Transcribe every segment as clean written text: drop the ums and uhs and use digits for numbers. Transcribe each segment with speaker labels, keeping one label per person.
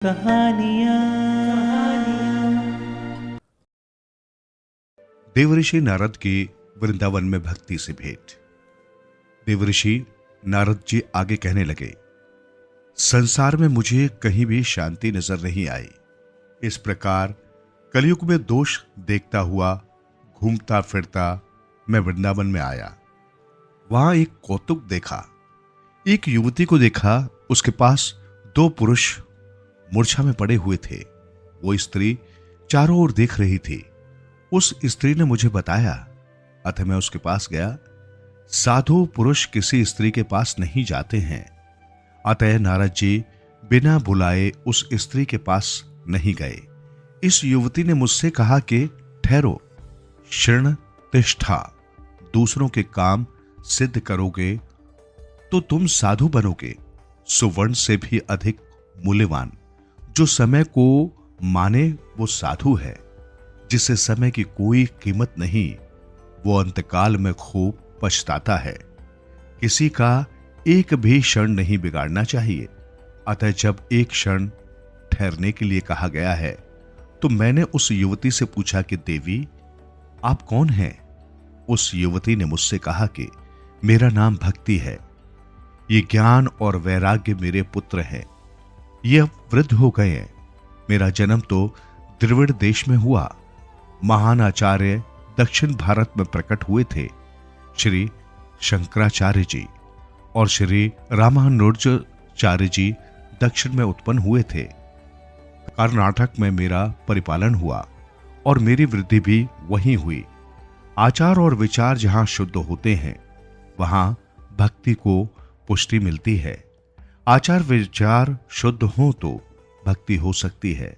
Speaker 1: कहानियाँ।
Speaker 2: देवऋषि नारद की वृंदावन में भक्ति से भेंट। देवऋषि नारद जी आगे कहने लगे, संसार में मुझे कहीं भी शांति नजर नहीं आई। इस प्रकार कलयुग में दोष देखता हुआ घूमता फिरता मैं वृंदावन में आया। वहां एक कौतुक देखा। एक युवती को देखा, उसके पास दो पुरुष मूर्छा में पड़े हुए थे। वो स्त्री चारों ओर देख रही थी। उस स्त्री ने मुझे बताया, अतः मैं उसके पास गया। साधु पुरुष किसी स्त्री के पास नहीं जाते हैं, अतः नारद जी बिना बुलाए उस स्त्री के पास नहीं गए। इस युवती ने मुझसे कहा कि ठहरो, शरण तिष्ठा, दूसरों के काम सिद्ध करोगे तो तुम साधु बनोगे, सुवर्ण से भी अधिक मूल्यवान। जो समय को माने वो साधु है। जिसे समय की कोई कीमत नहीं, वो अंतकाल में खूब पछताता है। किसी का एक भी क्षण नहीं बिगाड़ना चाहिए। अतः जब एक क्षण ठहरने के लिए कहा गया है, तो मैंने उस युवती से पूछा कि देवी, आप कौन हैं? उस युवती ने मुझसे कहा कि मेरा नाम भक्ति है। ये ज्ञान और वैराग्य मेरे पुत्र हैं। ये अब वृद्ध हो गए हैं। मेरा जन्म तो द्रविड़ देश में हुआ। महान आचार्य दक्षिण भारत में प्रकट हुए थे। श्री शंकराचार्य जी और श्री रामानुजाचार्य जी दक्षिण में उत्पन्न हुए थे। कर्नाटक में मेरा परिपालन हुआ और मेरी वृद्धि भी वहीं हुई। आचार और विचार जहां शुद्ध होते हैं, वहां भक्ति को पुष्टि मिलती है। आचार विचार शुद्ध हो तो भक्ति हो सकती है।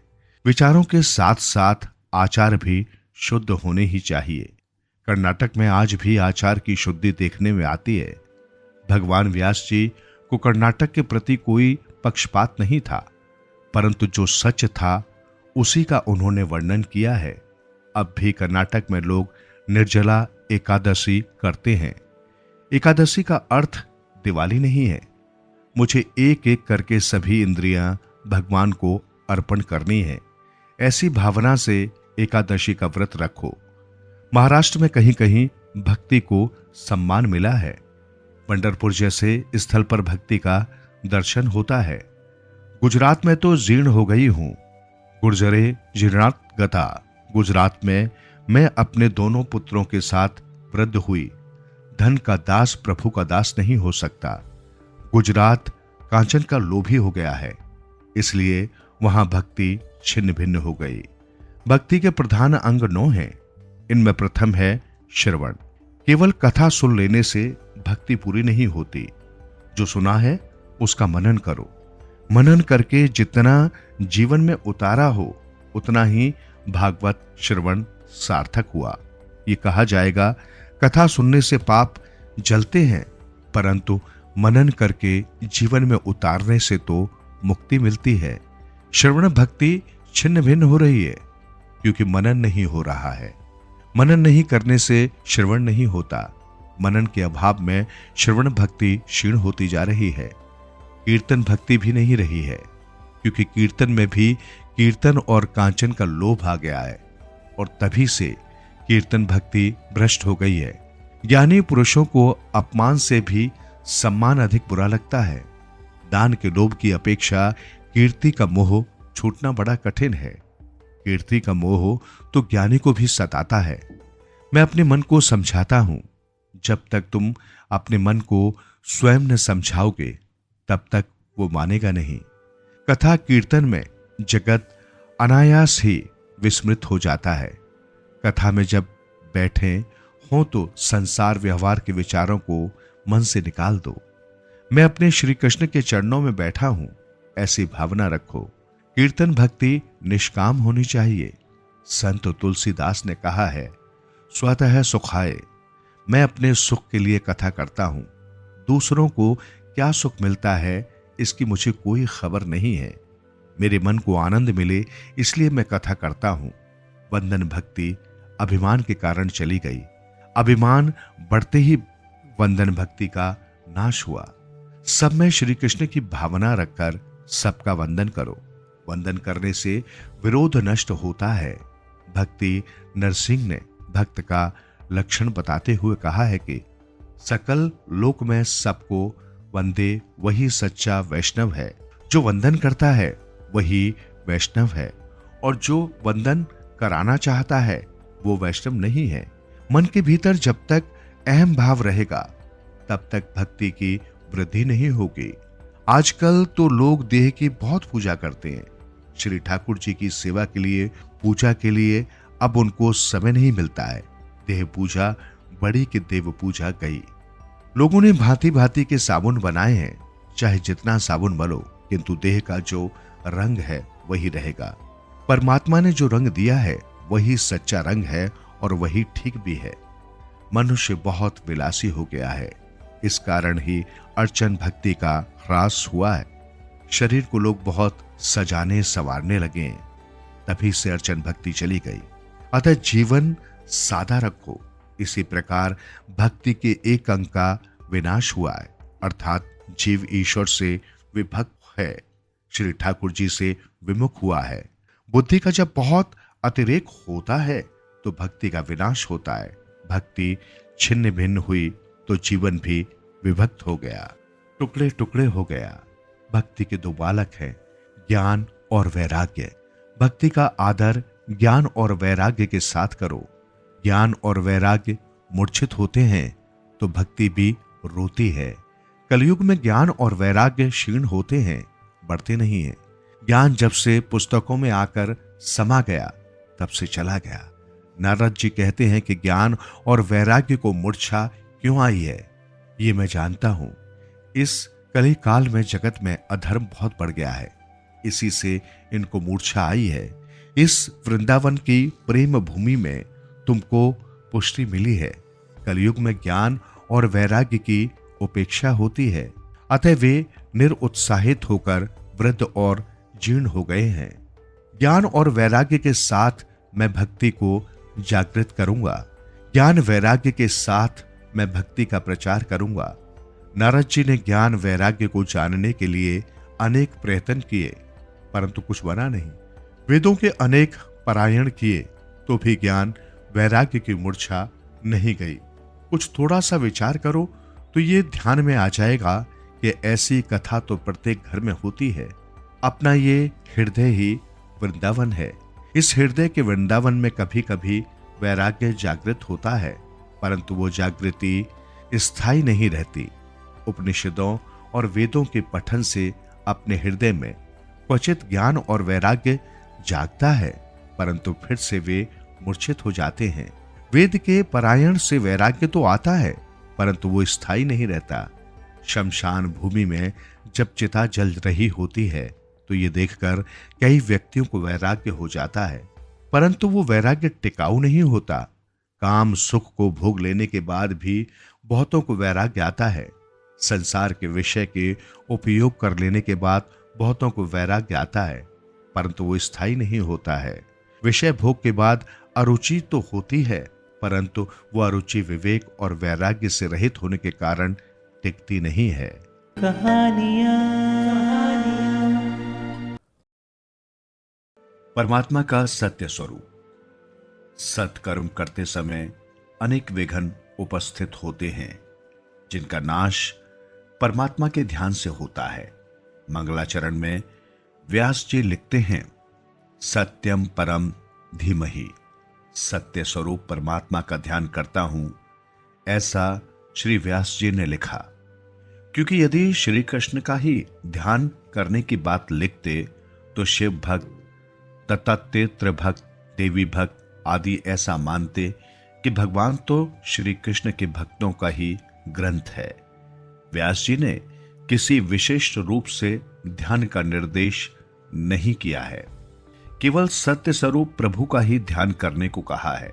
Speaker 2: विचारों के साथ साथ आचार भी शुद्ध होने ही चाहिए। कर्नाटक में आज भी आचार की शुद्धि देखने में आती है। भगवान व्यास जी को कर्नाटक के प्रति कोई पक्षपात नहीं था, परंतु जो सच था उसी का उन्होंने वर्णन किया है। अब भी कर्नाटक में लोग निर्जला एकादशी करते हैं। एकादशी का अर्थ दिवाली नहीं है। मुझे एक एक करके सभी इंद्रियां भगवान को अर्पण करनी है। ऐसी भावना से एकादशी का व्रत रखो। महाराष्ट्र में कहीं कहीं भक्ति को सम्मान मिला है। पंढरपुर जैसे स्थल पर भक्ति का दर्शन होता है। गुजरात में तो जीर्ण हो गई हूं। गुर्जरे जीर्णात गता। गुजरात में मैं अपने दोनों पुत्रों के साथ वृद्ध हुई। धन का दास प्रभु का दास नहीं हो सकता। गुजरात कांचन का लोभी हो गया है, इसलिए वहां भक्ति छिन्न भिन्न हो गई। भक्ति के प्रधान अंग 9 हैं। इनमें प्रथम है श्रवण। केवल कथा सुन लेने से भक्ति पूरी नहीं होती। जो सुना है उसका मनन करो। मनन करके जितना जीवन में उतारा हो, उतना ही भागवत श्रवण सार्थक हुआ। ये कहा जाएगा, कथा सुनने से पाप जलते हैं, परंतु मनन करके जीवन में उतारने से तो मुक्ति मिलती है। श्रवण भक्ति छिन्न भिन्न हो रही है क्योंकि मनन नहीं हो रहा है। मनन नहीं करने से श्रवण नहीं होता। मनन के अभाव में श्रवण भक्ति क्षीण होती जा रही है। कीर्तन भक्ति भी नहीं रही है क्योंकि कीर्तन में भी कीर्तन और कांचन का लोभ आ गया है और तभी से कीर्तन भक्ति भ्रष्ट हो गई है। ज्ञानी पुरुषों को अपमान से भी सम्मान अधिक बुरा लगता है। दान के लोभ की अपेक्षा कीर्ति का मोह छूटना बड़ा कठिन है। कीर्ति का मोह तो ज्ञानी को भी सताता है। मैं अपने मन को समझाता हूं। जब तक तुम अपने मन को स्वयं न समझाओगे, तब तक वो मानेगा नहीं। कथा कीर्तन में जगत अनायास ही विस्मृत हो जाता है। कथा में जब बैठे हो तो संसार व्यवहार के विचारों को मन से निकाल दो। मैं अपने श्री कृष्ण के चरणों में बैठा हूं, ऐसी भावना रखो। कीर्तन भक्ति निष्काम होनी चाहिए। संत तुलसीदास ने कहा है, स्वतः सुखाए। मैं अपने सुख के लिए कथा करता हूं। दूसरों को क्या सुख मिलता है इसकी मुझे कोई खबर नहीं है। मेरे मन को आनंद मिले इसलिए मैं कथा करता हूं। वंदन भक्ति अभिमान के कारण चली गई। अभिमान बढ़ते ही वंदन भक्ति का नाश हुआ। सब में श्री कृष्ण की भावना रखकर सबका वंदन करो। वंदन करने से विरोध नष्ट होता है। भक्ति नरसिंह ने भक्त का लक्षण बताते हुए कहा है कि सकल लोक में सबको वंदे वही सच्चा वैष्णव है। जो वंदन करता है वही वैष्णव है, और जो वंदन कराना चाहता है वो वैष्णव नहीं है। मन के भीतर जब तक अहम भाव रहेगा तब तक भक्ति की वृद्धि नहीं होगी। आजकल तो लोग देह की बहुत पूजा करते हैं। श्री ठाकुर जी की सेवा के लिए, पूजा के लिए अब उनको समय नहीं मिलता है। देह पूजा बड़ी कि देव पूजा गई। लोगों ने भांति भांति के साबुन बनाए हैं, चाहे जितना साबुन मलो, किंतु देह का जो रंग है वही रहेगा। परमात्मा ने जो रंग दिया है वही सच्चा रंग है और वही ठीक भी है। मनुष्य बहुत विलासी हो गया है, इस कारण ही अर्चन भक्ति का ह्रास हुआ है। शरीर को लोग बहुत सजाने संवारने लगे, तभी से अर्चन भक्ति चली गई। अतः जीवन सादा रखो। इसी प्रकार भक्ति के एक अंग का विनाश हुआ है, अर्थात जीव ईश्वर से विभक्त है, श्री ठाकुर जी से विमुख हुआ है। बुद्धि का जब बहुत अतिरेक होता है तो भक्ति का विनाश होता है। भक्ति छिन्न भिन्न हुई तो जीवन भी विभक्त हो गया, टुकड़े टुकड़े हो गया। भक्ति के दो बालक हैं, ज्ञान और वैराग्य। भक्ति का आदर ज्ञान और वैराग्य के साथ करो। ज्ञान और वैराग्य मूर्छित होते हैं तो भक्ति भी रोती है। कलयुग में ज्ञान और वैराग्य क्षीण होते हैं, बढ़ते नहीं हैं। ज्ञान जब से पुस्तकों में आकर समा गया तब से चला गया। नारद जी कहते हैं कि ज्ञान और वैराग्य को मूर्छा क्यों आई है, ये मैं जानता हूं। इस कली काल में जगत में अधर्म बहुत बढ़ गया है, इसी से इनको मूर्छा आई है। इस वृंदावन की प्रेम भूमि में तुमको पुष्टि मिली है। कलयुग में ज्ञान और वैराग्य की उपेक्षा होती है, अतः वे निरुत्साहित होकर वृद्ध और जीर्ण हो गए हैं। ज्ञान और वैराग्य के साथ मैं भक्ति को जागृत करूंगा। ज्ञान वैराग्य के साथ मैं भक्ति का प्रचार करूंगा। नारद जी ने ज्ञान वैराग्य को जानने के लिए अनेक प्रयत्न किए, परंतु कुछ बना नहीं। वेदों के अनेक पारायण किए तो भी ज्ञान वैराग्य की मूर्छा नहीं गई। कुछ थोड़ा सा विचार करो तो ये ध्यान में आ जाएगा कि ऐसी कथा तो प्रत्येक घर में होती है। अपना ये हृदय ही वृंदावन है। इस हृदय के वृंदावन में कभी कभी वैराग्य जागृत होता है, परंतु वो जागृति स्थायी नहीं रहती। उपनिषदों और वेदों के पठन से अपने हृदय में क्वचित ज्ञान और वैराग्य जागता है, परंतु फिर से वे मूर्छित हो जाते हैं। वेद के पारायण से वैराग्य तो आता है, परंतु वो स्थायी नहीं रहता। शमशान भूमि में जब चिता जल रही होती है तो ये देखकर कई व्यक्तियों को वैराग्य हो जाता है, परंतु वो वैराग्य टिकाऊ नहीं होता। काम सुख को भोग लेने के बाद भी बहुतों को वैराग्य आता है। संसार के विषय के उपयोग कर लेने के बाद बहुतों को वैराग्य आता है, परंतु वो स्थायी नहीं होता है। विषय भोग के बाद अरुचि तो होती है, परंतु वो अरुचि विवेक और वैराग्य से रहित होने के कारण टिकती नहीं है। परमात्मा का सत्य स्वरूप। सत्कर्म करते समय अनेक विघ्न उपस्थित होते हैं, जिनका नाश परमात्मा के ध्यान से होता है। मंगलाचरण में व्यास जी लिखते हैं, सत्यम परम धीमहि। सत्य स्वरूप परमात्मा का ध्यान करता हूं, ऐसा श्री व्यास जी ने लिखा। क्योंकि यदि श्री कृष्ण का ही ध्यान करने की बात लिखते तो शिव भक्त, दत्तात्रेय भक्त, देवी भक्त आदि ऐसा मानते कि भगवान तो श्री कृष्ण के भक्तों का ही ग्रंथ है। व्यास जी ने किसी विशिष्ट रूप से ध्यान का निर्देश नहीं किया है, केवल सत्य स्वरूप प्रभु का ही ध्यान करने को कहा है।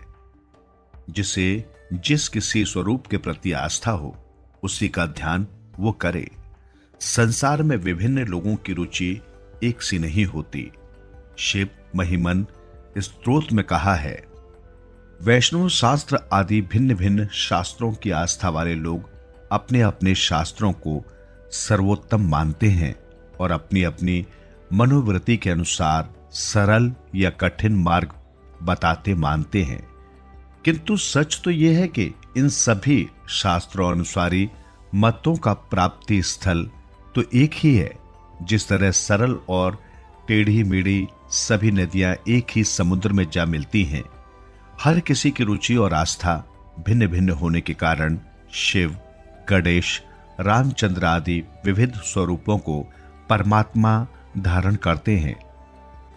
Speaker 2: जिसे जिस किसी स्वरूप के प्रति आस्था हो उसी का ध्यान वो करे। संसार में विभिन्न लोगों की रुचि एक सी नहीं होती। शिव महिमन स्तोत्र में कहा है, वैष्णव शास्त्र आदि भिन्न भिन्न शास्त्रों की आस्था वाले लोग अपने अपने शास्त्रों को सर्वोत्तम मानते हैं और अपनी अपनी मनोवृत्ति के अनुसार सरल या कठिन मार्ग बताते मानते हैं, किंतु सच तो यह है कि इन सभी शास्त्रों अनुसारी मतों का प्राप्ति स्थल तो एक ही है। जिस तरह सरल और टेढ़ी मेढ़ी सभी नदियां एक ही समुद्र में जा मिलती हैं, हर किसी की रुचि और आस्था भिन्न भिन्न होने के कारण शिव, गणेश, रामचंद्र आदि विविध स्वरूपों को परमात्मा धारण करते हैं।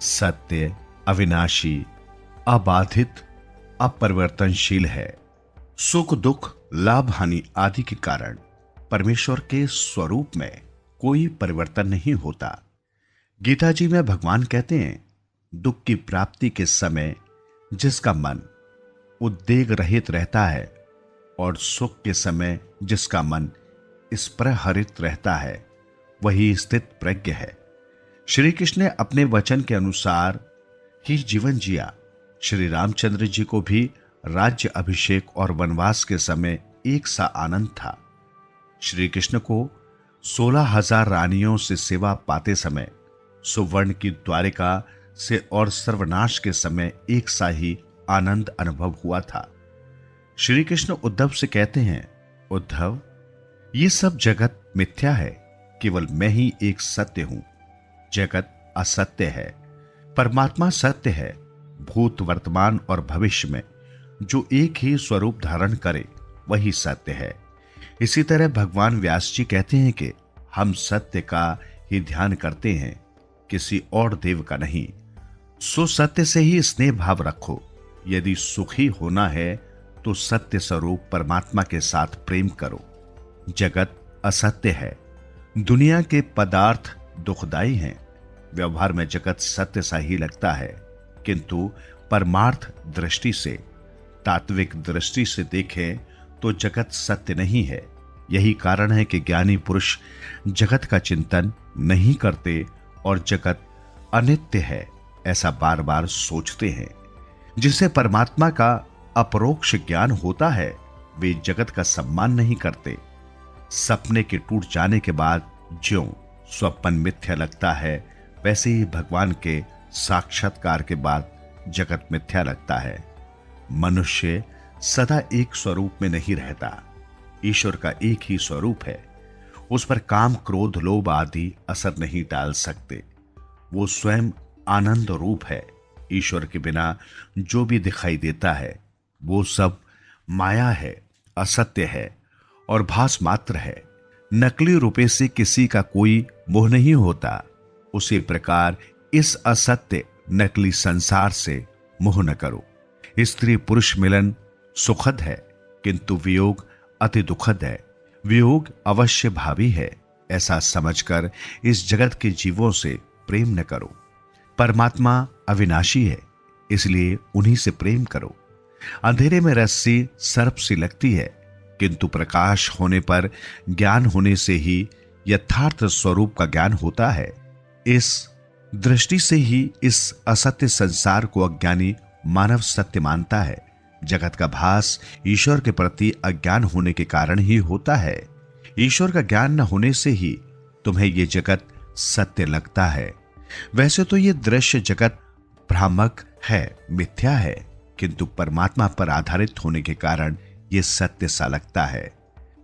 Speaker 2: सत्य, अविनाशी, अबाधित, अपरिवर्तनशील है। सुख दुख, लाभ हानि आदि के कारण परमेश्वर के स्वरूप में कोई परिवर्तन नहीं होता। गीता जी में भगवान कहते हैं, दुख की प्राप्ति के समय जिसका मन उद्वेग रहित रहता है और सुख के समय जिसका मन स्पृहरित रहता है, वही स्थित प्रज्ञ है। श्री कृष्ण ने अपने वचन के अनुसार ही जीवन जिया। श्री रामचंद्र जी को भी राज्य अभिषेक और वनवास के समय एक सा आनंद था। श्री कृष्ण को 16,000 रानियों से सेवा पाते समय, सुवर्ण की द्वारिका से और सर्वनाश के समय एक सा ही आनंद अनुभव हुआ था। श्री कृष्ण उद्धव से कहते हैं, उद्धव, ये सब जगत मिथ्या है, केवल मैं ही एक सत्य हूं। जगत असत्य है, परमात्मा सत्य है। भूत, वर्तमान और भविष्य में जो एक ही स्वरूप धारण करे वही सत्य है। इसी तरह भगवान व्यास जी कहते हैं कि हम सत्य का ही ध्यान करते हैं, किसी और देव का नहीं। सो सत्य से ही स्नेह भाव रखो। यदि सुखी होना है तो सत्य स्वरूप परमात्मा के साथ प्रेम करो। जगत असत्य है, दुनिया के पदार्थ दुखदाई हैं। व्यवहार में जगत सत्य सा ही लगता है, किंतु परमार्थ दृष्टि से, तात्विक दृष्टि से देखें तो जगत सत्य नहीं है। यही कारण है कि ज्ञानी पुरुष जगत का चिंतन नहीं करते और जगत अनित्य है ऐसा बार बार सोचते हैं। जिसे परमात्मा का अपरोक्ष ज्ञान होता है, वे जगत का सम्मान नहीं करते। सपने के टूट जाने के बाद ज्यों स्वप्न मिथ्या लगता है, वैसे ही भगवान के साक्षात्कार के बाद जगत मिथ्या लगता है। मनुष्य सदा एक स्वरूप में नहीं रहता। ईश्वर का एक ही स्वरूप है। उस पर काम, क्रोध, लोभ आदि असर नहीं डाल सकते। वो स्वयं आनंद रूप है। ईश्वर के बिना जो भी दिखाई देता है वो सब माया है, असत्य है और भास मात्र है। नकली रुपए से किसी का कोई मोह नहीं होता। उसी प्रकार इस असत्य नकली संसार से मोह न करो। स्त्री पुरुष मिलन सुखद है, किंतु वियोग अति दुखद है। वियोग अवश्य भावी है, ऐसा समझकर इस जगत के जीवों से प्रेम न करो। परमात्मा अविनाशी है, इसलिए उन्हीं से प्रेम करो। अंधेरे में रस्सी सर्प सी लगती है, किंतु प्रकाश होने पर, ज्ञान होने से ही यथार्थ स्वरूप का ज्ञान होता है। इस दृष्टि से ही इस असत्य संसार को अज्ञानी मानव सत्य मानता है। जगत का भास ईश्वर के प्रति अज्ञान होने के कारण ही होता है। ईश्वर का ज्ञान न होने से ही तुम्हें ये जगत सत्य लगता है। वैसे तो ये दृश्य जगत भ्रामक है, मिथ्या है, किंतु परमात्मा पर आधारित होने के कारण ये सत्य सा लगता है।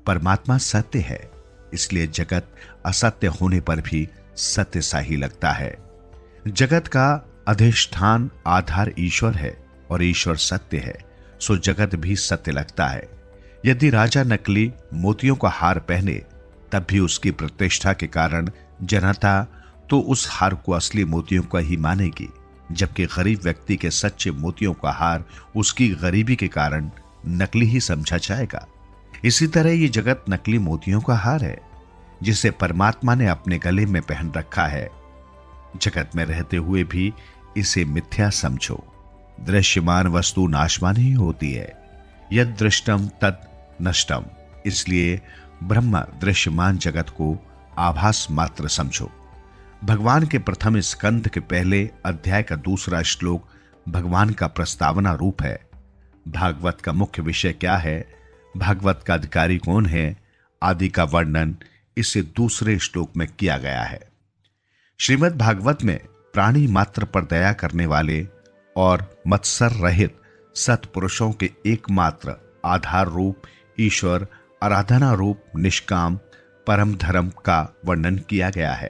Speaker 2: परमात्मा सत्य है, इसलिए जगत असत्य होने पर भी सत्य सा ही लगता है। जगत का अधिष्ठान आधार ईश्वर है और ईश्वर सत्य है, सो जगत भी सत्य लगता है। यदि राजा नकली मोतियों का हार पहने तब भी उसकी प्रतिष्ठा के कारण जनता तो उस हार को असली मोतियों का ही मानेगी, जबकि गरीब व्यक्ति के सच्चे मोतियों का हार उसकी गरीबी के कारण नकली ही समझा जाएगा। इसी तरह ये जगत नकली मोतियों का हार है, जिसे परमात्मा ने अपने गले में पहन रखा है। जगत में रहते हुए भी इसे मिथ्या समझो। दृश्यमान वस्तु नाशवान ही होती है। यद दृष्टम तद नष्टम। इसलिए ब्रह्म दृश्यमान जगत को आभास मात्र समझो। भगवान के प्रथम स्कंद के पहले अध्याय का दूसरा श्लोक भगवान का प्रस्तावना रूप है। भागवत का मुख्य विषय क्या है, भागवत का अधिकारी कौन है आदि का वर्णन इसे दूसरे श्लोक में किया गया है। श्रीमद् भागवत में प्राणी मात्र पर दया करने वाले और मत्सर रहित सत्पुरुषों के एकमात्र आधार रूप ईश्वर आराधना रूप निष्काम परम धर्म का वर्णन किया गया है।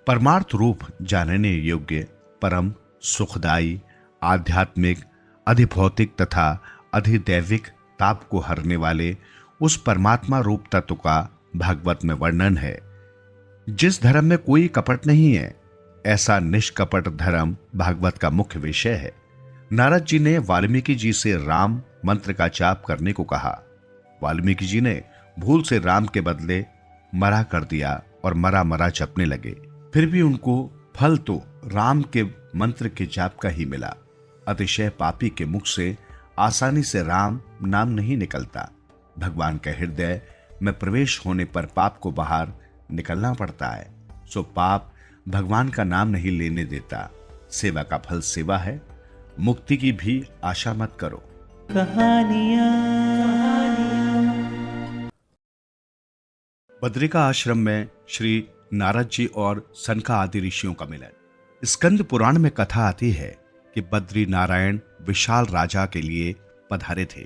Speaker 2: परमार्थ रूप जानने योग्य परम सुखदायी आध्यात्मिक अधिभौतिक तथा अधिदैविक ताप को हरने वाले उस परमात्मा रूप तत्व का भागवत में वर्णन है। जिस धर्म में कोई कपट नहीं है, ऐसा निष्कपट धर्म भागवत का मुख्य विषय है। नारद जी ने वाल्मीकि जी से राम मंत्र का जाप करने को कहा। वाल्मीकि जी ने भूल से राम के बदले मरा कर दिया और मरा मरा जपने लगे। फिर भी उनको फल तो राम के मंत्र के जाप का ही मिला। अतिशय पापी के मुख से आसानी से राम नाम नहीं निकलता। भगवान के हृदय में प्रवेश होने पर पाप को बाहर निकलना पड़ता है। सो पाप भगवान का नाम नहीं लेने देता। सेवा का फल सेवा है। मुक्ति की भी आशा मत करो। बद्रिका आश्रम में श्री नारद जी और सनका आदि ऋषियों का मिलन। स्कंद पुराण में कथा आती है कि बद्री नारायण विशाल राजा के लिए पधारे थे।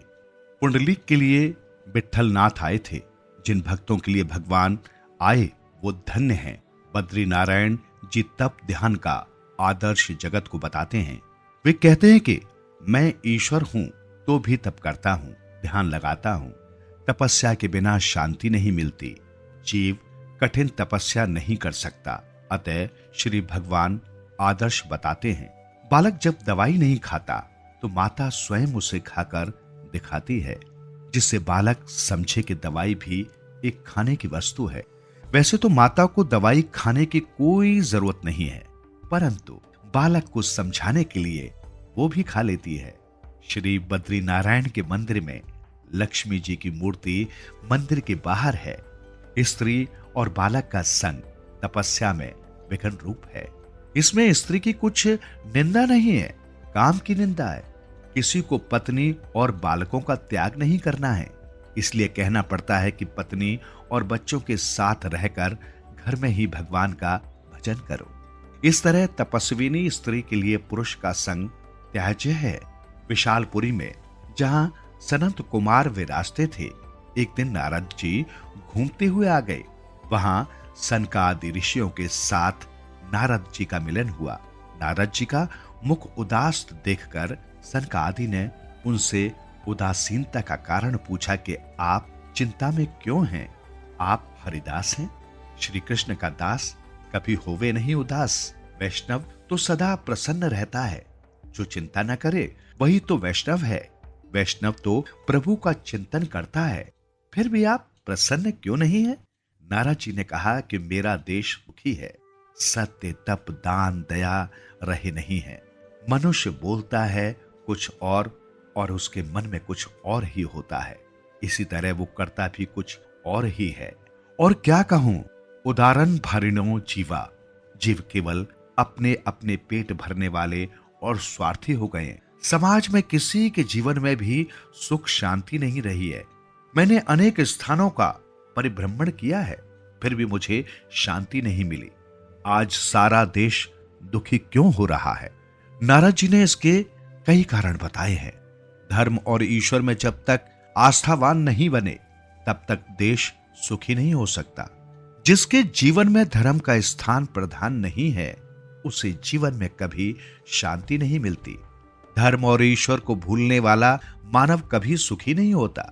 Speaker 2: पुंडलीक के लिए विट्ठल नाथ आए थे। जिन भक्तों के लिए भगवान आए वो धन्य हैं। बद्री नारायण जी तप ध्यान का आदर्श जगत को बताते हैं। वे कहते हैं कि मैं ईश्वर हूं तो भी तप करता हूं, ध्यान लगाता हूं। तपस्या के बिना शांति नहीं मिलती। जीव कठिन तपस्या नहीं कर सकता। अतः श्री भगवान आदर्श बताते हैं। बालक जब दवाई नहीं खाता तो माता स्वयं उसे खाकर दिखाती है, जिससे बालक समझे कि दवाई भी एक खाने की वस्तु है। वैसे तो माता को दवाई खाने की कोई जरूरत नहीं है, परंतु बालक को समझाने के लिए वो भी खा लेती है। श्री बद्री नारायण के मंदिर में लक्ष्मी जी की मूर्ति मंदिर के बाहर है। स्त्री और बालक का संग तपस्या में विघ्न रूप है। इसमें स्त्री की कुछ निंदा नहीं है, काम की निंदा है। किसी को पत्नी और बालकों का त्याग नहीं करना है, इसलिए कहना पड़ता है कि पत्नी और बच्चों के साथ रहकर घर में ही भगवान का भजन करो। इस तरह तपस्विनी स्त्री के लिए पुरुष का संग त्याज्य है। विशालपुरी में जहां सनत कुमार विराजते थे, एक दिन नारद जी घूमते हुए आ गए। वहां सनकादि ऋषियों के साथ नारद जी का मिलन हुआ। नारद जी का मुख उदास देखकर सनकादि ने उनसे उदासीनता का कारण पूछा कि आप चिंता में क्यों हैं? आप हरिदास हैं, श्री कृष्ण का दास, कभी होवे नहीं उदास। वैष्णव तो सदा प्रसन्न रहता है। जो चिंता न करे वही तो वैष्णव है। वैष्णव तो प्रभु का चिंतन करता है। फिर भी आप प्रसन्न क्यों नहीं है? नारद जी ने कहा कि मेरा देश दुखी है। सत्य तप दान दया रहे नहीं है। मनुष्य बोलता है कुछ और उसके मन में कुछ और ही होता है। इसी तरह वो करता भी कुछ और ही है। और क्या कहूं, उदाहरण भारिणों जीवा। जीव केवल अपने अपने पेट भरने वाले और स्वार्थी हो गए। समाज में किसी के जीवन में भी सुख शांति नहीं रही है। मैंने अनेक स्थानों का परिभ्रमण किया है, फिर भी मुझे शांति नहीं मिली। आज सारा देश दुखी क्यों हो रहा है? नारद जी ने इसके कई कारण बताए हैं। धर्म और ईश्वर में जब तक आस्थावान नहीं बने तब तक देश सुखी नहीं हो सकता। जिसके जीवन में धर्म का स्थान प्रधान नहीं है, उसे जीवन में कभी शांति नहीं मिलती। धर्म और ईश्वर को भूलने वाला मानव कभी सुखी नहीं होता।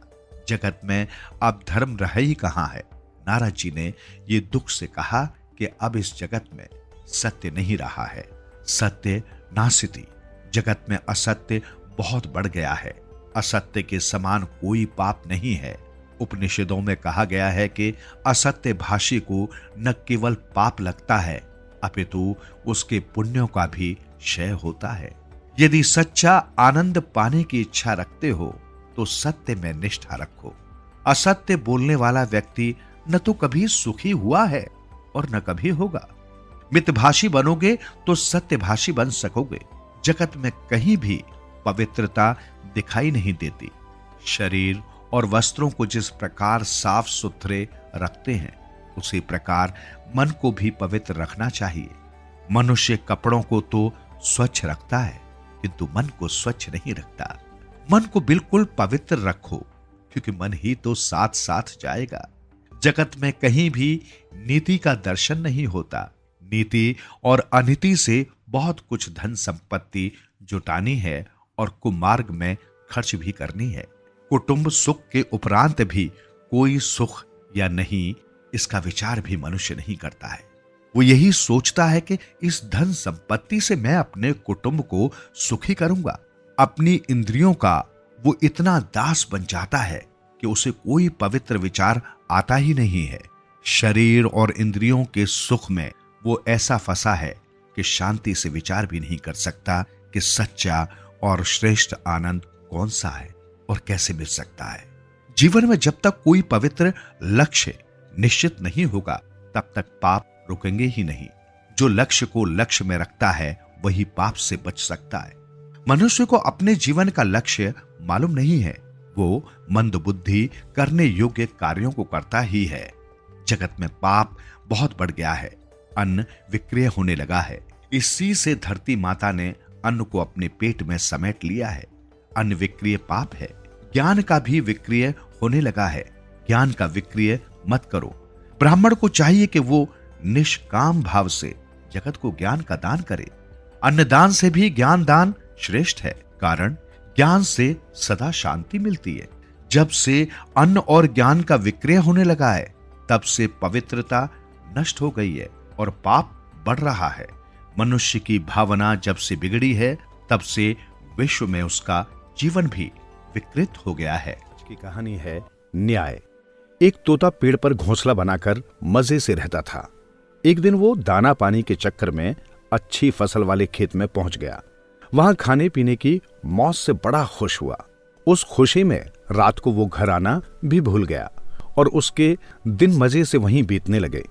Speaker 2: जगत में अब धर्म रह ही कहां है? नारद जी ने ये दुख से कहा कि अब इस जगत में सत्य नहीं रहा है। सत्य नासिति। जगत में असत्य बहुत बढ़ गया है। असत्य के समान कोई पाप नहीं है। उपनिषदों में कहा गया है कि असत्य भाषी को न केवल पाप लगता है, अपितु उसके पुण्यों का भी क्षय होता है। यदि सच्चा आनंद पाने की इच्छा रखते हो तो सत्य में निष्ठा रखो। असत्य बोलने वाला व्यक्ति न तो कभी सुखी हुआ है और न कभी होगा। मितभाषी बनोगे तो सत्यभाषी बन सकोगे। जगत में कहीं भी पवित्रता दिखाई नहीं देती। शरीर और वस्त्रों को जिस प्रकार साफ सुथरे रखते हैं, उसी प्रकार मन को भी पवित्र रखना चाहिए। मनुष्य कपड़ों को तो स्वच्छ रखता है, किंतु मन को स्वच्छ नहीं रखता। मन को बिल्कुल पवित्र रखो, क्योंकि मन ही तो साथ साथ जाएगा। जगत में कहीं भी नीति का दर्शन नहीं होता। नीति और अनीति से बहुत कुछ धन संपत्ति जुटानी है और कुमार्ग में खर्च भी करनी है। कुटुंब सुख के उपरांत भी कोई सुख या नहीं, इसका विचार भी मनुष्य नहीं करता है। वो यही सोचता है कि इस धन संपत्ति से मैं अपने कुटुंब को सुखी करूंगा। अपनी इंद्रियों का वो इतना दास बन जाता है कि उसे कोई पवित्र विचार आता ही नहीं है। शरीर और इंद्रियों के सुख में वो ऐसा फंसा है कि शांति से विचार भी नहीं कर सकता कि सच्चा और श्रेष्ठ आनंद कौन सा है और कैसे मिल सकता है। जीवन में जब तक कोई पवित्र लक्ष्य निश्चित नहीं होगा, तब तक पाप रुकेंगे ही नहीं। जो लक्ष्य को लक्ष्य में रखता है वही पाप से बच सकता है। मनुष्य को अपने जीवन का लक्ष्य मालूम नहीं है। वो मंदबुद्धि करने योग्य कार्यों को करता ही है। जगत में पाप बहुत बढ़ गया है। अन्न विक्रय होने लगा है। इसी से धरती माता ने अन्न को अपने पेट में समेट लिया है। अन्न विक्रय पाप है। ज्ञान का भी विक्रय होने लगा है। ज्ञान का विक्रय मत करो। ब्राह्मण को चाहिए कि वो निष्काम भाव से जगत को ज्ञान का दान करे। अन्नदान से भी ज्ञान दान श्रेष्ठ है, कारण ज्ञान से सदा शांति मिलती है। जब से अन्न और ज्ञान का विक्रय होने लगा है, तब से पवित्रता नष्ट हो गई है और पाप बढ़ रहा है। मनुष्य की भावना जब से बिगड़ी है, तब से विश्व में उसका जीवन भी विकृत हो गया है।
Speaker 1: आज की कहानी है न्याय। एक तोता पेड़ पर घोंसला बनाकर मजे से रहता था। एक दिन वो दाना पानी के चक्कर में अच्छी फसल वाले खेत में पहुंच गया। वहां खाने पीने की मौज से बड़ा खुश हुआ। उस खुशी में रात को वो घर आना भी भूल गया और उसके दिन मजे से वहीं बीतने लगे।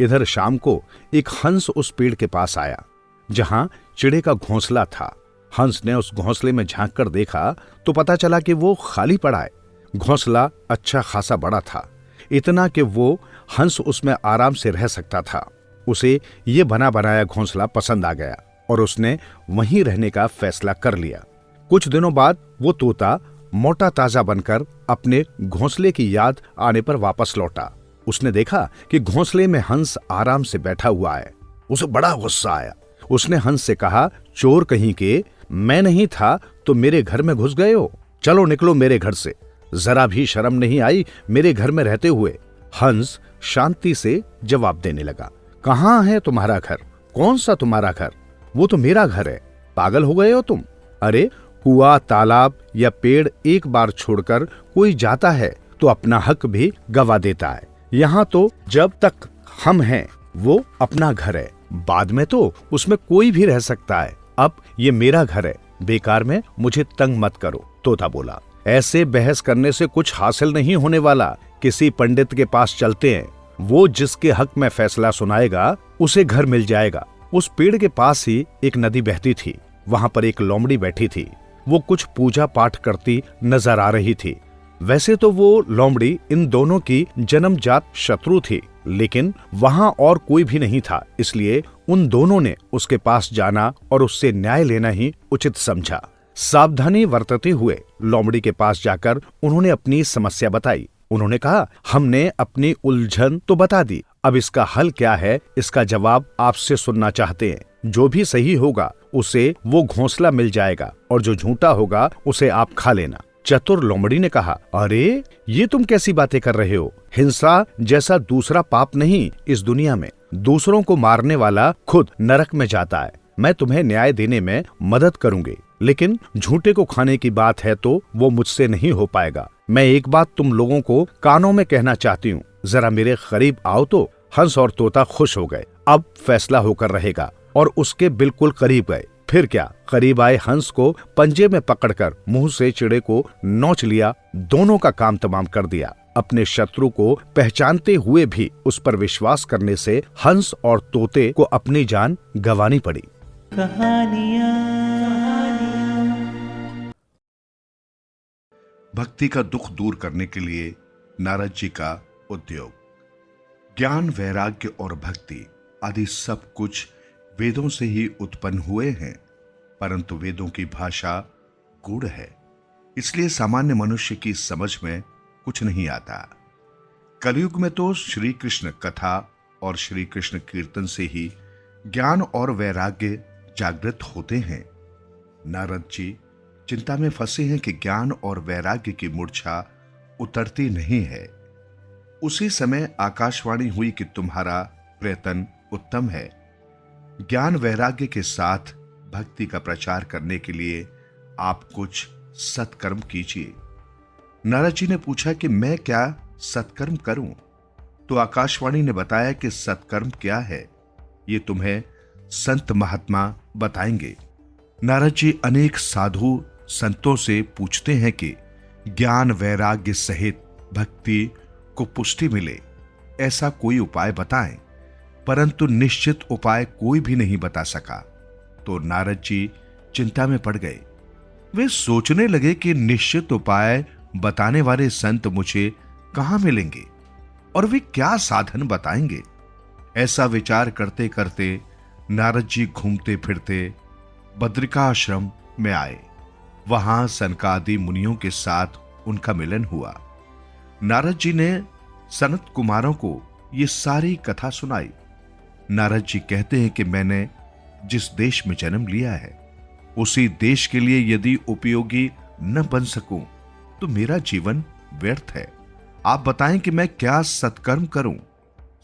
Speaker 1: इधर शाम को एक हंस उस पेड़ के पास आया जहां चिड़े का घोंसला था। हंस ने उस घोंसले में झांक कर देखा तो पता चला कि वो खाली पड़ा है। घोंसला अच्छा खासा बड़ा था, इतना कि वो हंस उसमें आराम से रह सकता था। उसे ये बना बनाया घोंसला पसंद आ गया और उसने वहीं रहने का फैसला कर लिया। कुछ दिनों बाद वो तोता मोटा ताजा बनकर अपने घोंसले की याद आने पर वापस लौटा। उसने देखा कि घोंसले में हंस आराम से बैठा हुआ है। उसे बड़ा गुस्सा आया। उसने हंस से कहा, चोर कहीं के, मैं नहीं था तो मेरे घर में घुस गए हो। चलो निकलो मेरे घर से। जरा भी शर्म नहीं आई मेरे घर में रहते हुए। हंस शांति से जवाब देने लगा, कहाँ है तुम्हारा घर? कौन सा तुम्हारा घर? वो तो मेरा घर है। पागल हो गए हो तुम? अरे कुआं, तालाब या पेड़ एक बार छोड़कर कोई जाता है तो अपना हक भी गवा देता है। यहाँ तो जब तक हम हैं वो अपना घर है, बाद में तो उसमें कोई भी रह सकता है। अब ये मेरा घर है, बेकार में मुझे तंग मत करो। तोता बोला, ऐसे बहस करने से कुछ हासिल नहीं होने वाला। किसी पंडित के पास चलते हैं, वो जिसके हक में फैसला सुनाएगा उसे घर मिल जाएगा। उस पेड़ के पास ही एक नदी बहती थी। वहां पर एक लोमड़ी बैठी थी। वो कुछ पूजा पाठ करती नजर आ रही थी। वैसे तो वो लोमड़ी इन दोनों की जन्मजात शत्रु थी, लेकिन वहां और कोई भी नहीं था, इसलिए उन दोनों ने उसके पास जाना और उससे न्याय लेना ही उचित समझा। सावधानी बरतते हुए लोमड़ी के पास जाकर उन्होंने अपनी समस्या बताई। उन्होंने कहा, हमने अपनी उलझन तो बता दी, अब इसका हल क्या है, इसका जवाब आपसे सुनना चाहते हैं। जो भी सही होगा उसे वो घोंसला मिल जाएगा और जो झूठा होगा उसे आप खा लेना। चतुर लोमड़ी ने कहा, अरे ये तुम कैसी बातें कर रहे हो? हिंसा जैसा दूसरा पाप नहीं इस दुनिया में। दूसरों को मारने वाला खुद नरक में जाता है। मैं तुम्हें न्याय देने में मदद करूंगी, लेकिन झूठे को खाने की बात है तो वो मुझसे नहीं हो पाएगा। मैं एक बात तुम लोगों को कानों में कहना चाहती हूँ, जरा मेरे करीब आओ तो। हंस और तोता खुश हो गए। अब फैसला होकर रहेगा और उसके बिल्कुल करीब गए। फिर क्या, करीब आए हंस को पंजे में पकड़कर मुंह से चिड़े को नोच लिया। दोनों का काम तमाम कर दिया। अपने शत्रु को पहचानते हुए भी उस पर विश्वास करने से हंस और तोते को अपनी जान गंवानी पड़ी।
Speaker 2: भक्ति का दुख दूर करने के लिए नारद जी का उद्योग। ज्ञान, वैराग्य और भक्ति आदि सब कुछ वेदों से ही उत्पन्न हुए हैं, परंतु वेदों की भाषा गूढ़ है, इसलिए सामान्य मनुष्य की समझ में कुछ नहीं आता। कलयुग में तो श्री कृष्ण कथा और श्री कृष्ण कीर्तन से ही ज्ञान और वैराग्य जागृत होते हैं। नारद जी चिंता में फंसे हैं कि ज्ञान और वैराग्य की मूर्छा उतरती नहीं है। उसी समय आकाशवाणी हुई कि तुम्हारा प्रयत्न उत्तम है। ज्ञान वैराग्य के साथ भक्ति का प्रचार करने के लिए आप कुछ सत्कर्म कीजिए। नारद जी ने पूछा कि मैं क्या सत्कर्म करूं? तो आकाशवाणी ने बताया कि सत्कर्म क्या है ये तुम्हें संत महात्मा बताएंगे। नारद जी अनेक साधु संतों से पूछते हैं कि ज्ञान वैराग्य सहित भक्ति को पुष्टि मिले ऐसा कोई उपाय बताएं, परंतु निश्चित उपाय कोई भी नहीं बता सका। तो नारद जी चिंता में पड़ गए। वे सोचने लगे कि निश्चित उपाय बताने वाले संत मुझे कहां मिलेंगे और वे क्या साधन बताएंगे। ऐसा विचार करते करते नारद जी घूमते फिरते बद्रिकाश्रम में आए। वहां सनकादि मुनियों के साथ उनका मिलन हुआ। नारद जी ने सनत कुमारों को ये सारी कथा सुनाई। नारद जी कहते हैं कि मैंने जिस देश में जन्म लिया है उसी देश के लिए यदि उपयोगी न बन सकूं तो मेरा जीवन व्यर्थ है। आप बताएं कि मैं क्या सत्कर्म करूं।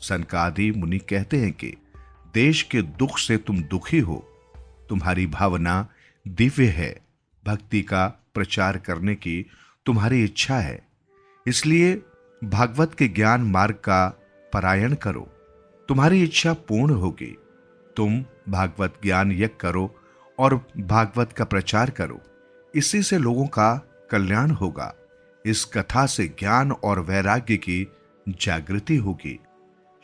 Speaker 2: सनकादि मुनि कहते हैं कि देश के दुख से तुम दुखी हो, तुम्हारी भावना दिव्य है, भक्ति का प्रचार करने की तुम्हारी इच्छा है, इसलिए भागवत के ज्ञान मार्ग का पारायण करो, तुम्हारी इच्छा पूर्ण होगी। तुम भागवत ज्ञान यज्ञ करो और भागवत का प्रचार करो, इसी से लोगों का कल्याण होगा। इस कथा से ज्ञान और वैराग्य की जागृति होगी।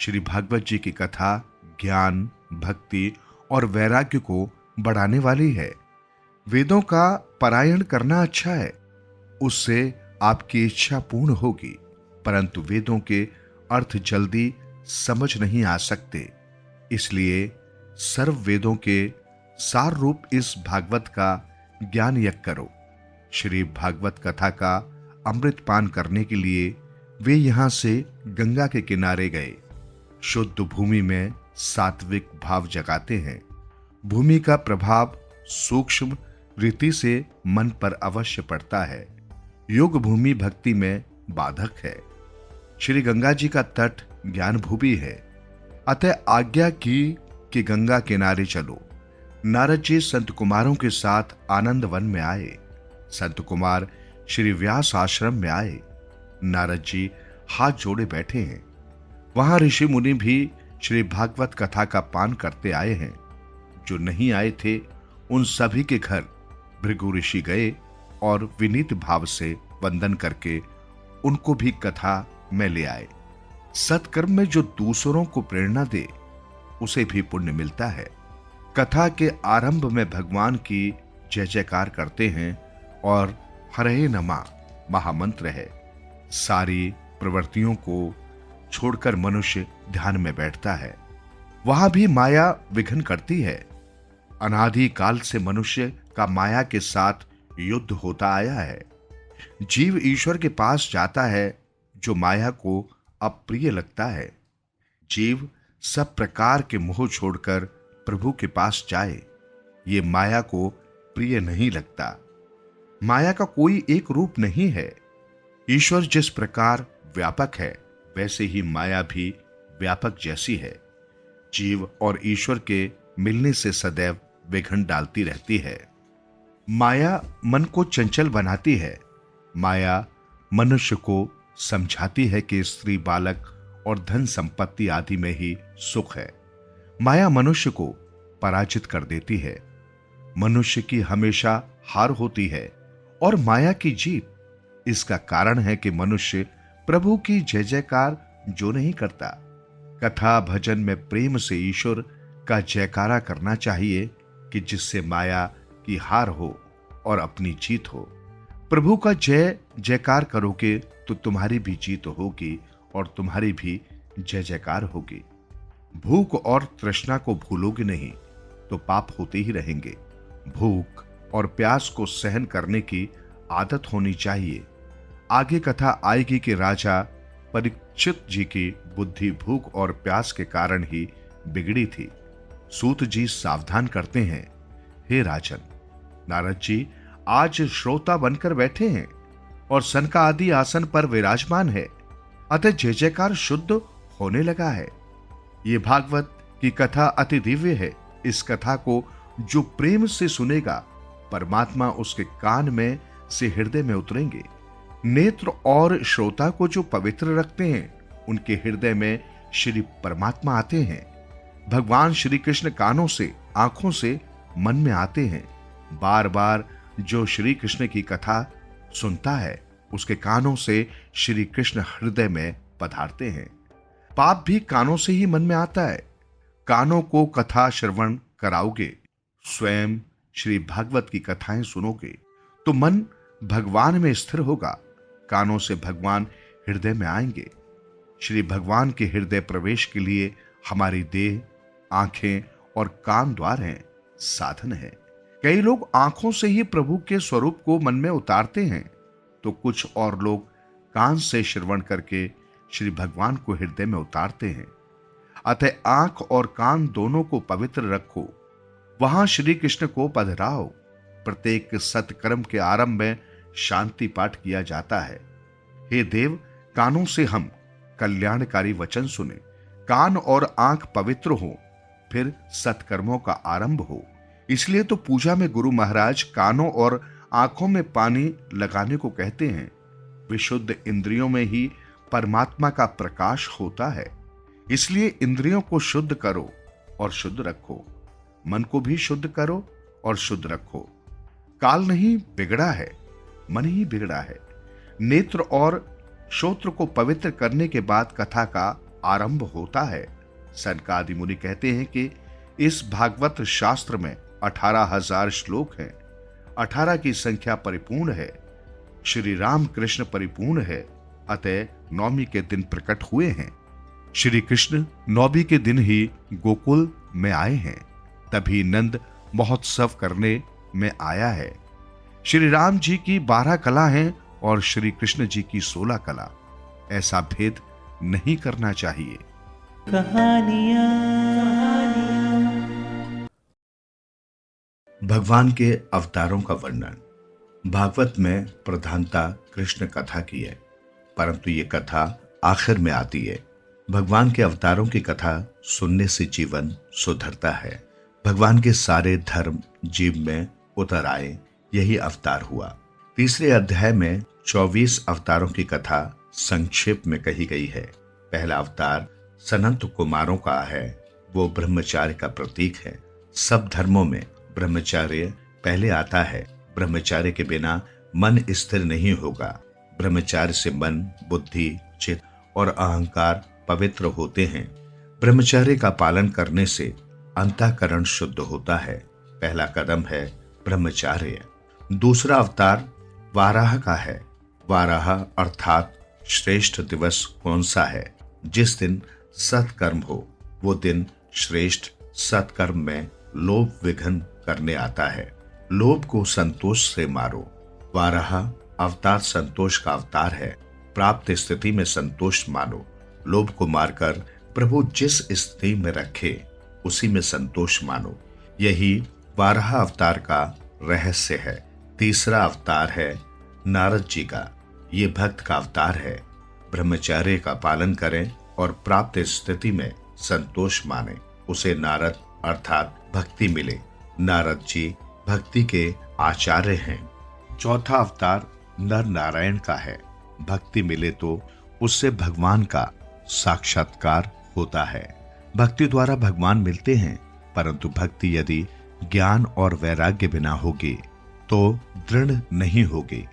Speaker 2: श्री भागवत जी की कथा ज्ञान, भक्ति और वैराग्य को बढ़ाने वाली है। वेदों का पारायण करना अच्छा है, उससे आपकी इच्छा पूर्ण होगी, परंतु वेदों के अर्थ जल्दी समझ नहीं आ सकते, इसलिए सर्व वेदों के सार रूप इस भागवत का ज्ञान यज्ञ करो। श्री भागवत कथा का अमृत पान करने के लिए वे यहां से गंगा के किनारे गए। शुद्ध भूमि में सात्विक भाव जगाते हैं। भूमि का प्रभाव सूक्ष्म रीति से मन पर अवश्य पड़ता है। योग भूमि भक्ति में बाधक है। श्री गंगा जी का तट ज्ञान भूमि है, अतः आज्ञा की कि गंगा किनारे चलो। नारद जी संत कुमारों के साथ आनंद वन में आए। संत कुमार श्री व्यास आश्रम में आए। नारद जी हाथ जोड़े बैठे हैं। वहां ऋषि मुनि भी श्री भागवत कथा का पान करते आए हैं। जो नहीं आए थे उन सभी के घर भृगु ऋषि गए और विनीत भाव से वंदन करके उनको भी कथा में ले आए। सत्कर्म में जो दूसरों को प्रेरणा दे उसे भी पुण्य मिलता है। कथा के आरंभ में भगवान की जय जयकार करते हैं और हरे नमा महामंत्र है। सारी प्रवृत्तियों को छोड़कर मनुष्य ध्यान में बैठता है। वहां भी माया विघ्न करती है। अनादि काल से मनुष्य का माया के साथ युद्ध होता आया है। जीव ईश्वर के पास जाता है जो माया को अप्रिय लगता है। जीव सब प्रकार के मोह छोड़कर प्रभु के पास जाए, ये माया को प्रिय नहीं लगता। माया का कोई एक रूप नहीं है। ईश्वर जिस प्रकार व्यापक है वैसे ही माया भी व्यापक जैसी है। जीव और ईश्वर के मिलने से सदैव विघ्न डालती रहती है। माया मन को चंचल बनाती है। माया मनुष्य को समझाती है कि स्त्री, बालक और धन संपत्ति आदि में ही सुख है। माया मनुष्य को पराजित कर देती है। मनुष्य की हमेशा हार होती है और माया की जीत। इसका कारण है कि मनुष्य प्रभु की जय जयकार जो नहीं करता। कथा भजन में प्रेम से ईश्वर का जयकारा करना चाहिए कि जिससे माया की हार हो और अपनी जीत हो। प्रभु का जय जयकार करोगे तो तुम्हारी भी जीत होगी और तुम्हारी भी जय जयकार होगी। भूख और तृष्णा को भूलोगे नहीं, तो पाप होते ही रहेंगे। भूख और प्यास को सहन करने की आदत होनी चाहिए। आगे कथा आएगी कि राजा परीक्षित जी की बुद्धि भूख और प्यास के कारण ही बिगड़ी थी। सूत जी सावधान करते हैं, हे राजन, नारद जी आज श्रोता बनकर बैठे हैं और सनका आदि आसन पर विराजमान है, अतः जय जयकार शुद्ध होने लगा है। ये भागवत की कथा अति दिव्य है। इस कथा को जो प्रेम से सुनेगा, परमात्मा उसके कान में से हृदय में उतरेंगे। नेत्र और श्रोता को जो पवित्र रखते हैं, उनके हृदय में श्री परमात्मा आते हैं। भगवान श्री कृष्ण कानों से, आंखों से, मन में आते हैं। बार बार जो श्री कृष्ण की कथा सुनता है, उसके कानों से श्री कृष्ण हृदय में पधारते हैं। पाप भी कानों से ही मन में आता है। कानों को कथा श्रवण कराओगे, स्वयं श्री भागवत की कथाएं सुनोगे, तो मन भगवान में स्थिर होगा। कानों से भगवान हृदय में आएंगे। श्री भगवान के हृदय प्रवेश के लिए हमारी देह, आंखें और कान द्वार हैं, साधन है। कई लोग आंखों से ही प्रभु के स्वरूप को मन में उतारते हैं, तो कुछ और लोग कान से श्रवण करके श्री भगवान को हृदय में उतारते हैं। अतः आंख और कान दोनों को पवित्र रखो, वहां श्री कृष्ण को पधराओ। प्रत्येक सत्कर्म के आरंभ में शांति पाठ किया जाता है। हे देव, कानों से हम कल्याणकारी वचन सुने, कान और आंख पवित्र हो, फिर सत्कर्मों का आरंभ हो। इसलिए तो पूजा में गुरु महाराज कानों और आंखों में पानी लगाने को कहते हैं। विशुद्ध इंद्रियों में ही परमात्मा का प्रकाश होता है। इसलिए इंद्रियों को शुद्ध करो और शुद्ध रखो, मन को भी शुद्ध करो और शुद्ध रखो। काल नहीं बिगड़ा है, मन ही बिगड़ा है। नेत्र और श्रोत्र को पवित्र करने के बाद कथा का आरंभ होता है। सनकादि मुनि कहते हैं कि इस भागवत शास्त्र में 18,000 श्लोक हैं। 18 की संख्या परिपूर्ण है। श्री राम कृष्ण परिपूर्ण है, अतः नवमी के दिन प्रकट हुए हैं। श्री कृष्ण नवमी के दिन ही गोकुल में आए हैं, तभी नंद महोत्सव करने में आया है। श्री राम जी की 12 कला हैं और श्री कृष्ण जी की 16 कला। ऐसा भेद नहीं करना चाहिए।
Speaker 1: भगवान के अवतारों का वर्णन। भागवत में प्रधानता कृष्ण कथा की है, परंतु ये कथा आखिर में आती है। भगवान के अवतारों की कथा सुनने से जीवन सुधरता है। भगवान के सारे धर्म जीव में उतर आए, यही अवतार हुआ। तीसरे अध्याय में 24 अवतारों की कथा संक्षेप में कही गई है। पहला अवतार सनंत कुमारों का है, वो ब्रह्मचार्य का प्रतीक है। सब धर्मों में ब्रह्मचार्य पहले आता है। ब्रह्मचार्य के बिना मन स्थिर नहीं होगा। ब्रह्मचार्य से मन, बुद्धि, चित्त और अहंकार पवित्र होते हैं। ब्रह्मचार्य का पालन करने से अंतःकरण शुद्ध होता है। पहला कदम है ब्रह्मचार्य। दूसरा अवतार वाराह का है। वाराह अर्थात श्रेष्ठ दिवस कौन सा है? जिस दिन सत्कर्म हो, वो दिन श्रेष्ठ। सत्कर्म में लोभ विघ्न करने आता है। लोभ को संतोष से मारो। वाराह अवतार संतोष का अवतार है। प्राप्त स्थिति में संतोष मानो। लोभ को मारकर प्रभु जिस स्थिति में रखे, उसी में संतोष मानो। यही वाराह अवतार का रहस्य है। तीसरा अवतार है नारद जी का। ये भक्त का अवतार है। ब्रह्मचर्य का पालन करें और प्राप्त स्थिति में संतोष माने, उसे नारद अर्थात भक्ति मिले। नारद जी भक्ति के आचार्य हैं। चौथा अवतार नर नारायण का है। भक्ति मिले तो उससे भगवान का साक्षात्कार होता है। भक्ति द्वारा भगवान मिलते हैं, परंतु भक्ति यदि ज्ञान और वैराग्य बिना होगी तो दृढ़ नहीं होगी।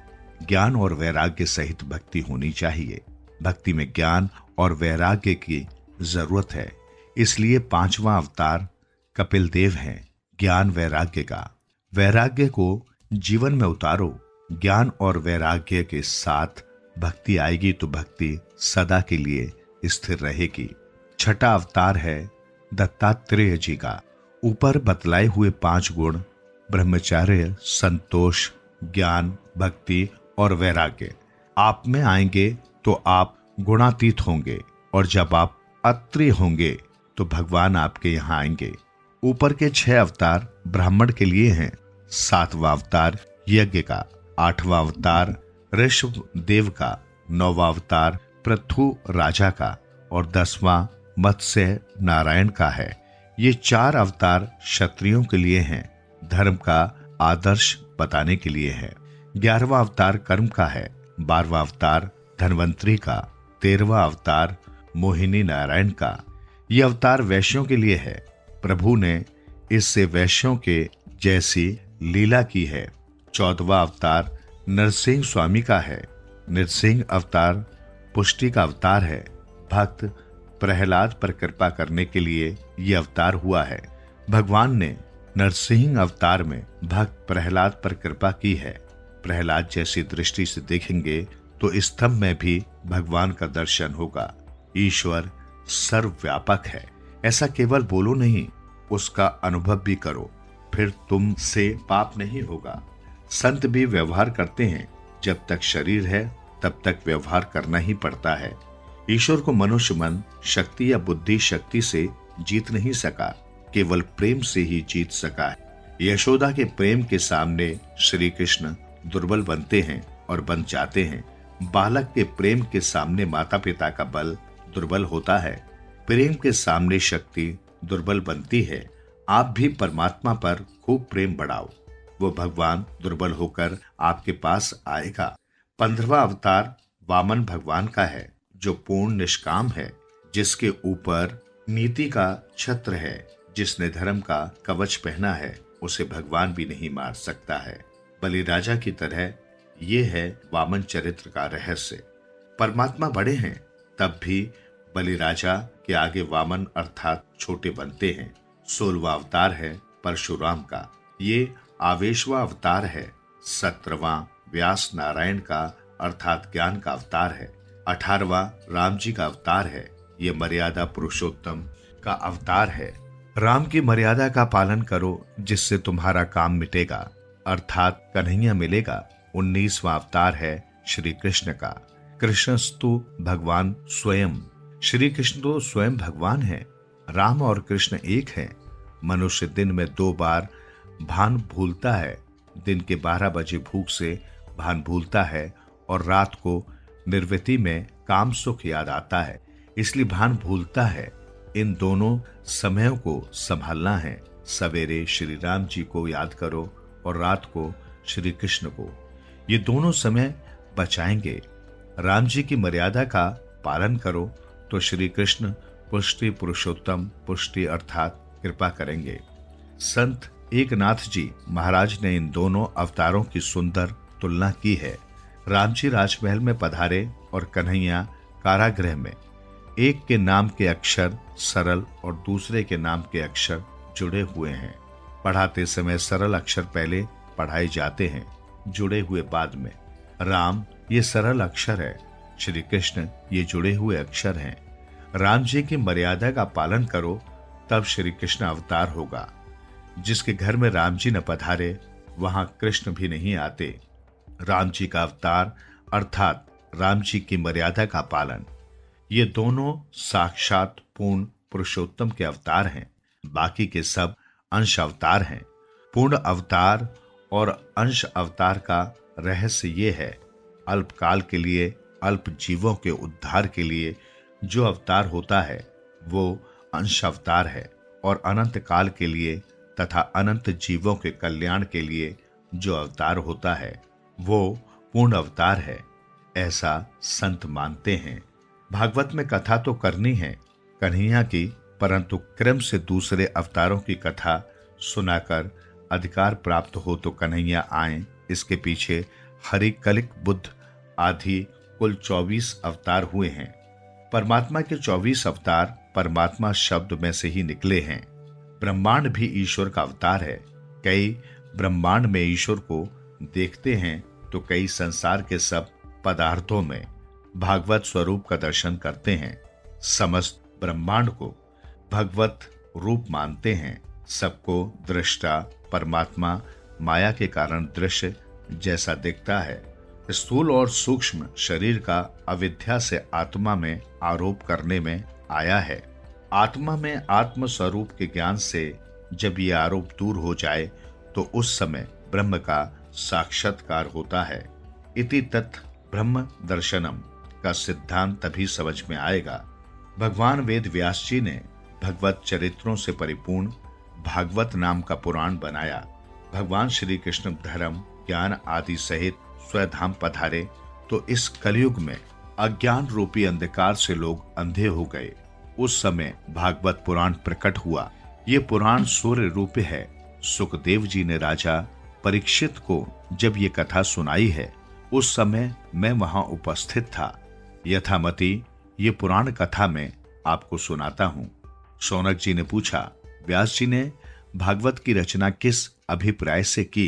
Speaker 1: ज्ञान और वैराग्य सहित भक्ति होनी चाहिए। भक्ति में ज्ञान और वैराग्य की जरूरत है। इसलिए 5वां अवतार कपिल देव है, ज्ञान वैराग्य का। वैराग्य को जीवन में उतारो। ज्ञान और वैराग्य के साथ भक्ति आएगी तो भक्ति सदा के लिए स्थिर रहेगी। छठा अवतार है दत्तात्रेय जी का।
Speaker 2: ऊपर बतलाए हुए 5 गुण ब्रह्मचर्य, संतोष, ज्ञान, भक्ति और वैराग्य आप में आएंगे तो आप गुणातीत होंगे, और जब आप अत्रि होंगे तो भगवान आपके यहाँ आएंगे। ऊपर के 6 अवतार ब्राह्मण के लिए हैं। 7वां अवतार यज्ञ का, 8वां अवतार ऋषभ देव का, 9वां अवतार पृथु राजा का और 10वां मत्स्य नारायण का है। ये 4 अवतार क्षत्रियों के लिए हैं, धर्म का आदर्श बताने के लिए है। 11वां अवतार कर्म का है, 12वां अवतार धन्वंतरी का, 13वां अवतार मोहिनी नारायण का। ये अवतार वैश्यों के लिए है। प्रभु ने इससे वैश्यों के जैसी लीला की है। 14वां अवतार नरसिंह स्वामी का है। नरसिंह अवतार पुष्टि का अवतार है। भक्त प्रहलाद पर कृपा करने के लिए यह अवतार हुआ है। भगवान ने नरसिंह अवतार में भक्त प्रहलाद पर कृपा की है। प्रहलाद जैसी दृष्टि से देखेंगे तो स्तंभ में भी भगवान का दर्शन होगा। ईश्वर सर्वव्यापक है, ऐसा केवल बोलो नहीं, उसका अनुभव भी करो, फिर तुमसे पाप नहीं होगा। संत भी व्यवहार करते हैं, जब तक शरीर है तब तक व्यवहार करना ही पड़ता है। ईश्वर को मनुष्य मन शक्ति या बुद्धि शक्ति से जीत नहीं सका, केवल प्रेम से ही जीत सका है। यशोदा के प्रेम के सामने श्री कृष्ण दुर्बल बनते हैं और बन जाते हैं। बालक के प्रेम के सामने माता पिता का बल दुर्बल होता है। प्रेम के सामने शक्ति दुर्बल बनती है। आप भी परमात्मा पर खूब प्रेम बढ़ाओ, वो भगवान दुर्बल होकर आपके पास आएगा। 15वां अवतार वामन भगवान का है, जो पूर्ण निष्काम है, जिसके ऊपर नीति का छत्र है। जिसने धर्म का कवच पहना है उसे भगवान भी नहीं मार सकता है। बलि राजा की तरह ये है वामन चरित्र का रहस्य। परमात्मा बड़े हैं, तब भी बलि राजा के आगे वामन अर्थात छोटे बनते हैं। 16वां अवतार है परशुराम का, ये आवेशवा अवतार है। 17वां व्यास नारायण का अर्थात ज्ञान का अवतार है। 18वां राम जी का अवतार है, ये मर्यादा पुरुषोत्तम का अवतार है। राम की मर्यादा का पालन करो, जिससे तुम्हारा काम मिटेगा, अर्थात कन्हैया मिलेगा। 19वां अवतार है श्री कृष्ण का। कृष्णस्तु भगवान स्वयं, श्री कृष्ण तो स्वयं भगवान है। राम और कृष्ण एक हैं। मनुष्य दिन में 2 बार भान भूलता है। दिन के 12 बजे भूख से भान भूलता है और रात को निर्वृत्ति में काम सुख याद आता है, इसलिए भान भूलता है। इन दोनों समयों को संभालना है। सवेरे श्री राम जी को याद करो और रात को श्री कृष्ण को। ये दोनों समय बचाएंगे। राम जी की मर्यादा का पालन करो तो श्री कृष्ण पुष्टि पुरुषोत्तम पुष्टि अर्थात कृपा करेंगे। संत एकनाथ जी महाराज ने इन दोनों अवतारों की सुंदर तुलना की है। राम जी राजमहल में पधारे और कन्हैया कारागृह में। एक के नाम के अक्षर सरल और दूसरे के नाम के अक्षर जुड़े हुए हैं। पढ़ाते समय सरल अक्षर पहले पढ़ाए जाते हैं, जुड़े हुए बाद में। राम ये सरल अक्षर है, श्री कृष्ण ये जुड़े हुए अक्षर हैं। राम जी की मर्यादा का पालन करो, तब श्री कृष्ण अवतार होगा। जिसके घर में राम जी न पधारे वहां कृष्ण भी नहीं आते। राम जी का अवतार अर्थात राम जी की मर्यादा का पालन, ये दोनों साक्षात पूर्ण पुरुषोत्तम के अवतार हैं। बाकी के सब अंश अवतार हैं। पूर्ण अवतार और अंश अवतार का रहस्य ये है, अल्पकाल के लिए अल्प जीवों के उद्धार के लिए जो अवतार होता है वो अंश अवतार है, और अनंत काल के लिए तथा अनंत जीवों के कल्याण के लिए जो अवतार होता है वो पूर्ण अवतार है, ऐसा संत मानते हैं। भागवत में कथा तो करनी है कन्हैया की, परंतु क्रम से दूसरे अवतारों की कथा सुनाकर अधिकार प्राप्त हो तो कन्हैया आए। इसके पीछे हरि, कलिक, बुद्ध आदि कुल 24 अवतार हुए हैं। परमात्मा के 24 अवतार परमात्मा शब्द में से ही निकले हैं। ब्रह्मांड भी ईश्वर का अवतार है। कई ब्रह्मांड में ईश्वर को देखते हैं तो कई संसार के सब पदार्थों में भागवत स्वरूप का दर्शन करते हैं। समस्त ब्रह्मांड को भगवत रूप मानते हैं।
Speaker 1: सबको दृष्टा परमात्मा माया के कारण दृश्य जैसा दिखता है। स्थूल और सूक्ष्म शरीर का अविद्या से आत्मा में आरोप करने में आया है। आत्मा में आत्म स्वरूप के ज्ञान से जब ये आरोप दूर हो जाए तो उस समय ब्रह्म का साक्षात्कार होता है। इति तत् ब्रह्म दर्शनम का सिद्धांत तभी समझ में आएगा। भगवान वेद व्यास जी ने भगवत चरित्रों से परिपूर्ण भागवत नाम का पुराण बनाया। भगवान श्री कृष्ण धर्म ज्ञान आदि सहित स्वधाम पधारे तो इस कलयुग में अज्ञान रूपी अंधकार से लोग अंधे हो गए। उस समय भागवत पुराण प्रकट हुआ। ये पुराण सूर्य रूप है। सुखदेव जी ने राजा परीक्षित को जब ये कथा सुनाई है उस समय मैं वहां उपस्थित था। यथामति ये पुराण कथा मैं आपको सुनाता हूँ। शौनक जी ने पूछा, व्यास जी ने भागवत की रचना किस अभिप्राय से की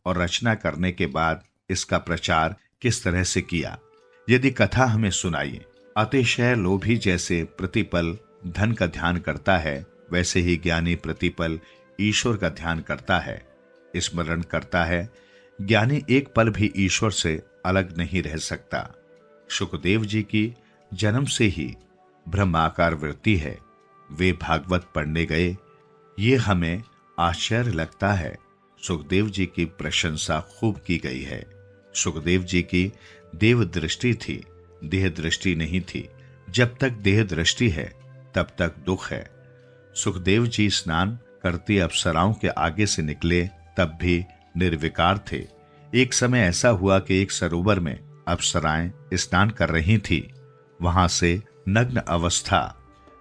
Speaker 1: और रचना करने के बाद इसका प्रचार किस तरह से किया? यदि कथा हमें सुनाइए। अतिशय लोभी जैसे प्रतिपल धन का ध्यान करता है, वैसे ही ज्ञानी प्रतिपल ईश्वर का ध्यान करता है, स्मरण करता है। ज्ञानी एक पल भी ईश्वर से अलग नहीं रह सकता। सुखदेव जी की जन्म से ही ब्रह्माकार वृत्ति है। वे भागवत पढ़ने गए, ये हमें आश्चर्य लगता है। सुखदेव जी की प्रशंसा खूब की गई है। सुखदेव जी की देव दृष्टि थी, देह दृष्टि नहीं थी। जब तक देह दृष्टि है तब तक दुख है। सुखदेव जी स्नान करती अप्सराओं के आगे से निकले तब भी निर्विकार थे। एक समय ऐसा हुआ कि एक सरोवर में अप्सराएं स्नान कर रही थी। वहां से नग्न अवस्था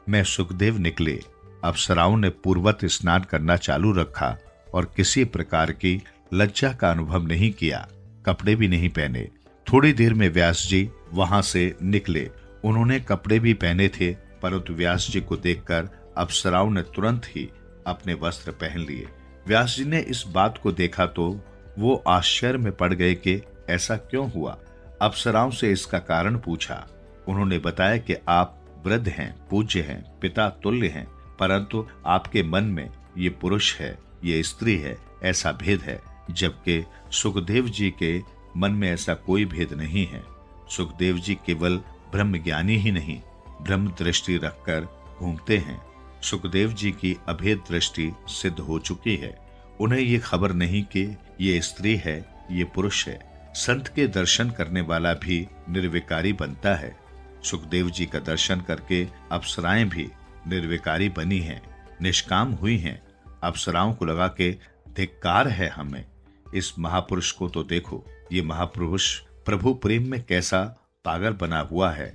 Speaker 1: में सुखदेव निकले। अप्सराओं ने पूर्वत स्नान करना चालू रखा और किसी प्रकार की लज्जा का अनुभव नहीं किया, कपड़े भी नहीं पहने। थोड़ी देर में व्यास जी वहां से निकले। उन्होंने कपड़े भी पहने थे, परंतु व्यास जी को देखकर अप्सराओं ने तुरंत ही अपने वस्त्र पहन लिए। व्यास जी ने इस बात को देखा तो वो आश्चर्य में पड़ गए कि ऐसा क्यों हुआ। अप्सराओं से इसका कारण पूछा। उन्होंने बताया कि आप वृद्ध हैं, पूज्य हैं, पिता तुल्य हैं, परंतु आपके मन में ये पुरुष है, ये स्त्री है, ऐसा भेद है, जबकि सुखदेव जी के मन में ऐसा कोई भेद नहीं है। सुखदेव जी केवल ब्रह्म ज्ञानी ही नहीं, ब्रह्म दृष्टि रखकर घूमते हैं। सुखदेव जी की अभेद दृष्टि सिद्ध हो चुकी है। उन्हें ये खबर नहीं कि ये स्त्री है, ये पुरुष है। संत के दर्शन करने वाला भी निर्विकारी बनता है। सुखदेव जी का दर्शन करके अप्सराएं भी निर्विकारी बनी हैं, निष्काम हुई हैं। अप्सराओं को लगा कि धिक्कार है हमें, इस महापुरुष को तो देखो, ये महापुरुष प्रभु प्रेम में कैसा पागल बना हुआ है।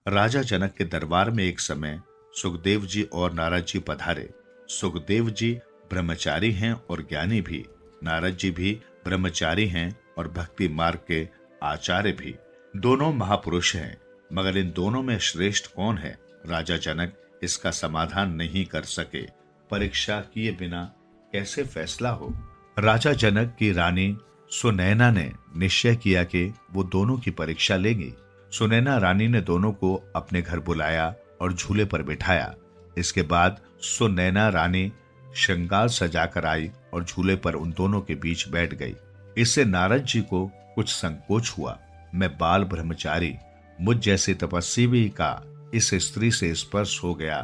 Speaker 1: राजा जनक के दरबार में एक समय सुखदेव जी और नारद जी पधारे। सुखदेव जी ब्रह्मचारी हैं और ज्ञानी भी। नारद जी भी ब्रह्मचारी हैं और भक्ति मार्ग के आचार्य भी। दोनों महापुरुष हैं, मगर इन दोनों में श्रेष्ठ कौन है? राजा जनक इसका समाधान नहीं कर सके। परीक्षा किए बिना कैसे फैसला हो? राजा जनक की रानी सुनैना ने निश्चय किया कि वो दोनों की परीक्षा लेंगी। सुनैना रानी ने दोनों को अपने घर बुलाया और झूले पर बिठाया। इसके बाद सुनैना रानी श्रृंगार सजाकर आई और झूले पर उन दोनों के बीच बैठ गई। इससे नारद जी को कुछ संकोच हुआ। मैं बाल ब्रह्मचारी, मुझ जैसे तपस्वी का इस स्त्री से स्पर्श हो गया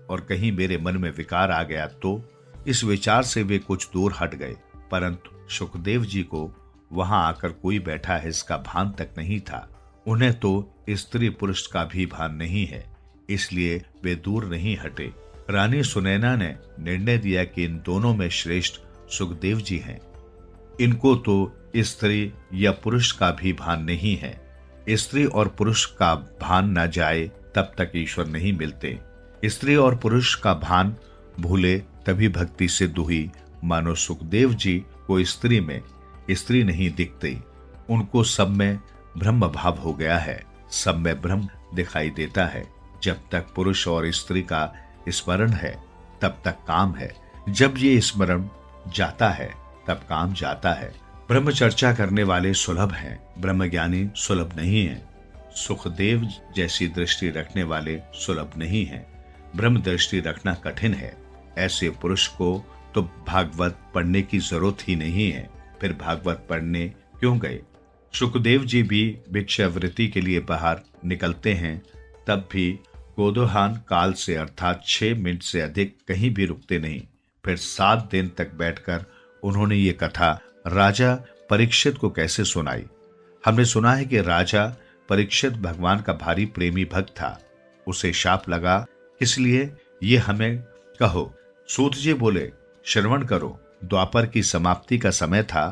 Speaker 1: और कहीं मेरे मन में विकार आ गया तो इस विचार से वे कुछ दूर हट गए। परंतु सुखदेव जी को वहां आकर कोई बैठा है इसका भान तक नहीं था। उन्हें तो स्त्री पुरुष का भी भान नहीं है, इसलिए वे दूर नहीं हटे। रानी सुनैना ने निर्णय दिया कि इन दोनों में श्रेष्ठ सुखदेव जी हैं। इनको तो स्त्री या पुरुष का भी भान नहीं है। स्त्री और पुरुष का भान न जाए तब तक ईश्वर नहीं मिलते। स्त्री और पुरुष का भान भूले तभी भक्ति सिद्ध हुई। मानो सुखदेव जी को स्त्री में स्त्री नहीं दिखती, उनको सब में ब्रह्म भाव हो गया है, सब में ब्रह्म दिखाई देता है। जब तक पुरुष और स्त्री का स्मरण है तब तक काम है, जब ये स्मरण जाता है तब काम जाता है। ब्रह्म चर्चा करने वाले सुलभ हैं, ब्रह्मज्ञानी सुलभ नहीं है। सुखदेव जैसी दृष्टि रखने वाले सुलभ नहीं है। ब्रह्म दृष्टि रखना कठिन है। ऐसे पुरुष को तो भागवत पढ़ने की जरूरत ही नहीं है, फिर भागवत पढ़ने क्यों गए? सुखदेव जी भी भिक्षावृत्ति के लिए बाहर निकलते हैं, तब भी गोदोहान काल से अर्थात 6 मिनट से अधिक कहीं भी रुकते नहीं। फिर 7 दिन तक बैठकर उन्होंने ये कथा राजा परीक्षित को कैसे सुनाई। हमने सुना है कि राजा परीक्षित भगवान का भारी प्रेमी भक्त था। उसे शाप लगा, इसलिए ये हमें कहो। सूत जी बोले, श्रवण करो। द्वापर की समाप्ति का समय था।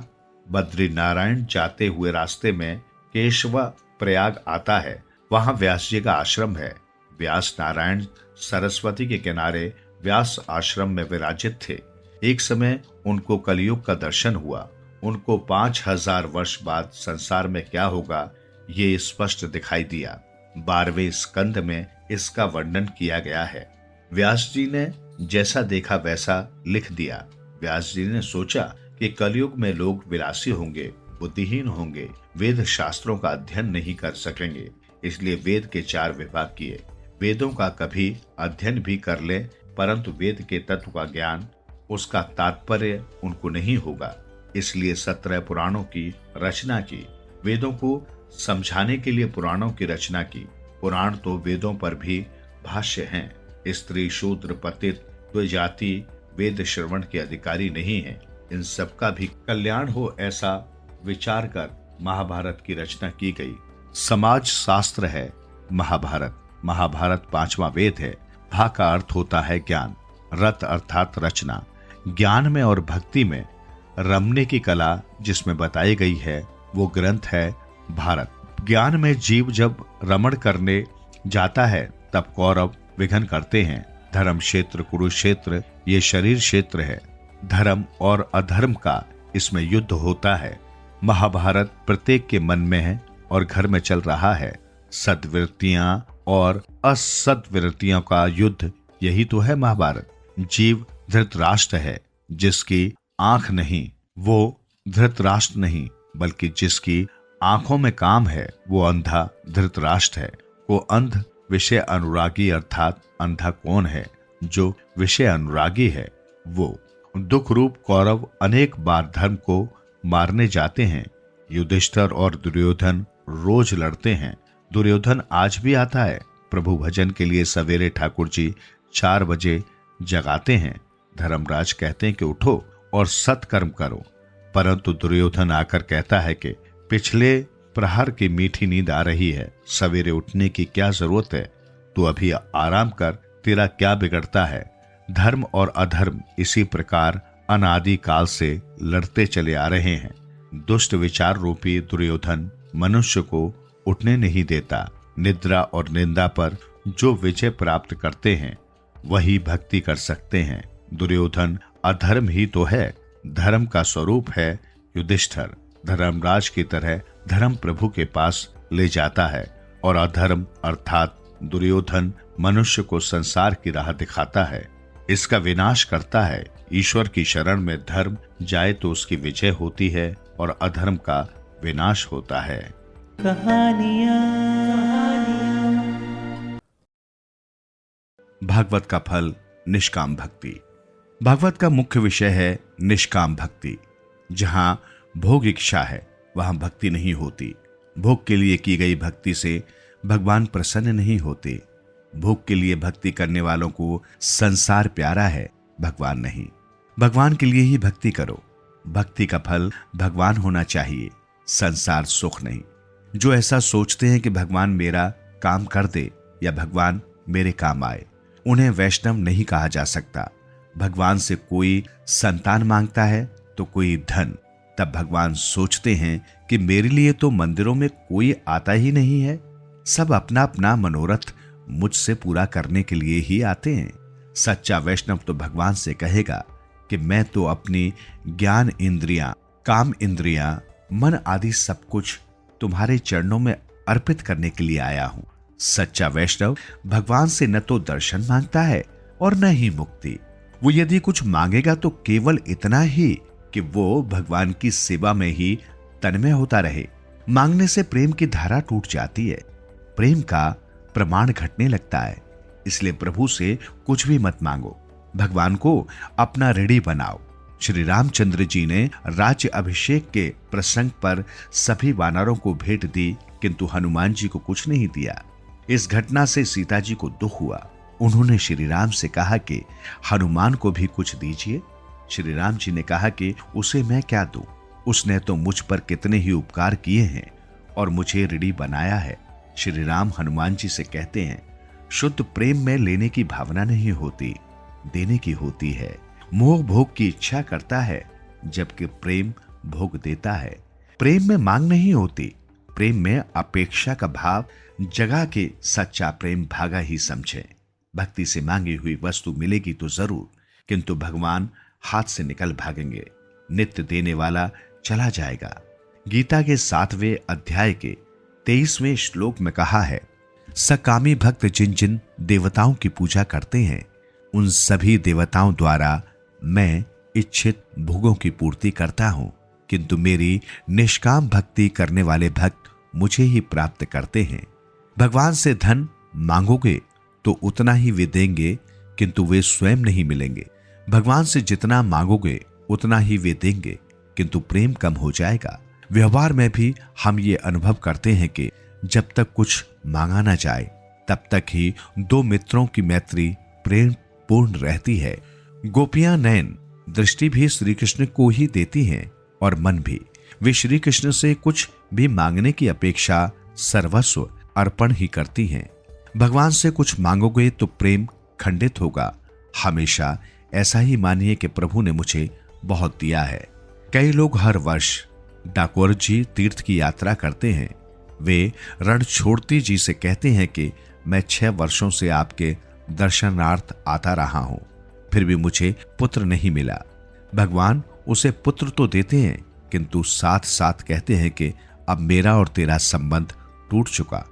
Speaker 1: बद्रीनारायण जाते हुए रास्ते में केशवा प्रयाग आता है। वहां व्यास जी का आश्रम है। व्यास नारायण सरस्वती के किनारे व्यास आश्रम में विराजित थे। एक समय उनको कलयुग का दर्शन हुआ। उनको 5000 वर्ष बाद संसार में क्या होगा ये स्पष्ट दिखाई दिया। 12वें स्कंद में इसका वर्णन किया गया है। व्यास जी ने जैसा देखा वैसा लिख दिया। व्यास जी ने सोचा कि कलयुग में लोग विलासी होंगे, बुद्धिहीन होंगे, वेद शास्त्रों का अध्ययन नहीं कर सकेंगे, इसलिए वेद के 4 विभाग किए। वेदों का कभी अध्ययन भी कर ले, परंतु वेद के तत्व का ज्ञान, उसका तात्पर्य उनको नहीं होगा, इसलिए 17 पुराणों की रचना की। वेदों को समझाने के लिए पुराणों की रचना की। पुराण तो वेदों पर भी भाष्य हैं। स्त्री, शूद्र, पतित, द्विजाति वेद श्रवण के अधिकारी नहीं है। इन सबका भी कल्याण हो ऐसा विचार कर महाभारत की रचना की गई। समाज शास्त्र है महाभारत। महाभारत 5वां वेद है। भा का अर्थ होता है ज्ञान, रत अर्थात रचना। ज्ञान में और भक्ति में रमने की कला जिसमें बताई गई है वो ग्रंथ है भारत। ज्ञान में जीव जब रमण करने जाता है तब कौरव विघ्न करते हैं। धर्म क्षेत्र कुरुक्षेत्र ये शरीर क्षेत्र है। धर्म और अधर्म का इसमें युद्ध होता है। महाभारत प्रत्येक के मन में है और घर में चल रहा है। सद्वृत्तियां और असद्वृत्तियों का युद्ध, यही तो है महाभारत। जीव धृतराष्ट्र है, जिसकी आंख नहीं वो धृतराष्ट्र नहीं, बल्कि जिसकी आंखों में काम है वो अंधा धृतराष्ट्र है। वो अंध विषय अनुरागी अर्थात अंधा कौन है? जो विषय अनुरागी है वो। दुख रूप कौरव अनेक बार धर्म को मारने जाते हैं। युधिष्ठिर और दुर्योधन रोज लड़ते हैं। दुर्योधन आज भी आता है। प्रभु भजन के लिए सवेरे ठाकुर जी 4 बजे जगाते हैं। धर्मराज कहते हैं कि उठो और सत्कर्म करो, परंतु दुर्योधन आकर कहता है कि पिछले प्रहर की मीठी नींद आ रही है, सवेरे उठने की क्या जरूरत है? तू अभी आराम कर, तेरा क्या बिगड़ता है? धर्म और अधर्म इसी प्रकार अनादि काल से लड़ते चले आ रहे हैं। दुष्ट विचार रूपी दुर्योधन मनुष्य को उठने नहीं देता। निद्रा और निंदा पर जो विजय प्राप्त करते हैं वही भक्ति कर सकते हैं। दुर्योधन अधर्म ही तो है। धर्म का स्वरूप है युधिष्ठिर। धर्मराज की तरह धर्म प्रभु के पास ले जाता है और अधर्म अर्थात दुर्योधन मनुष्य को संसार की राह दिखाता है, इसका विनाश करता है। ईश्वर की शरण में धर्म जाए तो उसकी विजय होती है और अधर्म का विनाश होता है। भागवत का फल निष्काम भक्ति। भागवत का मुख्य विषय है निष्काम भक्ति। जहां भोग इच्छा है वहां भक्ति नहीं होती। भोग के लिए की गई भक्ति से भगवान प्रसन्न नहीं होते। भोग के लिए भक्ति करने वालों को संसार प्यारा है, भगवान नहीं। भगवान के लिए ही भक्ति करो। भक्ति का फल भगवान होना चाहिए, संसार सुख नहीं। जो ऐसा सोचते हैं कि भगवान मेरा काम कर दे या भगवान मेरे काम आए, उन्हें वैष्णव नहीं कहा जा सकता। भगवान से कोई संतान मांगता है तो कोई धन, तब भगवान सोचते हैं कि मेरे लिए तो मंदिरों में कोई आता ही नहीं है, सब अपना अपना मनोरथ मुझसे पूरा करने के लिए ही आते हैं। सच्चा वैष्णव तो भगवान से कहेगा कि मैं तो अपनी ज्ञान इंद्रियां, काम इंद्रियां, मन आदि सब कुछ तुम्हारे चरणों में अर्पित करने के लिए आया हूं। सच्चा वैष्णव भगवान से न तो दर्शन मांगता है और न ही मुक्ति। वो यदि कुछ मांगेगा तो केवल इतना ही कि वो भगवान की सेवा में ही तन्मय होता रहे। मांगने से प्रेम की धारा टूट जाती है, प्रेम का प्रमाण घटने लगता है। इसलिए प्रभु से कुछ भी मत मांगो।
Speaker 2: भगवान को अपना ऋणी बनाओ। श्री रामचंद्र जी ने राज्य अभिषेक के प्रसंग पर सभी वानरों को भेंट दी, किंतु हनुमान जी को कुछ नहीं दिया। इस घटना से सीता जी को दुख हुआ। उन्होंने श्री राम से कहा कि हनुमान को भी कुछ दीजिए। श्री राम जी ने कहा कि उसे मैं क्या दूं? उसने तो मुझ पर कितने ही उपकार किए हैं और मुझे ऋणी बनाया है। श्री राम हनुमान जी से कहते हैं, शुद्ध प्रेम में लेने की भावना नहीं होती, देने की होती है। मोह भोग की इच्छा करता है, जबकि प्रेम भोग देता है। प्रेम में मांग नहीं होती, प्रेम में अपेक्षा का भाव जगा के सच्चा प्रेम भागा ही समझे। भक्ति से मांगी हुई वस्तु मिलेगी तो जरूर, किंतु भगवान हाथ से निकल भागेंगे। नित्य देने वाला चला जाएगा। गीता के 7वें अध्याय के 23वें श्लोक में कहा है, सकामी भक्त जिन जिन देवताओं की पूजा करते हैं, उन सभी देवताओं द्वारा मैं इच्छित भोगों की पूर्ति करता हूं, किंतु मेरी निष्काम भक्ति करने वाले भक्त मुझे ही प्राप्त करते हैं। भगवान से धन मांगोगे तो उतना ही वे देंगे, किंतु वे स्वयं नहीं मिलेंगे। भगवान से जितना मांगोगे उतना ही वे देंगे, किंतु प्रेम कम हो जाएगा। व्यवहार में भी हम ये अनुभव करते हैं कि जब तक कुछ मांगा ना जाए तब तक ही दो मित्रों की मैत्री प्रेम पूर्ण रहती है। गोपियां नयन दृष्टि भी श्री कृष्ण को ही देती हैं और मन भी। वे श्री कृष्ण से कुछ भी मांगने की अपेक्षा सर्वस्व अर्पण ही करती हैं। भगवान से कुछ मांगोगे तो प्रेम खंडित होगा। हमेशा ऐसा ही मानिए कि प्रभु ने मुझे बहुत दिया है। कई लोग हर वर्ष डाकोर जी तीर्थ की यात्रा करते हैं। वे रणछोड़ती जी से कहते हैं कि मैं 6 वर्षों से आपके दर्शनार्थ आता रहा हूं, फिर भी मुझे पुत्र नहीं मिला। भगवान उसे पुत्र तो देते हैं, किंतु साथ साथ कहते हैं कि अब मेरा और तेरा संबंध टूट चुका।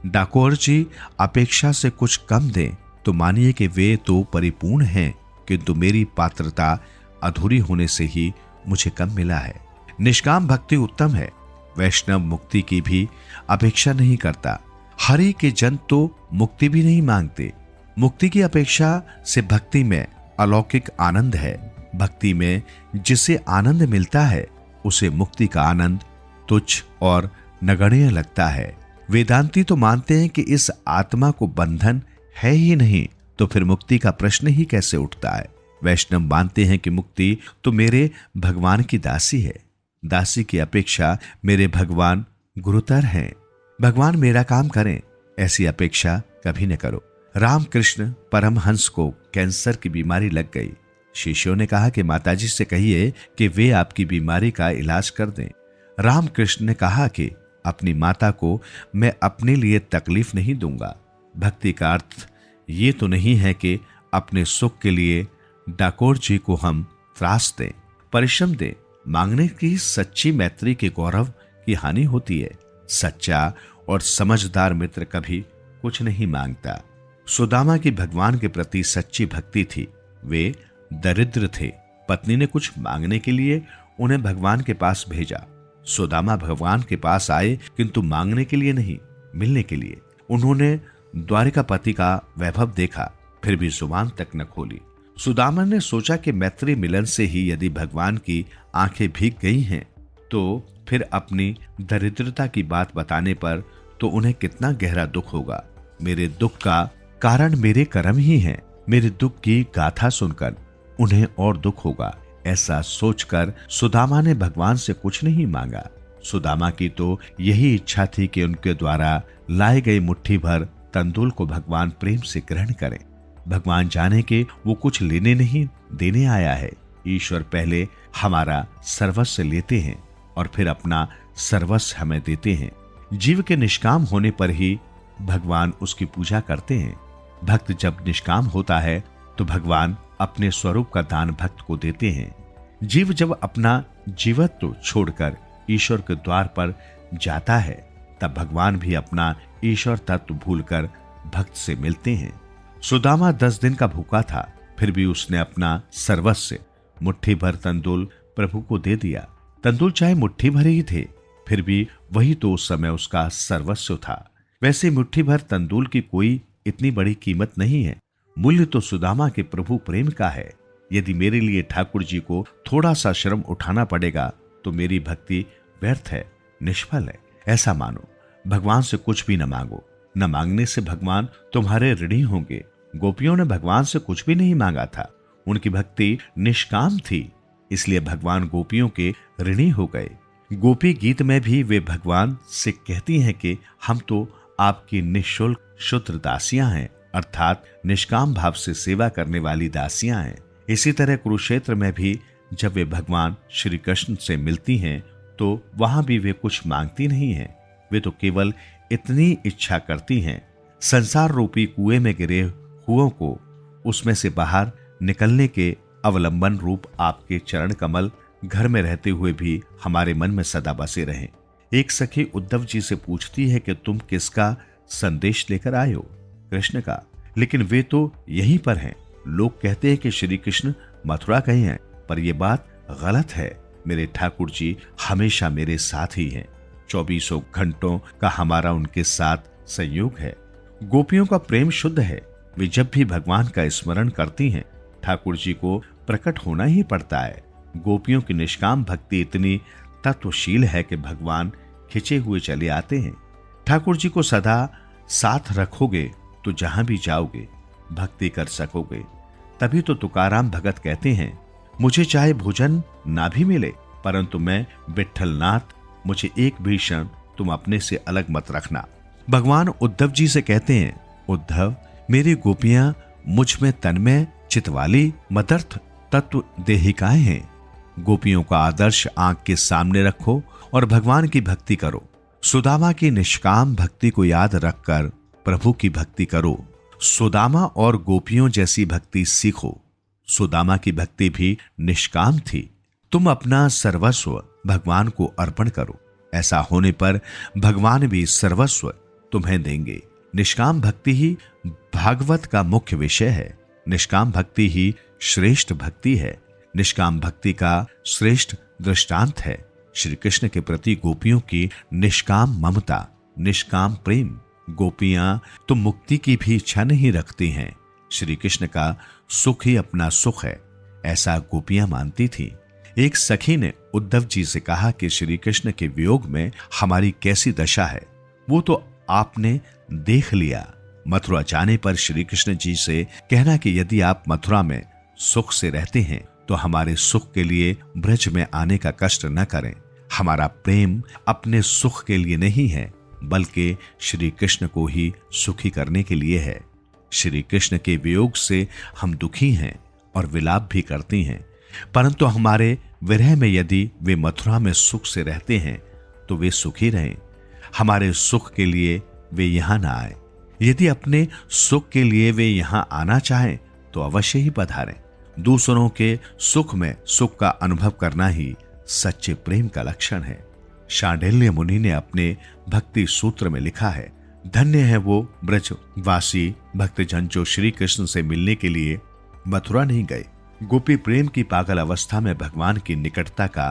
Speaker 2: डाकोर जी अपेक्षा से कुछ कम दें तो मानिए कि वे तो परिपूर्ण हैं, किंतु मेरी पात्रता अधूरी होने से ही मुझे कम मिला है। निष्काम भक्ति उत्तम है। वैष्णव मुक्ति की भी अपेक्षा नहीं करता। हरि के जन तो मुक्ति भी नहीं मांगते। मुक्ति की अपेक्षा से भक्ति में अलौकिक आनंद है। भक्ति में जिसे आनंद मिलता है उसे मुक्ति का आनंद तुच्छ और नगण्य लगता है। वेदांती तो मानते हैं कि इस आत्मा को बंधन है ही नहीं, तो फिर मुक्ति का प्रश्न ही कैसे उठता है। वैष्णव मानते हैं कि मुक्ति तो मेरे भगवान की दासी है। दासी की अपेक्षा मेरे भगवान गुरुतर हैं। भगवान मेरा काम करें, ऐसी अपेक्षा कभी न करो। रामकृष्ण परमहंस को कैंसर की बीमारी लग गई। शिष्यों ने कहा कि माताजी से कहिए कि वे आपकी बीमारी का इलाज कर दें। रामकृष्ण ने कहा कि अपनी माता को मैं अपने लिए तकलीफ नहीं दूंगा। भक्ति का अर्थ ये तो नहीं है कि अपने सुख के लिए डाकोर जी को हम त्रास दें, परिश्रम दें। मांगने की सच्ची मैत्री के गौरव की हानि होती है। सच्चा और समझदार मित्र कभी कुछ नहीं मांगता। सुदामा की भगवान के प्रति सच्ची भक्ति थी। वे दरिद्र थे। पत्नी ने कुछ मांगने के लिए उन्हें भगवान के पास भेजा। सुदामा भगवान के पास आए, किंतु मांगने के लिए नहीं, मिलने के लिए। उन्होंने द्वारिकापति का वैभव देखा, फिर भी जुबान तक न खोली। सुदामा ने सोचा कि मैत्री मिलन से ही यदि भगवान की आंखें भीग गई हैं, तो फिर अपनी दरिद्रता की बात बताने पर तो उन्हें कितना गहरा दुख होगा। मेरे दुख का कारण मेरे कर्म ही हैं। मेरे दुख की गाथा सुनकर उन्हें और दुख होगा। ऐसा सोचकर सुदामा ने भगवान से कुछ नहीं मांगा। सुदामा की तो यही इच्छा थी कि उनके द्वारा लाए गए मुट्ठी भर तंदूल को भगवान प्रेम से ग्रहण करें। भगवान जाने के वो कुछ लेने नहीं देने आया है। ईश्वर पहले हमारा सर्वस्व लेते हैं और फिर अपना सर्वस्व हमें देते हैं। जीव के निष्काम होने पर ही भगवान उसकी पूजा करते हैं। भक्त जब निष्काम होता है तो भगवान अपने स्वरूप का दान भक्त को देते हैं। जीव जब अपना जीवत्व छोड़कर ईश्वर के द्वार पर जाता है, तब भगवान भी अपना ईश्वर तत्व भूलकर भक्त से मिलते हैं। सुदामा 10 दिन का भूखा था, फिर भी उसने अपना सर्वस्व मुट्ठी भर तंदूल प्रभु को दे दिया। तंदूल चाहे मुट्ठी भर ही थे, फिर भी वही तो उस समय उसका सर्वस्व था। वैसे मुट्ठी भर तंदूल की कोई इतनी बड़ी कीमत नहीं है। मूल्य तो सुदामा के प्रभु प्रेम का है। यदि मेरे लिए ठाकुर जी को थोड़ा सा श्रम उठाना पड़ेगा तो मेरी भक्ति व्यर्थ है, निष्फल है। ऐसा मानो। भगवान से कुछ भी न मांगो, न मांगने से भगवान तुम्हारे ऋणी होंगे। गोपियों ने भगवान से कुछ भी नहीं मांगा था, उनकी भक्ति निष्काम थी, इसलिए भगवान गोपियों के ऋणी हो गए। गोपी गीत में भी वे भगवान से कहती हैं कि हम तो आपकी निःशुल्क शुद्ध दासियां हैं, अर्थात निष्काम भाव से सेवा करने वाली दासियां हैं। इसी तरह कुरुक्षेत्र में भी जब वे भगवान श्री कृष्ण से मिलती हैं तो वहां भी वे कुछ मांगती नहीं हैं, वे तो केवल इतनी इच्छा करती हैं, संसार रूपी कुएं में गिरे हुओं को उसमें से बाहर निकलने के अवलंबन रूप आपके चरण कमल घर में रहते हुए भी हमारे मन में सदा बसे रहें। एक सखी उद्धव जी से पूछती है कि तुम किसका संदेश लेकर आए हो? कृष्ण का। लेकिन वे तो यहीं पर हैं। लोग कहते हैं कि श्री कृष्ण मथुरा गए हैं, पर यह बात गलत है। मेरे ठाकुर जी हमेशा मेरे साथ ही हैं। 24 घंटों का हमारा उनके साथ संयोग है। गोपियों का प्रेम शुद्ध है। वे जब भी भगवान का स्मरण करती हैं ठाकुर जी को प्रकट होना ही पड़ता है। गोपियों की निष्काम भक्ति इतनी तत्वशील है कि भगवान खिंचे हुए चले आते हैं। ठाकुर जी को सदा साथ रखोगे तो जहां भी जाओगे भक्ति कर सकोगे। तभी तो तुकाराम भगत कहते हैं, मुझे चाहे भोजन ना भी मिले परंतु मैं विठ्ठलनाथ, मुझे एक भी क्षण तुम अपने से अलग मत रखना। भगवान उद्धव जी से कहते हैं, उद्धव मेरी गोपियां मुझ में तन्मय चितवाली मदर्थ तत्व देहिकाएं हैं। गोपियों का आदर्श आंख के सामने रखो और भगवान की भक्ति करो। सुदामा की निष्काम भक्ति को याद रखकर प्रभु की भक्ति करो। सुदामा और गोपियों जैसी भक्ति सीखो। सुदामा की भक्ति भी निष्काम थी। तुम अपना सर्वस्व भगवान को अर्पण करो। ऐसा होने पर भगवान भी सर्वस्व तुम्हें देंगे। निष्काम भक्ति ही भागवत का मुख्य विषय है। निष्काम भक्ति ही श्रेष्ठ भक्ति है। निष्काम भक्ति का श्रेष्ठ दृष्टांत है श्री कृष्ण के प्रति गोपियों की निष्काम ममता, निष्काम प्रेम। गोपियां तो मुक्ति की भी इच्छा नहीं रखती हैं। श्री कृष्ण का सुख ही अपना सुख है, ऐसा गोपियां मानती थी। एक सखी ने उद्धव जी से कहा कि श्री कृष्ण के वियोग में हमारी कैसी दशा है, वो तो आपने देख लिया। मथुरा जाने पर श्री कृष्ण जी से कहना कि यदि आप मथुरा में सुख से रहते हैं तो हमारे सुख के लिए ब्रज में आने का कष्ट न करें। हमारा प्रेम अपने सुख के लिए नहीं है, बल्कि श्री कृष्ण को ही सुखी करने के लिए है। श्री कृष्ण के वियोग से हम दुखी हैं और विलाप भी करती हैं, परंतु हमारे विरह में यदि वे मथुरा में सुख से रहते हैं तो वे सुखी रहें। हमारे सुख के लिए वे यहां ना आए। यदि अपने सुख के लिए वे यहां आना चाहें तो अवश्य ही पधारें। दूसरों के सुख में सुख का अनुभव करना ही सच्चे प्रेम का लक्षण है। शांडिल्य मुनि ने अपने भक्ति सूत्र में लिखा है, धन्य है वो ब्रजवासी भक्तजन जो श्री कृष्ण से मिलने के लिए मथुरा नहीं गए। गोपी प्रेम की पागल अवस्था में भगवान की निकटता का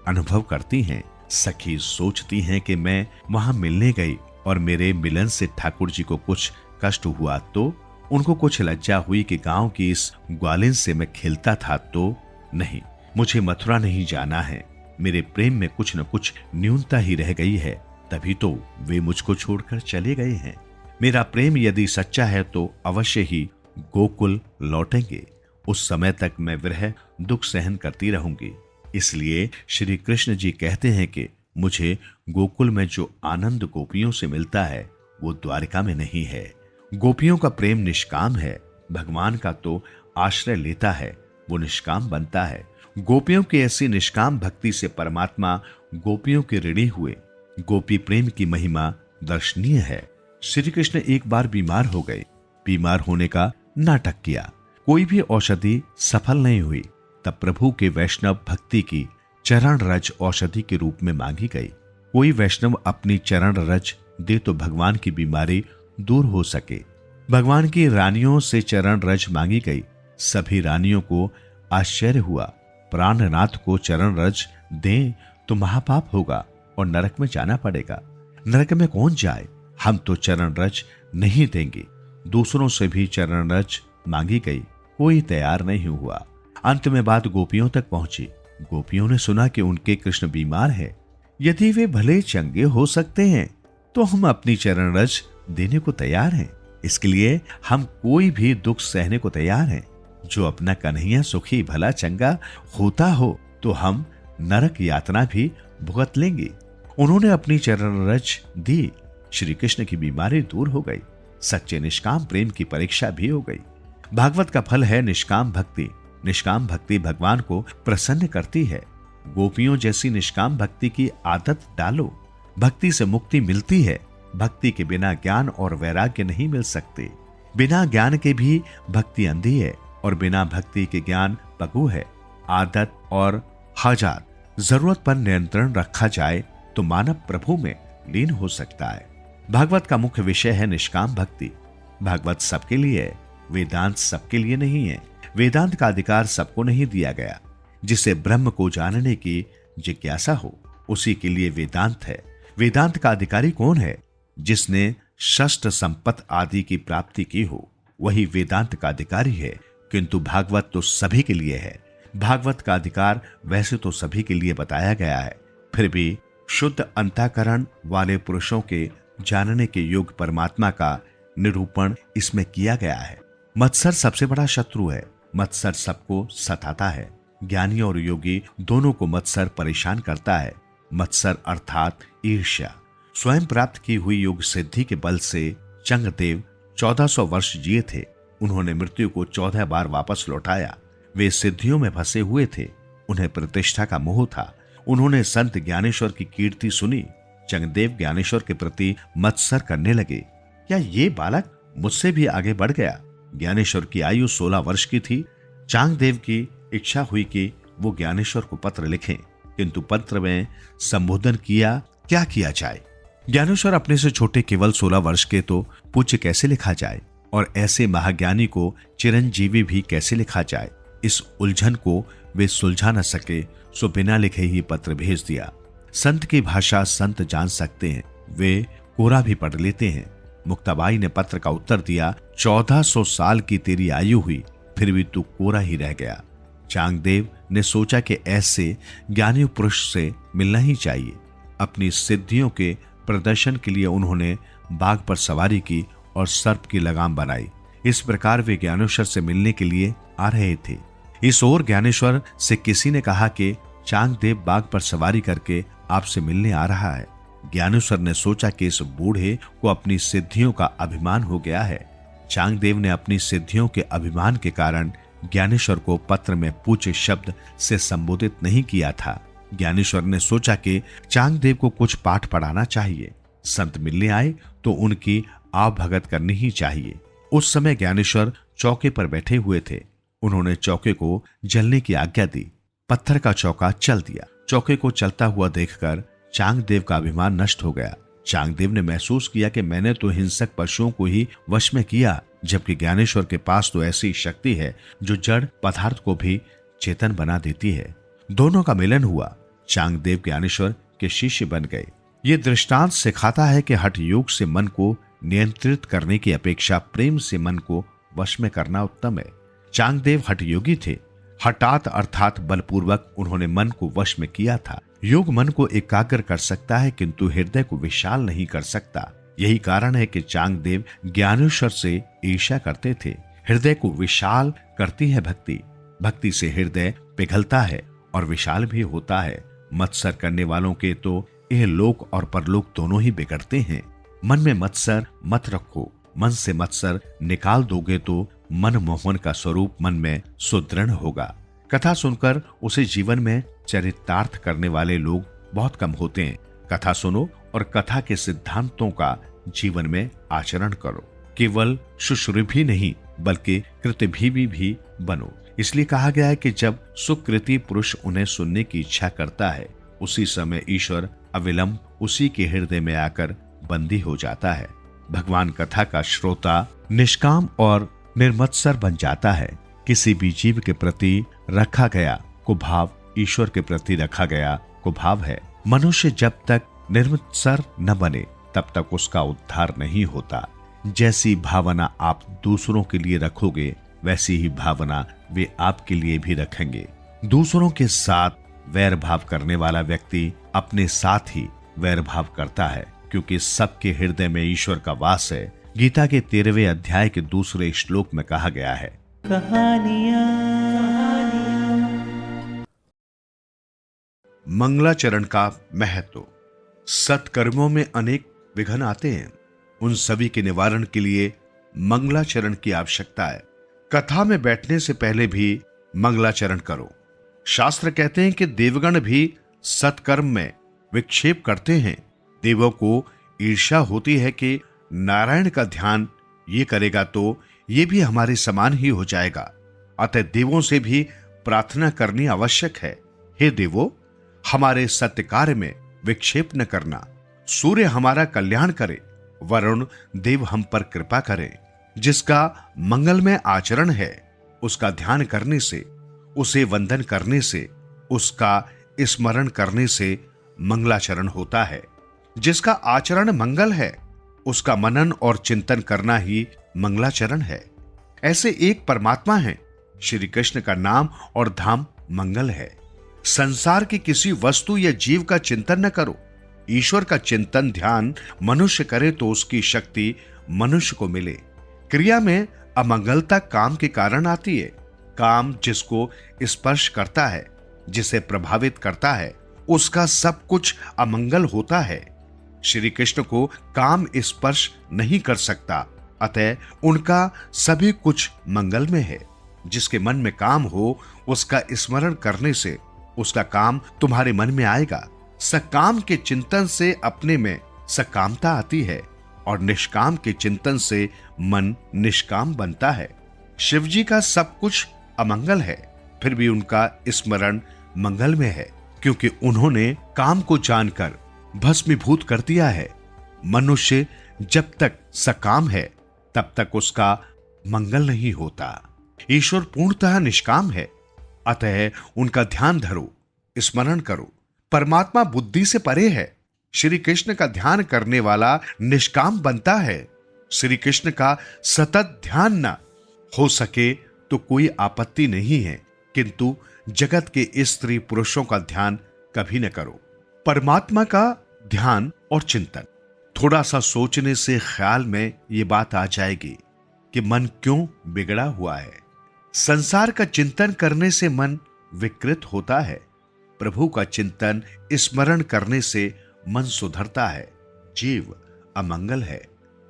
Speaker 2: अनुभव करती हैं। सखी सोचती हैं कि मैं वहां मिलने गई और मेरे मिलन से ठाकुर जी को कुछ कष्ट हुआ तो, उनको कुछ लज्जा हुई कि गांव की इस ग्वालिन से मैं खेलता था तो, नहीं, मुझे मथुरा नहीं जाना है। मेरे प्रेम में कुछ न कुछ न्यूनता ही रह गई है, तभी तो वे मुझको छोड़कर चले गए हैं। मेरा प्रेम यदि सच्चा है तो अवश्य ही गोकुल लौटेंगे। उस समय तक मैं विरह दुख सहन करती रहूंगी। इसलिए श्री कृष्ण जी कहते हैं कि मुझे गोकुल में जो आनंद गोपियों से मिलता है वो द्वारिका में नहीं है। गोपियों का प्रेम निष्काम है। भगवान का तो आश्रय लेता है, वो निष्काम बनता है। गोपियों की ऐसी निष्काम भक्ति से परमात्मा गोपियों के ऋणी हुए। गोपी प्रेम की महिमा दर्शनीय है। श्री कृष्ण एक बार बीमार हो गए। बीमार होने का नाटक किया, कोई भी औषधि सफल नहीं हुई। तब प्रभु के वैष्णव भक्ति की चरण रज औषधि के रूप में मांगी गई। कोई वैष्णव अपनी चरण रज दे तो भगवान की बीमारी दूर हो सके। भगवान की रानियों से चरण रज मांगी गई। सभी रानियों को आश्चर्य हुआ। प्राणनाथ को चरण रज दें तो महापाप होगा और नरक में जाना पड़ेगा। नरक में कौन जाए? हम तो चरण रज नहीं देंगे। दूसरों से भी चरण रज मांगी गई, कोई तैयार नहीं हुआ। अंत में बात गोपियों तक पहुंची। गोपियों ने सुना कि उनके कृष्ण बीमार है। यदि वे भले चंगे हो सकते हैं तो हम अपनी चरण रज देने को तैयार हैं। इसके लिए हम कोई भी दुख सहने को तैयार हैं। जो अपना कन्हैया सुखी भला चंगा होता हो तो हम नरक यातना भी भुगत लेंगे। उन्होंने अपनी चरण रज दी। श्री कृष्ण की बीमारी दूर हो गई। सच्चे निष्काम प्रेम की परीक्षा भी हो गई। भागवत का फल है निष्काम भक्ति। निष्काम भक्ति भगवान को प्रसन्न करती है। गोपियों जैसी निष्काम भक्ति की आदत डालो। भक्ति से मुक्ति मिलती है। भक्ति के बिना ज्ञान और वैराग्य नहीं मिल सकते। बिना ज्ञान के भी भक्ति अंधी है और बिना भक्ति के ज्ञान पगु है। आदत और हाजात जरूरत पर नियंत्रण रखा जाए तो मानव प्रभु में लीन हो सकता है। भागवत का मुख्य विषय है निष्काम भक्ति। भागवत सबके लिए है, वेदांत सबके लिए नहीं है। वेदांत का अधिकार सबको नहीं दिया गया। जिसे ब्रह्म को जानने की जिज्ञासा हो उसी के लिए वेदांत है। वेदांत का अधिकारी कौन है? जिसने शस्त्र संपत्ति आदि की प्राप्ति की हो, वही वेदांत का अधिकारी है। किंतु भागवत तो सभी के लिए है। भागवत का अधिकार वैसे तो सभी के लिए बताया गया है, फिर भी शुद्ध अंतःकरण वाले पुरुषों के जानने के योग्य परमात्मा का निरूपण इसमें किया गया है। मत्सर सबसे बड़ा शत्रु है। मत्सर सबको सताता है। ज्ञानी और योगी दोनों को मत्सर परेशान करता है। मत्सर अर्थात ईर्ष्या। स्वयं प्राप्त की हुई योग सिद्धि के बल से चंगदेव 1400 वर्ष जिए थे। उन्होंने मृत्यु को 14 बार वापस लौटाया। वे सिद्धियों में फंसे हुए थे। उन्हें प्रतिष्ठा का मोह था। उन्होंने संत ज्ञानेश्वर की कीर्ति सुनी। चंगदेव ज्ञानेश्वर के प्रति मत्सर करने लगे। क्या ये बालक मुझसे भी आगे बढ़ गया? ज्ञानेश्वर की आयु 16 वर्ष की थी। चांगदेव की इच्छा हुई कि वो ज्ञानेश्वर को पत्र लिखें, किंतु पत्र में संबोधन क्या किया जाए? ज्ञानेश्वर अपने से छोटे केवल 16 वर्ष के, तो पूज्य कैसे लिखा जाए और ऐसे महाज्ञानी को चिरंजीवी भी कैसे लिखा जाए? इस उलझन को वे सुलझा न सके, सो बिना लिखे ही पत्र भेज दिया। संत की भाषा संत जान सकते हैं, वे कोरा भी पढ़ लेते हैं। मुक्ताबाई ने पत्र का उत्तर दिया, 1400 साल की तेरी आयु हुई, फिर भी तू कोरा ही रह गया। चांगदेव ने सोचा कि ऐसे ज्ञानी पुरुष से मिलना ही चाहिए। अपनी सिद्धियों के प्रदर्शन के लिए उन्होंने बाघ पर सवारी की और सर्प की लगाम बनाई। इस प्रकार वे ज्ञानेश्वर से मिलने के लिए आ रहे थे। इस ओर ज्ञानेश्वर से किसी ने कहा कि चांगदेव बाघ पर सवारी करके आपसे मिलने आ रहा है। ज्ञानेश्वर ने सोचा कि इस बूढ़े को अपनी सिद्धियों का अभिमान हो गया है। चांगदेव ने अपनी सिद्धियों के अभिमान के कारण ज्ञानेश्वर को पत्र में पूज्य शब्द से संबोधित नहीं किया था। ज्ञानेश्वर ने सोचा कि चांगदेव को कुछ पाठ पढ़ाना चाहिए। संत मिलने आए तो उनकी आवभगत करनी ही चाहिए। उस समय ज्ञानेश्वर चौके पर बैठे हुए थे। उन्होंने चौके को जलने की आज्ञा दी। पत्थर का चौका चल दिया। चौके को चलता हुआ देखकर चांगदेव का अभिमान नष्ट हो गया। चांगदेव ने महसूस किया कि मैंने तो हिंसक पशुओं को ही वश में किया, जबकि ज्ञानेश्वर के पास तो ऐसी शक्ति है जो जड़ पदार्थ को भी चेतन बना देती है। दोनों का मिलन हुआ। चांगदेव ज्ञानेश्वर के शिष्य बन गए। ये दृष्टांत सिखाता है कि हठ योग से मन को नियंत्रित करने की अपेक्षा प्रेम से मन को वश में करना उत्तम है। चांगदेव हठ योगी थे। हठात अर्थात बलपूर्वक उन्होंने मन को वश में किया था। योग मन को एकाग्र कर सकता है, किंतु हृदय को विशाल नहीं कर सकता। यही कारण है कि चांगदेव ज्ञानेश्वर से ईर्ष्या करते थे। हृदय को विशाल करती है भक्ति। भक्ति से हृदय पिघलता है और विशाल भी होता है। मत्सर करने वालों के तो यह लोक और परलोक दोनों ही बिगड़ते हैं। मन में मत्सर मत रखो। मन से मत्सर निकाल दोगे तो मन मोहन का स्वरूप मन में सुदृढ़ होगा। कथा सुनकर उसे जीवन में चरितार्थ करने वाले लोग बहुत कम होते हैं। कथा सुनो और कथा के सिद्धांतों का जीवन में आचरण करो। केवल शुश्रूषी नहीं बल्कि कृतभी भी बनो। इसलिए कहा गया है कि जब सुकृति पुरुष उन्हें सुनने की इच्छा करता है, उसी समय ईश्वर अविलंब उसी के हृदय में आकर बंदी हो जाता है। भगवान कथा का श्रोता निष्काम और निर्मत्सर बन जाता है। किसी भी जीव के प्रति रखा गया कुभाव ईश्वर के प्रति रखा गया कुभाव है। मनुष्य जब तक निर्मत्सर न बने तब तक उसका उद्धार नहीं होता। जैसी भावना आप दूसरों के लिए रखोगे वैसी ही भावना वे आपके लिए भी रखेंगे। दूसरों के साथ वैर भाव करने वाला व्यक्ति अपने साथ ही वैर भाव करता है, क्योंकि सबके हृदय में ईश्वर का वास है। गीता के 13वें अध्याय के 2 श्लोक में कहा गया है, मंगलाचरण का महत्व। सत्कर्मों में अनेक विघ्न आते हैं, उन सभी के निवारण के लिए मंगलाचरण की आवश्यकता है। कथा में बैठने से पहले भी मंगलाचरण करो। शास्त्र कहते हैं कि देवगण भी सत्कर्म में विक्षेप करते हैं। देवों को ईर्ष्या होती है कि नारायण का ध्यान ये करेगा तो ये भी हमारे समान ही हो जाएगा, अतः देवों से भी प्रार्थना करनी आवश्यक है। हे देवों, हमारे सत्य कार्य में विक्षेप न करना। सूर्य हमारा कल्याण करे, वरुण देव हम पर कृपा करे। जिसका मंगलमय आचरण है उसका ध्यान करने से, उसे वंदन करने से, उसका स्मरण करने से मंगलाचरण होता है। जिसका आचरण मंगल है उसका मनन और चिंतन करना ही मंगलाचरण है। ऐसे एक परमात्मा है, श्री कृष्ण का नाम और धाम मंगल है। संसार की किसी वस्तु या जीव का चिंतन न करो। ईश्वर का चिंतन ध्यान मनुष्य करे तो उसकी शक्ति मनुष्य को मिले। क्रिया में अमंगलता काम के कारण आती है। काम जिसको स्पर्श करता है, जिसे प्रभावित करता है, उसका सब कुछ अमंगल होता है। श्री कृष्ण को काम स्पर्श नहीं कर सकता, अतः उनका सभी कुछ मंगल में है। जिसके मन में काम हो उसका स्मरण करने से उसका काम तुम्हारे मन में आएगा। सकाम के चिंतन से अपने में सकामता आती है और निष्काम के चिंतन से मन निष्काम बनता है। शिव जी का सब कुछ अमंगल है, फिर भी उनका स्मरण मंगल में है, क्योंकि उन्होंने काम को जानकर भस्मीभूत कर दिया है। मनुष्य जब तक सकाम है तब तक उसका मंगल नहीं होता। ईश्वर पूर्णतः निष्काम है, अतः उनका ध्यान धरो, स्मरण करो। परमात्मा बुद्धि से परे है। श्री कृष्ण का ध्यान करने वाला निष्काम बनता है। श्री कृष्ण का सतत ध्यान न हो सके तो कोई आपत्ति नहीं है, किंतु जगत के स्त्री पुरुषों का ध्यान कभी न करो। परमात्मा का ध्यान और चिंतन। थोड़ा सा सोचने से ख्याल में ये बात आ जाएगी कि मन क्यों बिगड़ा हुआ है। संसार का चिंतन करने से मन विकृत होता है। प्रभु का चिंतन स्मरण करने से मन सुधरता है। जीव अमंगल है,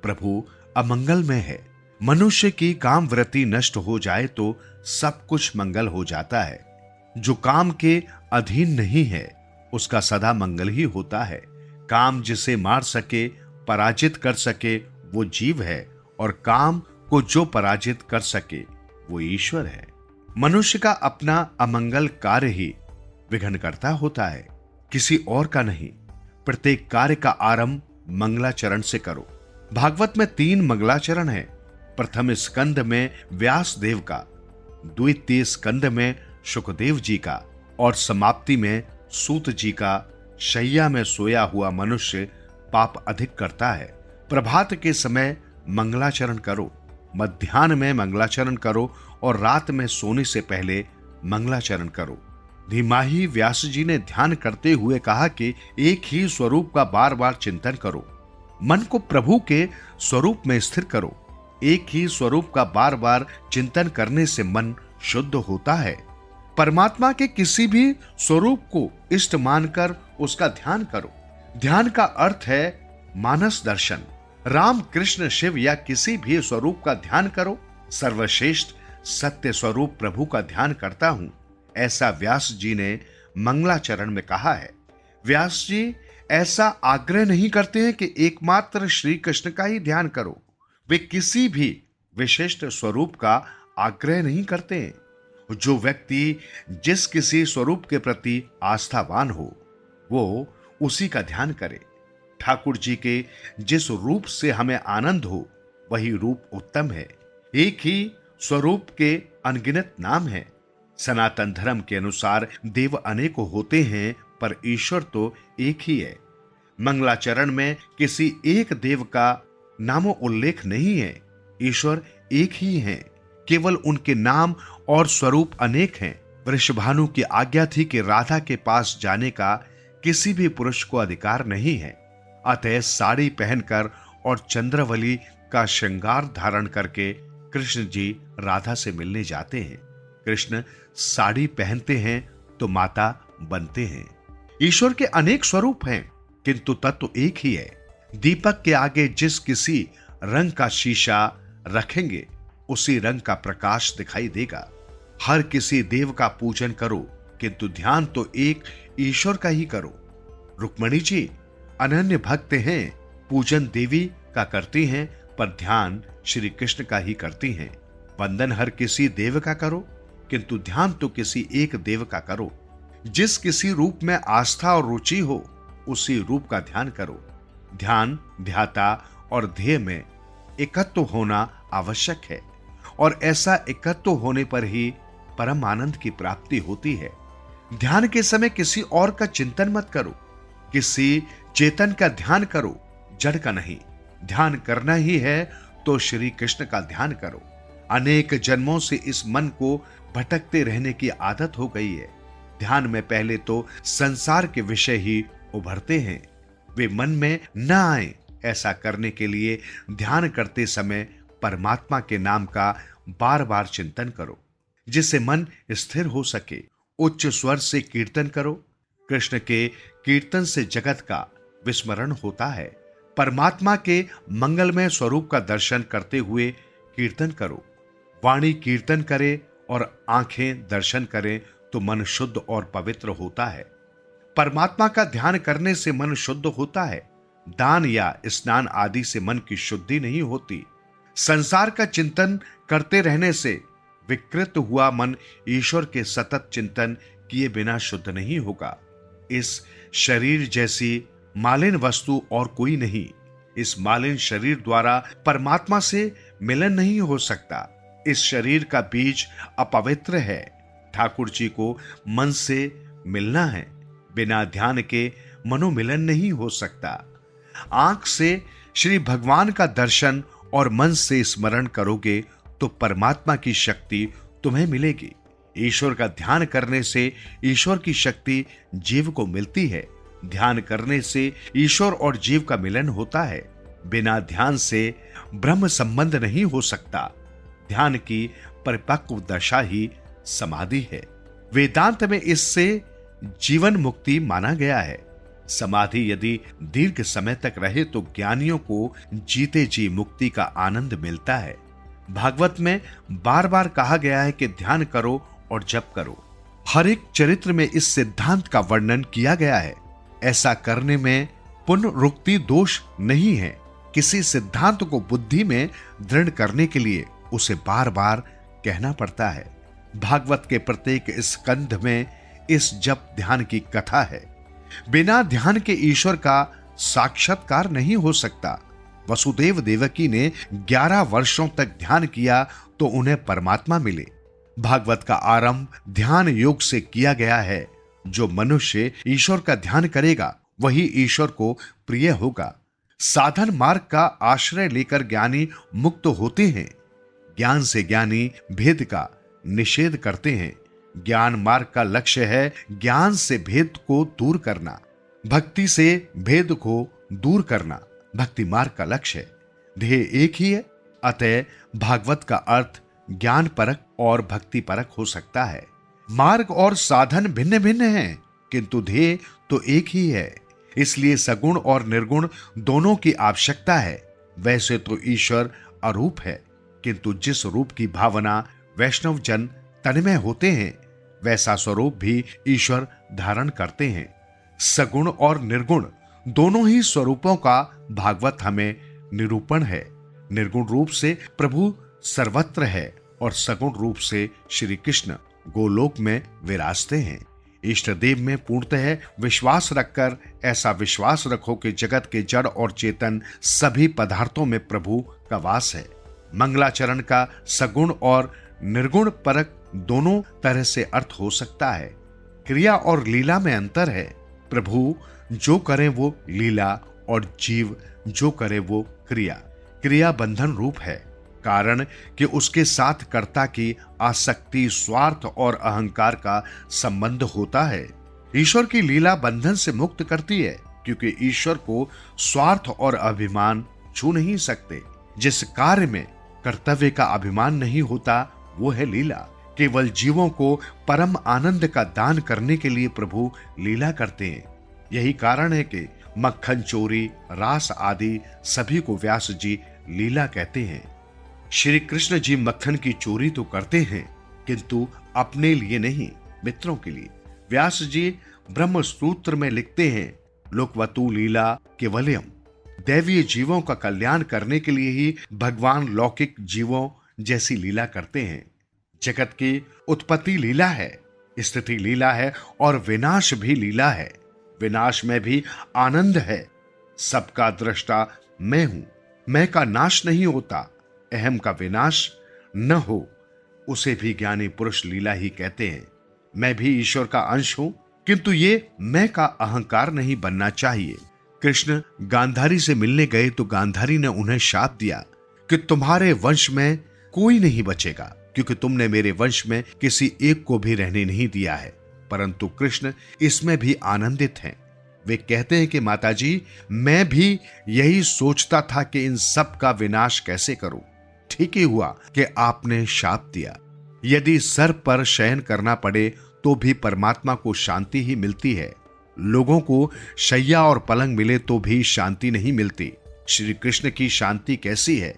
Speaker 2: प्रभु अमंगल में है। मनुष्य की काम वृत्ति नष्ट हो जाए तो सब कुछ मंगल हो जाता है। जो काम के अधीन नहीं है उसका सदा मंगल ही होता है। काम जिसे मार सके, पराजित कर सके, वो जीव है, और काम को जो पराजित कर सके वो ईश्वर है। मनुष्य का अपना अमंगल कार्य ही विघ्नकर्ता होता है, किसी और का नहीं। प्रत्येक कार्य का आरंभ मंगलाचरण से करो। भागवत में 3 मंगलाचरण है। प्रथम स्कंद में व्यास देव का, द्वितीय स्कंद में शुकदेव जी का, और समाप्ति में सूत जी का। शैया में सोया हुआ मनुष्य पाप अधिक करता है। प्रभात के समय मंगलाचरण करो, मध्याह्न में मंगलाचरण करो, और रात में सोने से पहले मंगलाचरण करो। धीमाही व्यास जी ने ध्यान करते हुए कहा कि एक ही स्वरूप का बार बार चिंतन करो। मन को प्रभु के स्वरूप में स्थिर करो। एक ही स्वरूप का बार बार चिंतन करने से मन शुद्ध होता है। परमात्मा के किसी भी स्वरूप को इष्ट मानकर उसका ध्यान करो। ध्यान का अर्थ है मानस दर्शन। राम, कृष्ण, शिव या किसी भी स्वरूप का ध्यान करो। सर्वश्रेष्ठ सत्य स्वरूप प्रभु का ध्यान करता हूं, ऐसा व्यास जी ने मंगलाचरण में कहा है। व्यास जी ऐसा आग्रह नहीं करते हैं कि एकमात्र श्री कृष्ण का ही ध्यान करो। वे किसी भी विशिष्ट स्वरूप का आग्रह नहीं करते हैं। जो व्यक्ति जिस किसी स्वरूप के प्रति आस्थावान हो वो उसी का ध्यान करे। ठाकुर जी के जिस रूप से हमें आनंद हो वही रूप उत्तम है। एक ही स्वरूप के अनगिनत नाम है। सनातन धर्म के अनुसार देव अनेक होते हैं पर ईश्वर तो एक ही है। मंगलाचरण में किसी एक देव का नामो उल्लेख नहीं है। ईश्वर एक ही है। केवल उनके नाम और स्वरूप अनेक हैं। वृषभानु की आज्ञा थी कि राधा के पास जाने का किसी भी पुरुष को अधिकार नहीं है। अतः साड़ी पहनकर और चंद्रवली का श्रृंगार धारण करके कृष्ण जी राधा से मिलने जाते हैं। कृष्ण साड़ी पहनते हैं तो माता बनते हैं। ईश्वर के अनेक स्वरूप हैं, किंतु तत्व एक ही है। दीपक के आगे जिस किसी रंग का शीशा रखेंगे उसी रंग का प्रकाश दिखाई देगा। हर किसी देव का पूजन करो, किंतु ध्यान तो एक ईश्वर का ही करो। रुक्मणी जी अनन्य भक्त हैं, पूजन देवी का करती हैं, पर ध्यान श्री कृष्ण का ही करती हैं। वंदन हर किसी देव का करो, किंतु ध्यान तो किसी एक देव का करो। जिस किसी रूप में आस्था और रुचि हो उसी रूप का ध्यान करो। ध्यान, ध्याता और ध्येय में एकत्व होना आवश्यक है, और ऐसा एकत्व होने पर ही परम आनंद की प्राप्ति होती है। ध्यान के समय किसी और का चिंतन मत करो, किसी चेतन का ध्यान करो, जड़ का नहीं। ध्यान करना ही है तो श्री कृष्ण का ध्यान करो। अनेक जन्मों से इस मन को भटकते रहने की आदत हो गई है। ध्यान में पहले तो संसार के विषय ही उभरते हैं, वे मन में न आए। ऐसा करने के लिए ध्यान करते समय परमात्मा के नाम का बार बार चिंतन करो, जिससे मन स्थिर हो सके। उच्च स्वर से कीर्तन करो। कृष्ण के कीर्तन से जगत का विस्मरण होता है। परमात्मा के मंगलमय स्वरूप का दर्शन करते हुए कीर्तन करो। वाणी कीर्तन करे और आंखें दर्शन करें तो मन शुद्ध और पवित्र होता है। परमात्मा का ध्यान करने से मन शुद्ध होता है। दान या स्नान आदि से मन की शुद्धि नहीं होती। संसार का चिंतन करते रहने से विकृत हुआ मन ईश्वर के सतत चिंतन किए बिना शुद्ध नहीं होगा। इस शरीर जैसी मालिन वस्तु और कोई नहीं। इस मालिन शरीर द्वारा परमात्मा से मिलन नहीं हो सकता। इस शरीर का बीज अपवित्र है। ठाकुर जी को मन से मिलना है। बिना ध्यान के मनोमिलन नहीं हो सकता। आंख से श्री भगवान का दर्शन और मन से स्मरण करोगे तो परमात्मा की शक्ति तुम्हें मिलेगी। ईश्वर का ध्यान करने से ईश्वर की शक्ति जीव को मिलती है। ध्यान करने से ईश्वर और जीव का मिलन होता है। बिना ध्यान से ब्रह्म संबंध नहीं हो सकता। ध्यान की परिपक्व दशा ही समाधि है। वेदांत में इससे जीवन मुक्ति माना गया है। समाधि यदि दीर्घ समय तक रहे तो ज्ञानियों को जीते जी मुक्ति का आनंद मिलता है। भागवत में बार बार कहा गया है कि ध्यान करो और जप करो। हर एक चरित्र में इस सिद्धांत का वर्णन किया गया है। ऐसा करने में पुनरुक्ति दोष नहीं है। किसी सिद्धांत को बुद्धि में दृढ़ करने के लिए उसे बार बार कहना पड़ता है। भागवत के प्रत्येक स्कंध में इस जप ध्यान की कथा है। बिना ध्यान के ईश्वर का साक्षात्कार नहीं हो सकता। वसुदेव देवकी ने 11 वर्षों तक ध्यान किया तो उन्हें परमात्मा मिले। भागवत का आरंभ ध्यान योग से किया गया है। जो मनुष्य ईश्वर का ध्यान करेगा वही ईश्वर को प्रिय होगा। साधन मार्ग का आश्रय लेकर ज्ञानी मुक्त होते हैं। ज्ञान से ज्ञानी भेद का निषेध करते हैं। ज्ञान मार्ग का लक्ष्य है ज्ञान से भेद को दूर करना, भक्ति से भेद को दूर करना भक्ति मार्ग का लक्ष्य है। ध्येय एक ही है। अतः भागवत का अर्थ ज्ञान परक और भक्ति परक हो सकता है। मार्ग और साधन भिन्न भिन्न हैं, किंतु ध्येय तो एक ही है। इसलिए सगुण और निर्गुण दोनों की आवश्यकता है। वैसे तो ईश्वर अरूप है, किंतु जिस रूप की भावना वैष्णव जन तन में होते हैं वैसा स्वरूप भी ईश्वर धारण करते हैं। सगुण और निर्गुण दोनों ही स्वरूपों का भागवत हमें निरूपण है। निर्गुण रूप से प्रभु सर्वत्र है और सगुण रूप से श्री कृष्ण गोलोक में विराजते हैं। इष्ट देव में पूर्णतः विश्वास रखकर ऐसा विश्वास रखो कि जगत के जड़ और चेतन सभी पदार्थों में प्रभु का वास है। मंगलाचरण का सगुण और निर्गुण परक दोनों तरह से अर्थ हो सकता है। क्रिया और लीला में अंतर है। प्रभु जो करे वो लीला और जीव जो करे वो क्रिया। क्रिया बंधन रूप है, कारण कि उसके साथ कर्ता की आसक्ति, स्वार्थ और अहंकार का संबंध होता है। ईश्वर की लीला बंधन से मुक्त करती है, क्योंकि ईश्वर को स्वार्थ और अभिमान छू नहीं सकते। जिस कार्य में कर्तव्य का अभिमान नहीं होता वो है लीला। केवल जीवों को परम आनंद का दान करने के लिए प्रभु लीला करते हैं। यही कारण है कि मक्खन चोरी, रास आदि सभी को व्यास जी लीला कहते हैं। श्री कृष्ण जी मक्खन की चोरी तो करते हैं, किंतु अपने लिए नहीं, मित्रों के लिए। व्यास जी ब्रह्म सूत्र में लिखते हैं, लोकवतु लीला केवलयम। दैवीय जीवों का कल्याण करने के लिए ही भगवान लौकिक जीवों जैसी लीला करते हैं। जगत की उत्पत्ति लीला है, स्थिति लीला है और विनाश भी लीला है। विनाश में भी आनंद है। सबका दृष्टा मैं हूं, मैं का नाश नहीं होता। अहम का विनाश न हो, उसे भी ज्ञानी पुरुष लीला ही कहते हैं। मैं भी ईश्वर का अंश हूं, किंतु ये मैं का अहंकार नहीं बनना चाहिए। कृष्ण गांधारी से मिलने गए तो गांधारी ने उन्हें शाप दिया कि तुम्हारे वंश में कोई नहीं बचेगा, क्योंकि तुमने मेरे वंश में किसी एक को भी रहने नहीं दिया है। परंतु कृष्ण इसमें भी आनंदित हैं। वे कहते हैं कि माताजी, मैं भी यही सोचता था कि इन सब का विनाश कैसे करूं। ठीक ही हुआ कि आपने शाप दिया। यदि सर पर शयन करना पड़े तो भी परमात्मा को शांति ही मिलती है। लोगों को शैया और पलंग मिले तो भी शांति नहीं मिलती। श्री कृष्ण की शांति कैसी है?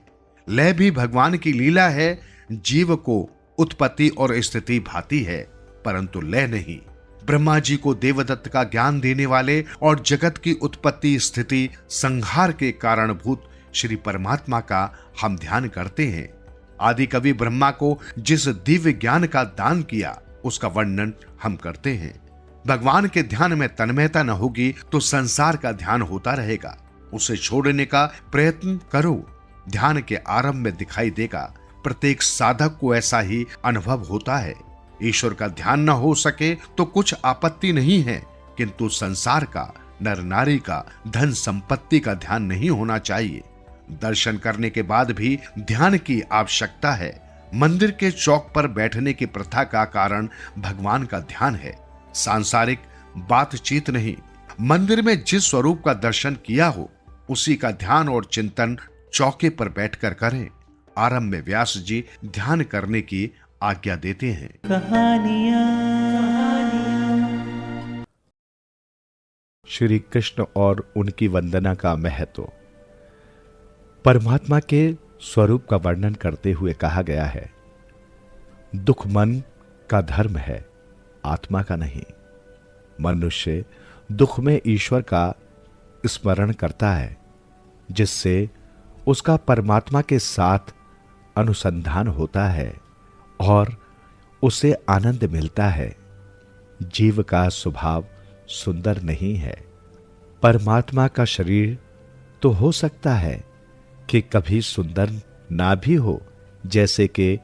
Speaker 2: लय भी भगवान की लीला है। जीव को उत्पत्ति और स्थिति भाती है, परंतु लय नहीं। ब्रह्मा जी को देवदत्त का ज्ञान देने वाले और जगत की उत्पत्ति, स्थिति, संहार के कारणभूत श्री परमात्मा का हम ध्यान करते हैं। आदि कवि ब्रह्मा को जिस दिव्य ज्ञान का दान किया उसका वर्णन हम करते हैं। भगवान के ध्यान में तन्मयता न होगी तो संसार का ध्यान होता रहेगा। उसे छोड़ने का प्रयत्न करो, ध्यान के आरंभ में दिखाई देगा। प्रत्येक साधक को ऐसा ही अनुभव होता है। ईश्वर का ध्यान न हो सके तो कुछ आपत्ति नहीं है, किंतु संसार का, नर नारी का, धन संपत्ति का ध्यान नहीं होना चाहिए। दर्शन करने के बाद भी ध्यान की आवश्यकता है। मंदिर के चौक पर बैठने की प्रथा का कारण भगवान का ध्यान है, सांसारिक बातचीत नहीं। मंदिर में जिस स्वरूप का दर्शन किया हो उसी का ध्यान और चिंतन चौके पर बैठकर करें। आरंभ में व्यास जी ध्यान करने की आज्ञा देते हैं।
Speaker 1: श्री कृष्ण और उनकी वंदना का महत्व। परमात्मा के स्वरूप का वर्णन करते हुए कहा गया है, दुख मन का धर्म है, आत्मा का नहीं। मनुष्य दुख में ईश्वर का स्मरण करता है, जिससे उसका परमात्मा के साथ अनुसंधान होता है और उसे आनंद मिलता है। जीव का स्वभाव सुंदर नहीं है। परमात्मा का शरीर तो हो सकता है कि कभी सुंदर ना भी हो, जैसे कि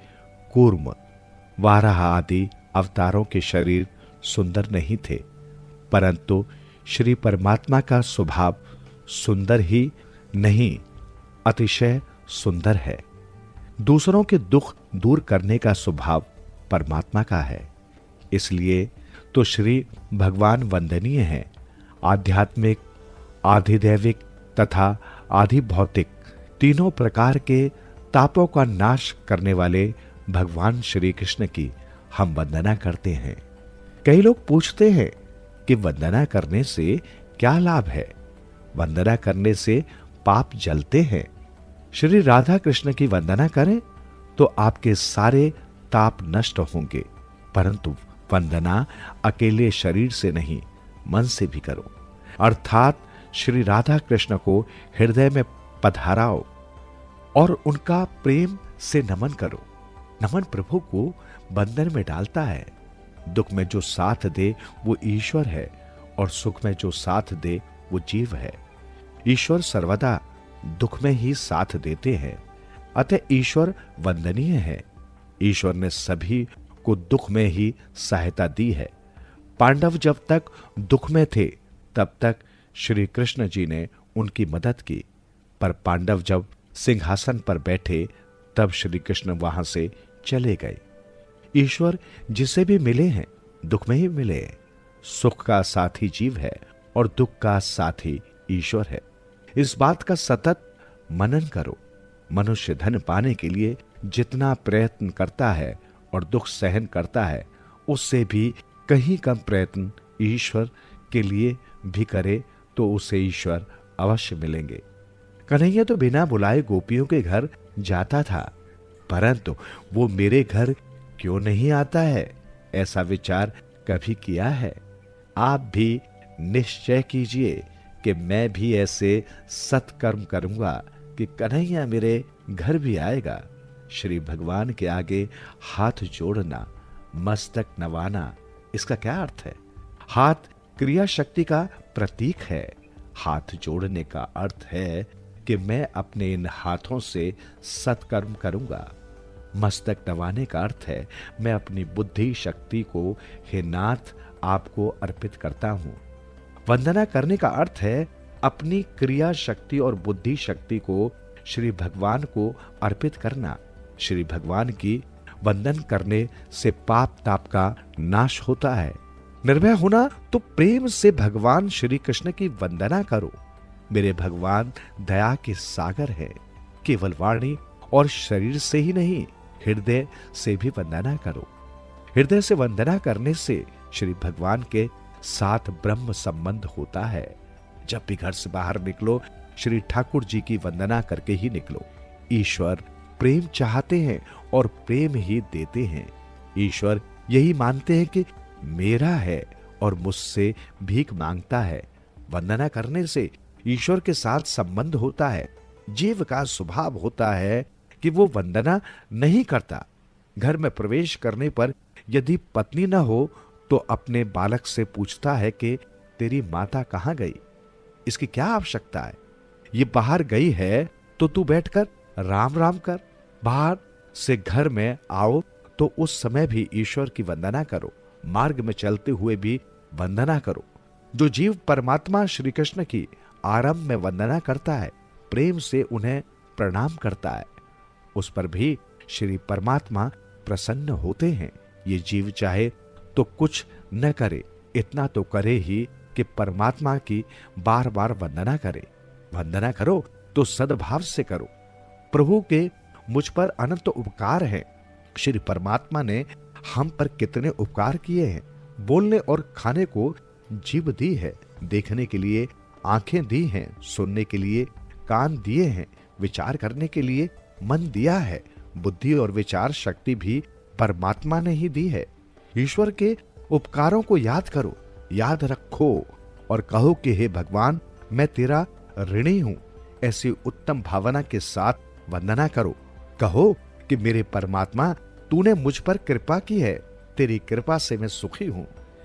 Speaker 1: कूर्म, वाराह आदि अवतारों के शरीर सुंदर नहीं थे, परंतु श्री परमात्मा का स्वभाव सुंदर ही नहीं, अतिशय सुंदर है। दूसरों के दुख दूर करने का स्वभाव परमात्मा का है। इसलिए तो श्री भगवान वंदनीय हैं। आध्यात्मिक, आधिदैविक तथा आधि भौतिक तीनों प्रकार के तापों का नाश करने वाले भगवान श्री कृष्ण की हम वंदना करते हैं। कई लोग पूछते हैं कि वंदना करने से क्या लाभ है? वंदना करने से पाप जलते हैं। श्री राधा कृष्ण की वंदना करें तो आपके सारे ताप नष्ट होंगे, परंतु वंदना अकेले शरीर से नहीं, मन से भी करो। अर्थात श्री राधा कृष्ण को हृदय में पधाराओ और उनका प्रेम से नमन करो। नमन प्रभु को बंधन में डालता है। दुख में जो साथ दे वो ईश्वर है और सुख में जो साथ दे वो जीव है। ईश्वर सर्वदा दुख में ही साथ देते हैं, अतः ईश्वर वंदनीय है। ईश्वर ने सभी को दुख में ही सहायता दी है। पांडव जब तक दुख में थे तब तक श्री कृष्ण जी ने उनकी मदद की, पर पांडव जब सिंहासन पर बैठे तब श्री कृष्ण वहां से चले गए। ईश्वर जिसे भी मिले हैं दुख में ही मिले। सुख का साथी जीव है और दुख का साथी ईश्वर है। इस बात का सतत मनन करो। मनुष्य धन पाने के लिए जितना प्रयत्न करता है और दुख सहन करता है, उससे भी कहीं कम प्रयत्न ईश्वर के लिए भी करे तो उसे ईश्वर अवश्य मिलेंगे। कन्हैया तो बिना बुलाए गोपियों के घर जाता था, परंतु वो मेरे घर क्यों नहीं आता है, ऐसा विचार कभी किया है? आप भी निश्चय कीजिए कि मैं भी ऐसे सत्कर्म करूंगा कि कन्हैया मेरे घर भी आएगा। श्री भगवान के आगे हाथ जोड़ना, मस्तक नवाना, इसका क्या अर्थ है? हाथ क्रिया शक्ति का प्रतीक है। हाथ जोड़ने का अर्थ है कि मैं अपने इन हाथों से सत्कर्म करूंगा। मस्तक नवाने का अर्थ है मैं अपनी बुद्धि शक्ति को हे नाथ आपको अर्पित करता हूं। वंदना करने का अर्थ है अपनी क्रिया शक्ति और बुद्धि शक्ति को श्री भगवान को अर्पित करना। श्री भगवान की वंदन करने से पाप ताप का नाश होता है। निर्भय होना तो प्रेम से भगवान श्री कृष्ण की वंदना करो। मेरे भगवान दया के सागर है। केवल वाणी और शरीर से ही नहीं, हृदय से भी वंदना करो। हृदय से वंदना करने से श्री भगवान के साथ ब्रह्म संबंध होता है। जब भी घर से बाहर निकलो, श्री ठाकुर जी की वंदना करके ही निकलो। ईश्वर प्रेम चाहते हैं और प्रेम ही देते हैं। ईश्वर यही मानते हैं कि मेरा है और मुझसे भीख मांगता है। वंदना करने से ईश्वर के साथ संबंध होता है। जीव का स्वभाव होता है कि वो वंदना नहीं करता। घर में प्रवेश करने पर यदि पत्नी न हो तो अपने बालक से पूछता है कि तेरी माता कहां गई, इसकी क्या आवश्यकता है? ये बाहर गई है तो तू बैठकर राम राम कर। बाहर से घर में आओ तो उस समय भी ईश्वर की वंदना करो। मार्ग में चलते हुए भी वंदना करो। जो जीव परमात्मा श्री कृष्ण की आरंभ में वंदना करता है, प्रेम से उन्हें प्रणाम करता है, उस पर भी श्री परमात्मा प्रसन्न होते हैं। ये जीव चाहे तो कुछ न करे, इतना तो करे ही कि परमात्मा की बार बार वंदना करे। वंदना करो तो सद्भाव से करो। प्रभु के मुझ पर अनंत उपकार हैं। श्री परमात्मा ने हम पर कितने उपकार किए हैं। बोलने और खाने को जीभ दी है, देखने के लिए आंखें दी हैं, सुनने के लिए कान दिए हैं, विचार करने के लिए मन दिया है। बुद्धि और विचार शक्ति भी परमात्मा ने ही दी है। ईश्वर के उपकारों को याद करो, याद रखो और कहो कि हे भगवान, मैं तेरा ऋणी हूं। ऐसी उत्तम भावना के साथ वंदना करो। कहो कि मेरे परमात्मा, तूने मुझ पर कृपा की है, तेरी कृपा से मैं सुखी हूं।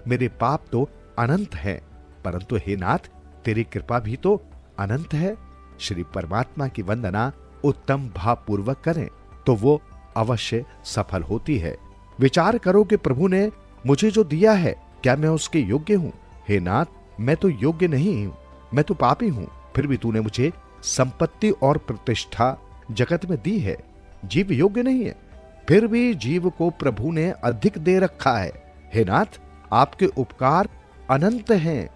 Speaker 1: मेरे पाप तो अनंत हैं, परंतु हे नाथ, तेरी कृपा भी तो अनंत है। श्री परमात्मा की वंदना उत्तम भाव पूर्वक करें तो वो अवश्य सफल होती है। विचार करो कि प्रभु ने मुझे जो दिया है, क्या मैं उसके योग्य हूं? हे नाथ, मैं तो योग्य नहीं हूं, मैं तो पापी हूं। फिर भी तूने मुझे संपत्ति और प्रतिष्ठा जगत में दी है। जीव योग्य नहीं है, फिर भी जीव को प्रभु ने अधिक दे रखा है। हे नाथ, आपके उपकार अनंत हैं।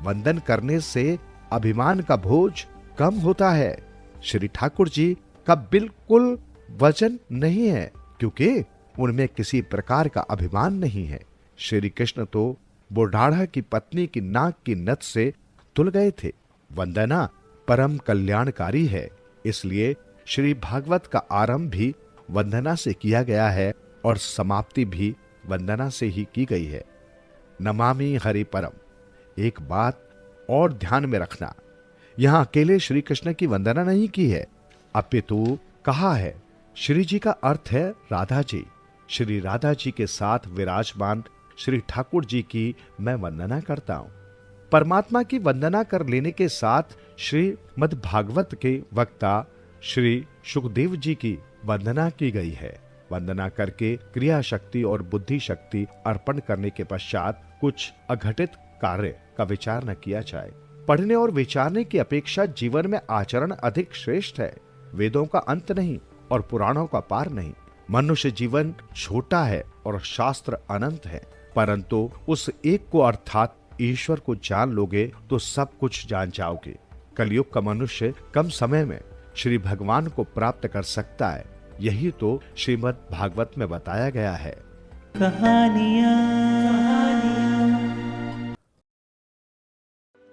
Speaker 1: वंदन करने से अभिमान का बोझ कम होता है। श्री ठाकुर जी का बिल्कुल वजन नहीं है, क्योंकि उनमें किसी प्रकार का अभिमान नहीं है। श्री कृष्ण तो बुढ़ाढ़ा की पत्नी की नाक की नथ से तुल गए थे। वंदना परम कल्याणकारी है, इसलिए श्री भागवत का आरंभ भी वंदना से किया गया है और समाप्ति भी वंदना से ही की गई है। नमामि हरि परम। एक बात और ध्यान में रखना, यहां अकेले श्री कृष्ण की वंदना नहीं की है, अपितु कहा है श्री जी का अर्थ है राधा जी। श्री राधा जी के साथ विराजमान श्री ठाकुर जी की मैं वंदना करता हूं। परमात्मा की वंदना कर लेने के साथ श्रीमद् भागवत के वक्ता श्री सुखदेव जी की वंदना की गई है। वंदना करके क्रिया शक्ति और बुद्धि शक्ति अर्पण करने के पश्चात कुछ अघटित कार्य का विचार न किया जाए। पढ़ने और विचारने की अपेक्षा जीवन में आचरण अधिक श्रेष्ठ है। वेदों का अंत नहीं, और पुराणों का पार नहीं। मनुष्य जीवन छोटा है और शास्त्र अनंत है, परंतु उस एक को अर्थात ईश्वर को जान लोगे तो सब कुछ जान जाओगे। कलयुग का मनुष्य कम समय में श्री भगवान को प्राप्त कर सकता है। यही तो श्रीमद् भागवत में बताया गया है।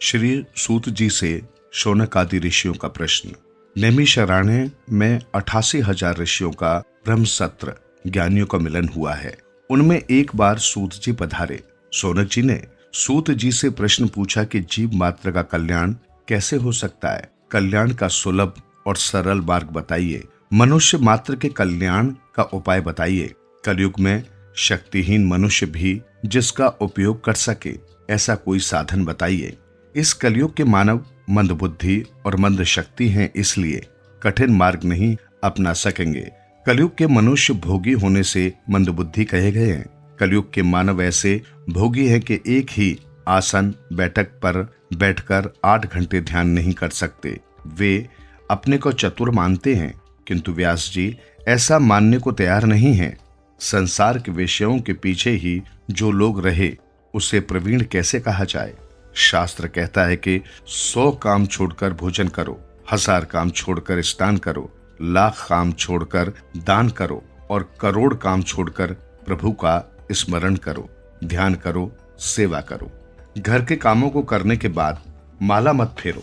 Speaker 2: श्री सूत जी से शौनक आदि ऋषियों का प्रश्न। नैमिषारण्य में 88,000 ऋषियों का ब्रह्म सत्र ज्ञानियों का मिलन हुआ है। उनमें एक बार सूत जी पधारे। शौनक जी ने सूत जी से प्रश्न पूछा कि जीव मात्र का कल्याण कैसे हो सकता है। कल्याण का सुलभ और सरल मार्ग बताइए। मनुष्य मात्र के कल्याण का उपाय बताइए। कलयुग में शक्तिहीन मनुष्य भी जिसका उपयोग कर सके ऐसा कोई साधन बताइए। इस कलयुग के मानव मंद बुद्धि और मंद शक्ति हैं, इसलिए कठिन मार्ग नहीं अपना सकेंगे। कलयुग के मनुष्य भोगी होने से मंद बुद्धि कहे गए हैं। कलयुग के मानव ऐसे भोगी हैं कि एक ही आसन बैठक पर बैठकर 8 घंटे ध्यान नहीं कर सकते। वे अपने को चतुर मानते हैं, किंतु व्यास जी ऐसा मानने को तैयार नहीं हैं। संसार के विषयों के पीछे ही जो लोग रहे उसे प्रवीण कैसे कहा जाए। शास्त्र कहता है कि 100 काम छोड़कर भोजन करो, 1000 काम छोड़कर स्नान करो, लाख काम छोड़कर दान करो और करोड़ काम छोड़कर प्रभु का स्मरण करो, ध्यान करो, सेवा करो। घर के कामों को करने के बाद माला मत फेरो,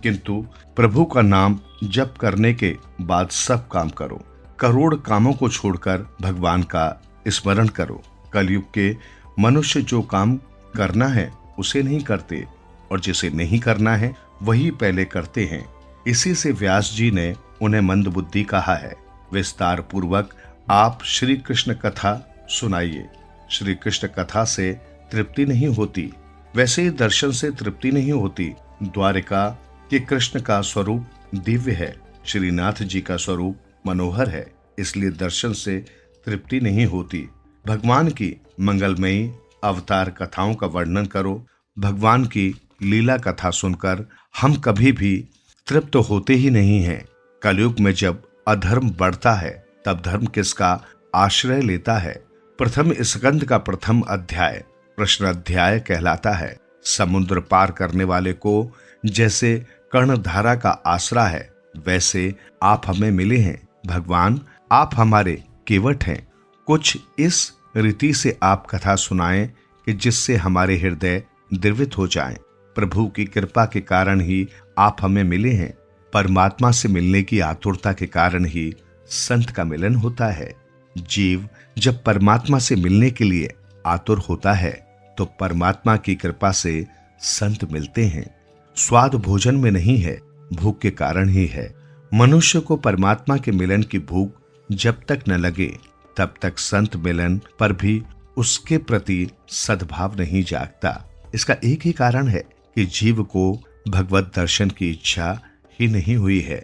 Speaker 2: किंतु प्रभु का नाम जप करने के बाद सब काम करो। करोड़ कामों को छोड़कर भगवान का स्मरण करो। कलयुग के मनुष्य जो काम करना है उसे नहीं करते और जिसे नहीं करना है वही पहले करते हैं। इसी से व्यास जी ने उन्हें मंद बुद्धि कहा है। विस्तार पूर्वक आप श्री कृष्ण कथा सुनाइए। श्री कृष्ण कथा से तृप्ति नहीं होती, वैसे ही दर्शन से तृप्ति नहीं होती। द्वारिका के कृष्ण का स्वरूप दिव्य है, श्रीनाथ जी का स्वरूप मनोहर है, इसलिए दर्शन से तृप्ति नहीं होती। भगवान की मंगलमयी अवतार कथाओं का वर्णन करो। भगवान की लीला कथा सुनकर हम कभी भी तृप्त होते ही नहीं हैं। कलयुग में जब अधर्म बढ़ता है तब धर्म किसका आश्रय लेता है। प्रथम स्कंद का प्रथम अध्याय प्रश्न अध्याय कहलाता है। समुद्र पार करने वाले को जैसे कर्णधारा का आसरा है, वैसे आप हमें मिले हैं। भगवान आप हमारे केवट हैं। कुछ इस रीति से आप कथा सुनाएं कि जिससे हमारे हृदय द्रवित हो जाएं। प्रभु की कृपा के कारण ही आप हमें मिले हैं। परमात्मा से मिलने की आतुरता के कारण ही संत का मिलन होता है। जीव जब परमात्मा से मिलने के लिए आतुर होता है तो परमात्मा की कृपा से संत मिलते हैं। स्वाद भोजन में नहीं है, भूख के कारण ही है। मनुष्य को परमात्मा के मिलन की भूख जब तक न लगे तब तक संत मिलन पर भी उसके प्रति सद्भाव नहीं जागता। इसका एक ही कारण है कि जीव को भगवत दर्शन की इच्छा ही नहीं हुई है।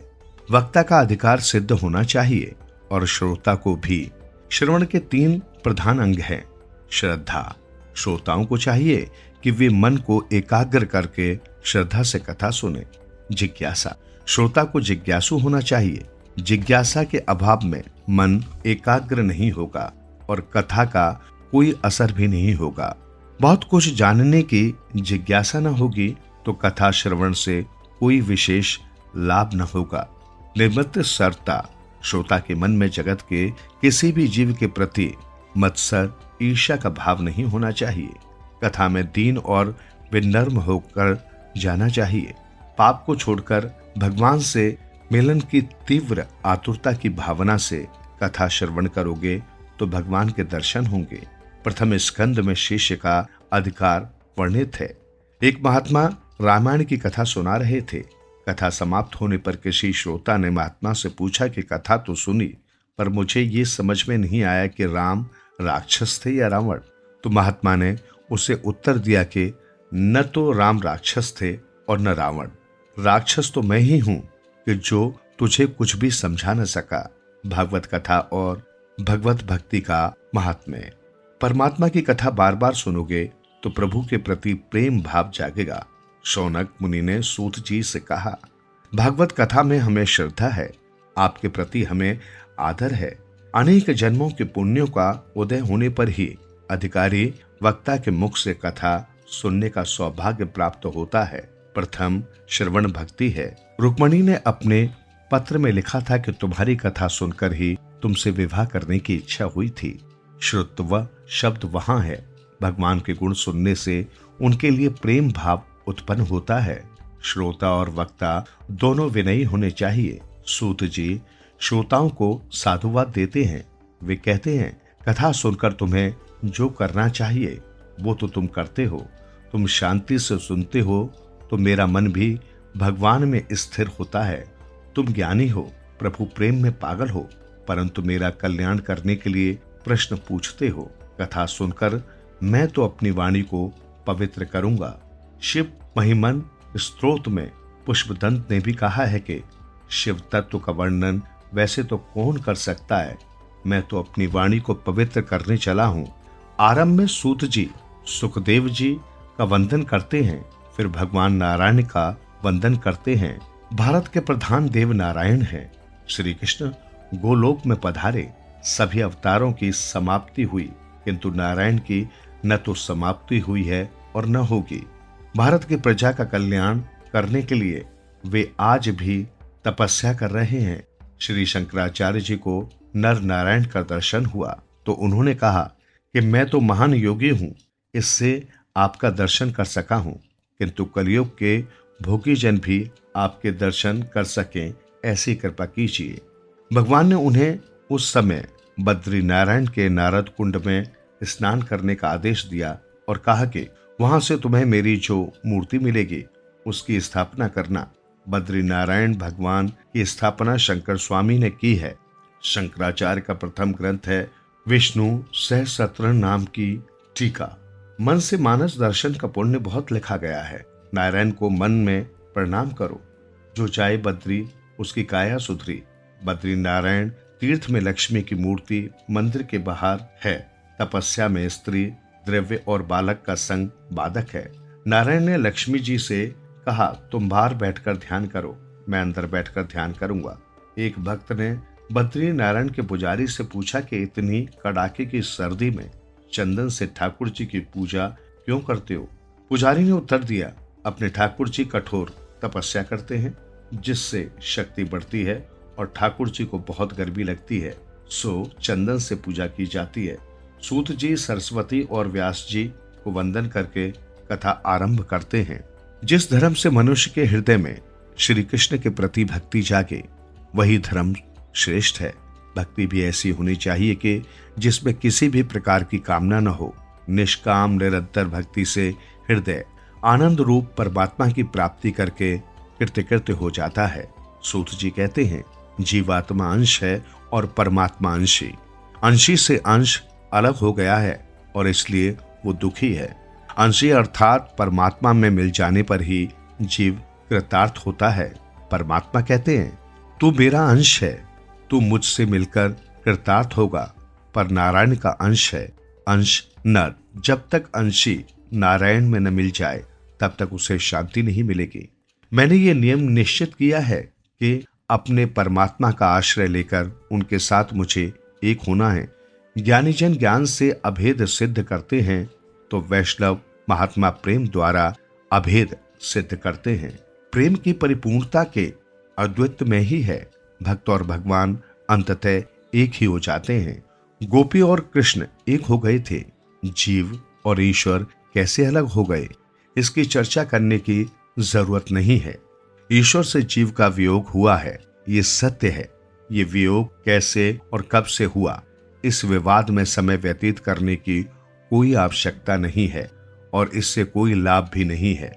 Speaker 2: वक्ता का अधिकार सिद्ध होना चाहिए और श्रोता को भी। श्रवण के 3 प्रधान अंग हैं। श्रद्धा, श्रोताओं को चाहिए कि वे मन को एकाग्र करके श्रद्धा से कथा सुने। जिज्ञासा, श्रोता को जिज्ञासु होना चाहिए। जिज्ञासा के अभाव में मन एकाग्र नहीं होगा और कथा का कोई असर भी नहीं होगा। बहुत कुछ जानने की जिज्ञासा न होगी तो कथा श्रवण से कोई विशेष लाभ न होगा। निर्मित सरता, श्रोता के मन में जगत के किसी भी जीव के प्रति मत्सर ईर्ष्या का भाव नहीं होना चाहिए। कथा में दीन और विनम्र होकर जाना चाहिए। पाप को छोड़कर भगवान से मिलन की तीव्र आतुरता की भावना से कथा श्रवण करोगे तो भगवान के दर्शन होंगे। प्रथम स्कंद में शिष्य का अधिकार वर्णित है। एक महात्मा रामायण की कथा सुना रहे थे। कथा समाप्त होने पर किसी श्रोता ने महात्मा से पूछा कि कथा तो सुनी, पर मुझे ये समझ में नहीं आया कि राम राक्षस थे या रावण। तो महात्मा ने उसे उत्तर दिया कि न तो राम राक्षस थे और न रावण। राक्षस तो मैं ही हूं कि जो तुझे कुछ भी समझा न सका। भागवत कथा और भगवत भक्ति का महात्म्य। परमात्मा की कथा बार बार सुनोगे तो प्रभु के प्रति प्रेम भाव जागेगा। शौनक मुनि ने सूत जी से कहा, भागवत कथा में हमें श्रद्धा है, आपके प्रति हमें
Speaker 1: आदर है। अनेक जन्मों के पुण्यों का उदय होने पर ही अधिकारी वक्ता के मुख से कथा सुनने का सौभाग्य प्राप्त होता है। प्रथम श्रवण भक्ति है। रुक्मणी ने अपने पत्र में लिखा था कि तुम्हारी कथा सुनकर ही तुमसे विवाह करने की इच्छा हुई थी। श्रुत्व शब्द वहां है। भगवान के गुण सुनने से उनके लिए प्रेम भाव उत्पन्न होता है। श्रोता और वक्ता दोनों विनयी होने चाहिए। सूत जी श्रोताओं को साधुवाद देते हैं। वे कहते हैं, कथा सुनकर तुम्हें जो करना चाहिए वो तो तुम करते हो। तुम शांति से सुनते हो तो मेरा मन भी भगवान में स्थिर होता है। तुम ज्ञानी हो, प्रभु प्रेम में पागल हो, परंतु मेरा कल्याण करने के लिए प्रश्न पूछते हो। कथा सुनकर मैं तो अपनी वाणी को पवित्र करूंगा। शिव महिमन स्तोत्र में पुष्पदंत ने भी कहा है कि शिव तत्व का वर्णन वैसे तो कौन कर सकता है, मैं तो अपनी वाणी को पवित्र करने चला हूं। आरंभ में सूत जी सुखदेव जी का वंदन करते हैं, फिर भगवान नारायण का वंदन करते हैं। भारत के प्रधान देव नारायण हैं। श्री कृष्ण गोलोक में पधारे। सभी अवतारों की समाप्ति हुई, किंतु नारायण की न तो समाप्ति हुई है और न होगी। भारत की प्रजा का कल्याण करने के लिए वे आज भी तपस्या कर रहे हैं। श्री शंकराचार्य जी को नर नारायण का दर्शन हुआ तो उन्होंने कहा कि मैं तो महान योगी हूं, इससे आपका दर्शन कर सका हूं, किंतु कलयुग के भोगी जन भी आपके दर्शन कर सकें, ऐसी कृपा कीजिए। भगवान ने उन्हें उस समय बद्री नारायण के नारद कुंड में स्नान करने का आदेश दिया और कहा कि वहां से तुम्हें मेरी जो मूर्ति मिलेगी उसकी स्थापना करना। बद्री नारायण भगवान की स्थापना शंकर स्वामी ने की है। शंकराचार्य का प्रथम ग्रंथ है विष्णु सहस्त्र नाम की टीका। मन से मानस दर्शन का पुण्य बहुत लिखा गया है। नारायण को मन में प्रणाम करो, जो जाए बद्री उसकी काया सुधरी। बद्री नारायण तीर्थ में लक्ष्मी की मूर्ति मंदिर के बाहर है। तपस्या में स्त्री, द्रव्य और बालक का संग बाधक है। नारायण ने लक्ष्मी जी से कहा, तुम बाहर बैठकर ध्यान करो, मैं अंदर बैठकर ध्यान करूंगा। एक भक्त ने बद्री नारायण के पुजारी से पूछा कि इतनी कड़ाके की सर्दी में चंदन से ठाकुर जी की पूजा क्यों करते हो? पुजारी ने उत्तर दिया, अपने ठाकुर जी कठोर तपस्या करते हैं, जिससे शक्ति बढ़ती है और ठाकुर जी को बहुत गर्मी लगती है, सो चंदन से पूजा की जाती है। सूत जी सरस्वती और व्यास जी को वंदन करके कथा आरंभ करते हैं। जिस धर्म से मनुष्य के हृदय में श्री कृष्ण के प्रति भक्ति जागे वही धर्म श्रेष्ठ है। भक्ति भी ऐसी होनी चाहिए कि जिसमें किसी भी प्रकार की कामना न हो। निष्काम निरंतर भक्ति से हृदय आनंद रूप परमात्मा की प्राप्ति करके कृतकृत्य हो जाता है। सूत जी कहते हैं, जीवात्मा अंश है और परमात्मा अंशी। अंशी से अंश अलग हो गया है और इसलिए वो दुखी है। अंशी अर्थात परमात्मा में मिल जाने पर ही जीव कृतार्थ होता है। परमात्मा कहते हैं, तू मेरा अंश है, तू मुझसे मिलकर कृतार्थ होगा। पर नारायण का अंश है, अंश नर। जब तक अंशी नारायण में न मिल जाए तब तक उसे शांति नहीं मिलेगी। मैंने ये नियम निश्चित किया है कि अपने परमात्मा का आश्रय लेकर उनके साथ मुझे एक होना है। ज्ञानी जन ज्ञान से अभेद सिद्ध करते हैं तो वैष्णव महात्मा प्रेम द्वारा अभेद सिद्ध करते हैं। प्रेम की परिपूर्णता के अद्वैत में ही है। भक्त और भगवान अंततः एक ही हो जाते हैं। गोपी और कृष्ण एक हो गए थे, जीव और ईश्वर कैसे अलग हो गए इसकी चर्चा करने की जरूरत नहीं है। ईश्वर से जीव का वियोग हुआ है, ये सत्य है। ये वियोग कैसे और कब से हुआ, इस विवाद में समय व्यतीत करने की कोई आवश्यकता नहीं है और इससे कोई लाभ भी नहीं है।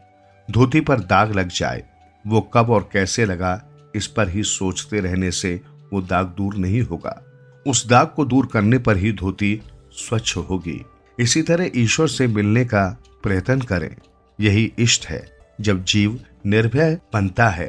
Speaker 1: धोती पर दाग लग जाए, वो कब और कैसे लगा इस पर ही सोचते रहने से वो दाग दूर नहीं होगा। उस दाग को दूर करने पर ही धोती स्वच्छ होगी। इसी तरह ईश्वर से मिलने का प्रयत्न करें, यही इष्ट है। जब जीव निर्भय बनता है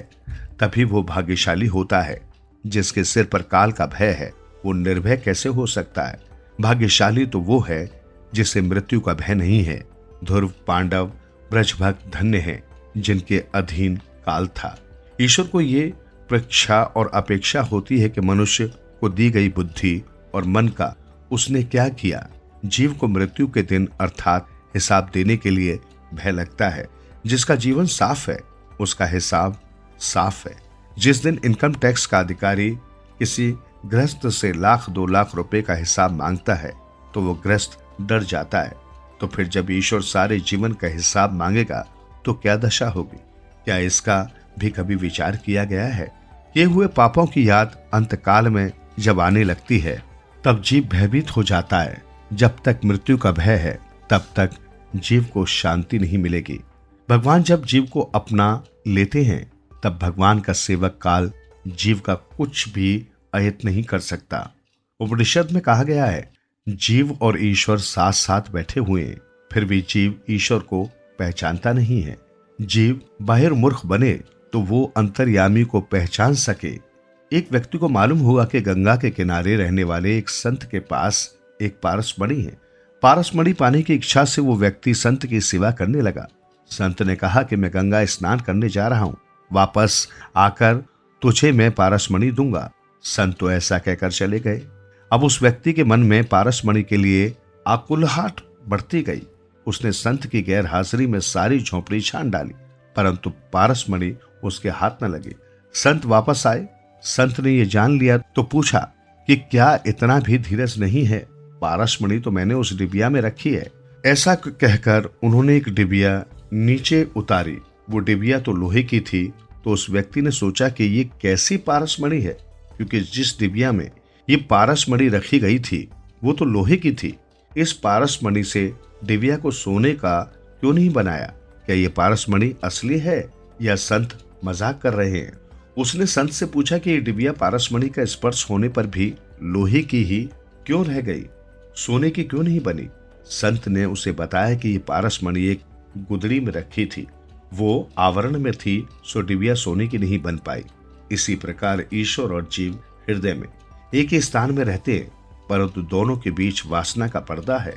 Speaker 1: तभी वो भाग्यशाली होता है। जिसके सिर पर काल का भय है वो निर्भय कैसे हो सकता है? भाग्यशाली तो वो है जिसे मृत्यु का भय नहीं है। ध्रुव पांडव ब्रजभक्त धन्य हैं जिनके अधीन काल था। ईश्वर को ये परीक्षा और अपेक्षा होती है कि मनुष्य
Speaker 2: को दी गई बुद्धि और मन का उसने क्या किया। जीव को मृत्यु के दिन अर्थात हिसाब देने के लिए भय लगता है। जिसका जीवन साफ है उसका हिसाब साफ है। जिस दिन इनकम टैक्स का अधिकारी किसी गृहस्थ से 1,00,000 2,00,000 रुपए का हिसाब मांगता है तो वो गृहस्थ डर जाता है। तो फिर जब ईश्वर सारे जीवन का हिसाब मांगेगा तो क्या दशा होगी? क्या इसका भी कभी विचार किया गया है? किए हुए पापों की याद अंतकाल में जब आने लगती है तब जीव भयभीत हो जाता है। जब तक मृत्यु का भय है तब तक जीव को शांति नहीं मिलेगी। भगवान जब जीव को अपना लेते हैं तब भगवान का सेवक काल जीव का कुछ भी अहित नहीं कर सकता। उपनिषद में कहा गया है, जीव और ईश्वर साथ साथ बैठे हुए हैं, फिर भी जीव ईश्वर को पहचानता नहीं है। जीव बाहिर मूर्ख बने तो वो अंतर्यामी को पहचान सके। एक व्यक्ति को मालूम हुआ कि गंगा के किनारे रहने वाले एक संत के पास एक पारसमणि है। पारसमणि पाने की इच्छा से वो व्यक्ति संत की सेवा करने लगा। संत ने कहा कि मैं गंगा स्नान करने जा रहा हूं, वापस आकर तुझे मैं पारसमणि दूंगा। संत तो ऐसा कहकर चले गए। अब उस व्यक्ति के मन में पारसमणि के लिए आकुलहाट बढ़ती गई। उसने संत की गैर हाजिरी में सारी झोंपड़ी छान डाली, परंतु पारसमणि उसके हाथ न लगे। संत वापस आए। संत ने ये जान लिया तो पूछा कि क्या इतना भी धीरज नहीं है? पारसमणि तो मैंने उस डिबिया में रखी है। ऐसा कहकर उन्होंने एक डिबिया नीचे उतारी। वो डिबिया तो लोहे की थी। तो उस व्यक्ति ने सोचा कि ये कैसी पारसमणि है, क्योंकि जिस डिबिया में ये पारसमणि रखी गई थी वो तो लोहे की थी। इस पारसमणि से डिबिया को सोने का क्यों नहीं बनाया? क्या ये पारसमणि असली है या संत मजाक कर रहे हैं? उसने संत से पूछा कि ये डिबिया पारसमणि का स्पर्श होने पर भी लोहे की ही क्यों रह गई, सोने की क्यों नहीं बनी? संत ने उसे बताया कि ये पारसमणि एक गुदड़ी में रखी थी, वो आवरण में थी, सो डिबिया सोने की नहीं बन पाई। इसी प्रकार ईश्वर और जीव हृदय में एक ही स्थान में रहते हैं, परंतु दोनों के बीच वासना का पर्दा है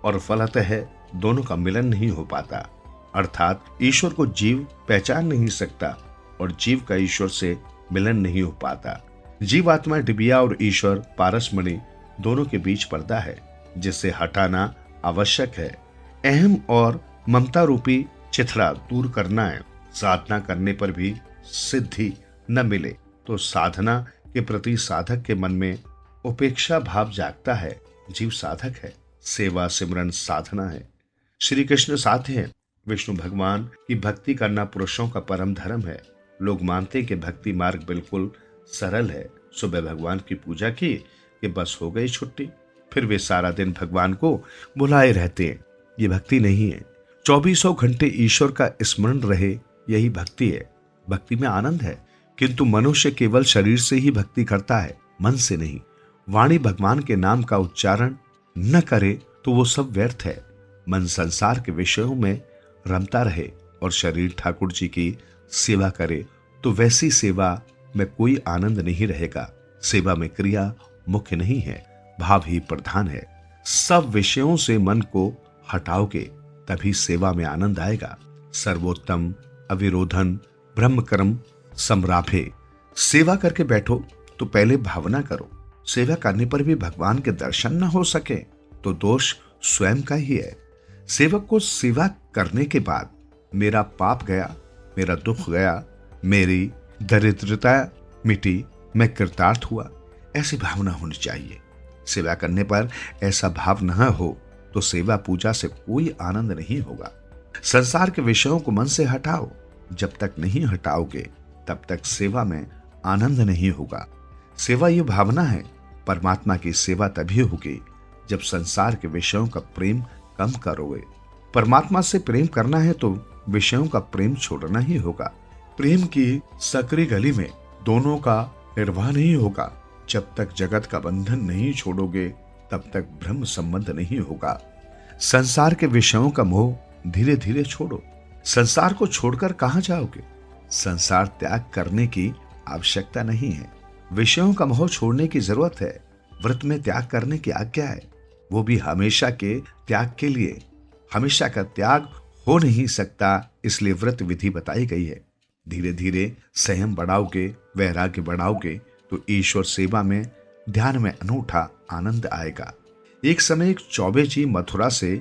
Speaker 2: और फलतः दोनों का मिलन नहीं हो पाता। अर्थात ईश्वर को जीव पहचान नहीं सकता और जीव का ईश्वर से मिलन नहीं हो पाता। जीवात्मा डिबिया और ईश्वर पारसमणि दोनों के बीच पर्दा है, जिसे हटाना आवश्यक है। अहम और ममता रूपी चिथड़ा दूर करना है। साधना करने पर भी सिद्धि न मिले तो साधना के प्रति साधक के मन में उपेक्षा भाव जागता है। जीव साधक है, सेवा सिमरन साधना है। श्री कृष्ण साथ हैं। विष्णु भगवान की भक्ति करना पुरुषों का परम धर्म है। लोग मानते कि भक्ति मार्ग बिल्कुल सरल है। सुबह भगवान की पूजा की कि बस हो गई छुट्टी, फिर वे सारा दिन भगवान को बुलाए रहते हैं। ये भक्ति नहीं है। 24 घंटे ईश्वर का स्मरण रहे, यही भक्ति है। भक्ति में आनंद है, किंतु मनुष्य केवल शरीर से ही भक्ति करता है, मन से नहीं। वाणी भगवान के नाम का उच्चारण न करे तो वो सब व्यर्थ है। मन संसार के विषयों में रमता रहे और शरीर ठाकुर जी की सेवा करे तो वैसी सेवा में कोई आनंद नहीं रहेगा। सेवा में क्रिया मुख्य नहीं है, भाव ही प्रधान है। सब विषयों से मन को हटाओगे तभी सेवा में आनंद आएगा। सर्वोत्तम अविरोधन ब्रह्मकर्म समराभे। सेवा करके बैठो तो पहले भावना करो। सेवा करने पर भी भगवान के दर्शन न हो सके तो दोष स्वयं का ही है। सेवक को सेवा करने के बाद मेरा पाप गया, मेरा दुख गया, मेरी दरिद्रता मिटी, मैं कृतार्थ हुआ, ऐसी भावना होनी चाहिए। सेवा करने पर ऐसा भाव न हो तो सेवा पूजा से कोई आनंद नहीं होगा। संसार के विषयों को मन से हटाओ। जब तक नहीं हटाओगे तब तक सेवा में आनंद नहीं होगा। सेवा ये भावना है। परमात्मा की सेवा तभी होगी जब संसार के विषयों का प्रेम कम करोगे। परमात्मा से प्रेम करना है तो विषयों का प्रेम छोड़ना ही होगा। प्रेम की सकरी गली में दोनों का निर्वाह नहीं होगा। जब तक जगत का बंधन नहीं छोड़ोगे तब तक ब्रह्म संबंध नहीं होगा। संसार के विषयों का मोह धीरे धीरे छोड़ो। संसार को छोड़कर कहां जाओगे? संसार त्याग करने की आवश्यकता नहीं है, विषयों का मोह छोड़ने की जरूरत है। व्रत में त्याग करने की आज्ञा है, वो भी हमेशा के त्याग के लिए। हमेशा का त्याग हो नहीं सकता, इसलिए व्रत विधि बताई गई है। धीरे धीरे संयम बढ़ाओगे, वैराग्य बढ़ाओगे तो ईश्वर सेवा में
Speaker 1: ध्यान में अनूठा आनंद आएगा। एक समय एक चौबे जी मथुरा से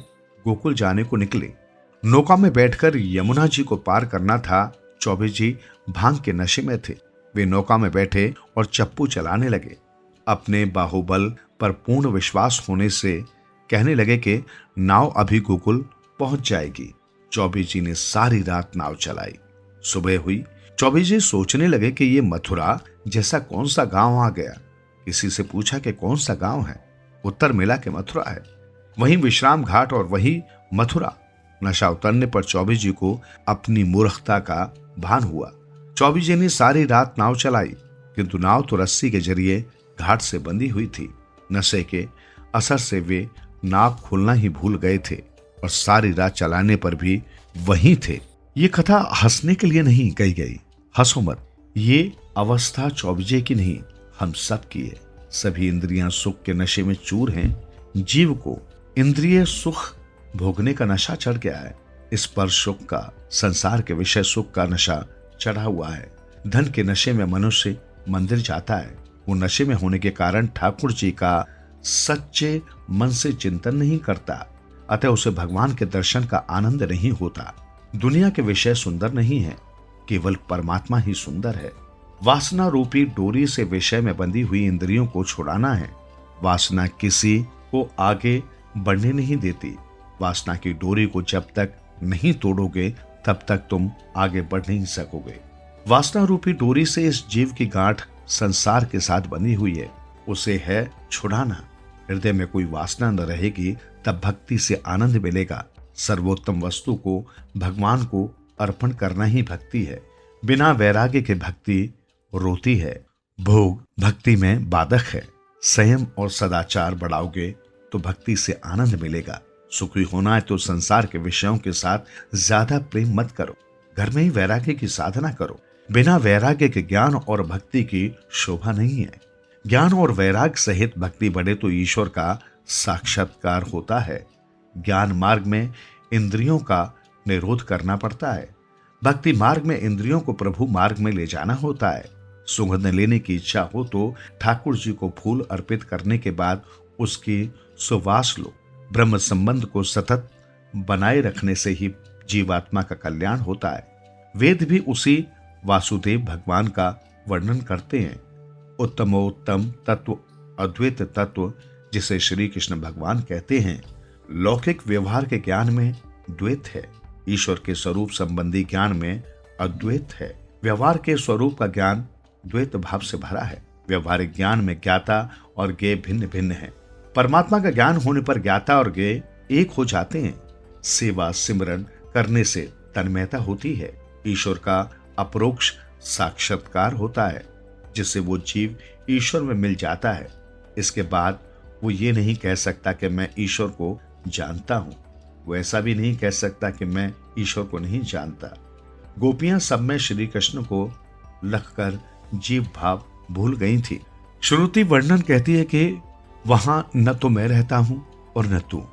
Speaker 1: गोकुल जाने को निकले। नौका में बैठकर यमुना जी को पार करना था। चौबे जी भांग के नशे में थे। वे नौका में बैठे और चप्पू चलाने लगे। अपने बाहुबल पर पूर्ण विश्वास होने से कहने लगे कि नाव अभी गोकुल पहुंच जाएगी। चौबे जी ने सारी रात नाव चलाई। सुबह हुई। चौबे जी सोचने लगे कि ये मथुरा जैसा कौन सा गांव आ गया। किसी से पूछा कि कौन सा गांव है। उत्तर मिला कि मथुरा है। वहीं विश्राम घाट और वही मथुरा। नशा उतरने पर चौबे जी को अपनी मूर्खता का भान हुआ। चौबे जी ने सारी रात नाव चलाई, किंतु नाव तो रस्सी के जरिए घाट से बंधी हुई थी। नशे के असर से वे नाव खोलना ही भूल गए थे और सारी रात चलाने पर भी वहीं थे। ये कथा हंसने के लिए नहीं कही गई। हंसो मत। ये अवस्था चौबे जी की नहीं, हम सब की है। सभी इंद्रियां सुख के नशे में चूर हैं। जीव को इंद्रिय सुख भोगने का नशा चढ़ गया है। स्पर्श सुख का, संसार के विषय सुख का नशा चढ़ा हुआ है। धन के नशे में मनुष्य मंदिर जाता है। वो नशे में होने के कारण ठाकुर जी का सच्चे मन से चिंतन नहीं करता, अतः उसे भगवान के दर्शन का आनंद नहीं होता। दुनिया के विषय सुंदर नहीं है, केवल परमात्मा ही सुंदर है। वासना रूपी डोरी से विषय में बंधी हुई इंद्रियों को छुड़ाना है। वासना किसी को आगे बढ़ने नहीं देती। वासना की डोरी को जब तक नहीं तोड़ोगे तब तक तुम आगे बढ़ नहीं सकोगे। वासना रूपी डोरी से इस जीव की गांठ संसार के साथ बंधी हुई है, उसे है छुड़ाना। हृदय में कोई वासना न रहेगी तब भक्ति से आनंद मिलेगा। सर्वोत्तम वस्तु को, भगवान को अर्पण करना ही भक्ति है। बिना वैराग्य के भक्ति रोती है। भोग भक्ति में बाधक है। संयम और सदाचार बढ़ाओगे तो भक्ति से आनंद मिलेगा। सुखी होना है तो संसार के विषयों के साथ ज्यादा प्रेम मत करो। घर में ही वैराग्य की साधना करो। बिना वैराग्य के ज्ञान और भक्ति की शोभा नहीं है। ज्ञान और वैराग्य सहित भक्ति बढ़े तो ईश्वर का साक्षात्कार होता है। ज्ञान मार्ग में इंद्रियों का निरोध करना पड़ता है। भक्ति मार्ग में इंद्रियों को प्रभु मार्ग में ले जाना होता है। सुगंध लेने की इच्छा हो तो ठाकुर जी को फूल अर्पित करने के बाद उसकी सुवास लो। ब्रह्म संबंध को सतत बनाए रखने से ही जीवात्मा का कल्याण होता है। वेद भी उसी वासुदेव भगवान का वर्णन करते हैं। उत्तमोत्तम तत्व अद्वैत तत्व, जिसे श्री कृष्ण भगवान कहते हैं। लौकिक व्यवहार के ज्ञान में द्वैत है। ईश्वर के स्वरूप संबंधी ज्ञान में अद्वैत है। व्यवहार के स्वरूप का ज्ञान द्वैत भाव से भरा है। व्यवहारिक ज्ञान में ज्ञाता और ज्ञेय भिन्न भिन्न है। परमात्मा का ज्ञान होने पर ज्ञाता और ज्ञेय एक हो जाते हैं। सेवा सिमरन करने से तन्मयता होती है। ईश्वर का अपरोक्ष साक्षात्कार होता है, जिससे वो जीव ईश्वर में मिल जाता है। इसके बाद वो ये नहीं कह सकता कि मैं ईश्वर को जानता हूं। वो ऐसा भी नहीं कह सकता कि मैं ईश्वर को नहीं जानता। गोपियां सब में श्री कृष्ण को लखकर जीव भाव भूल गई थी। श्रुति वर्णन कहती है कि वहां न तो मैं रहता हूं और न तू।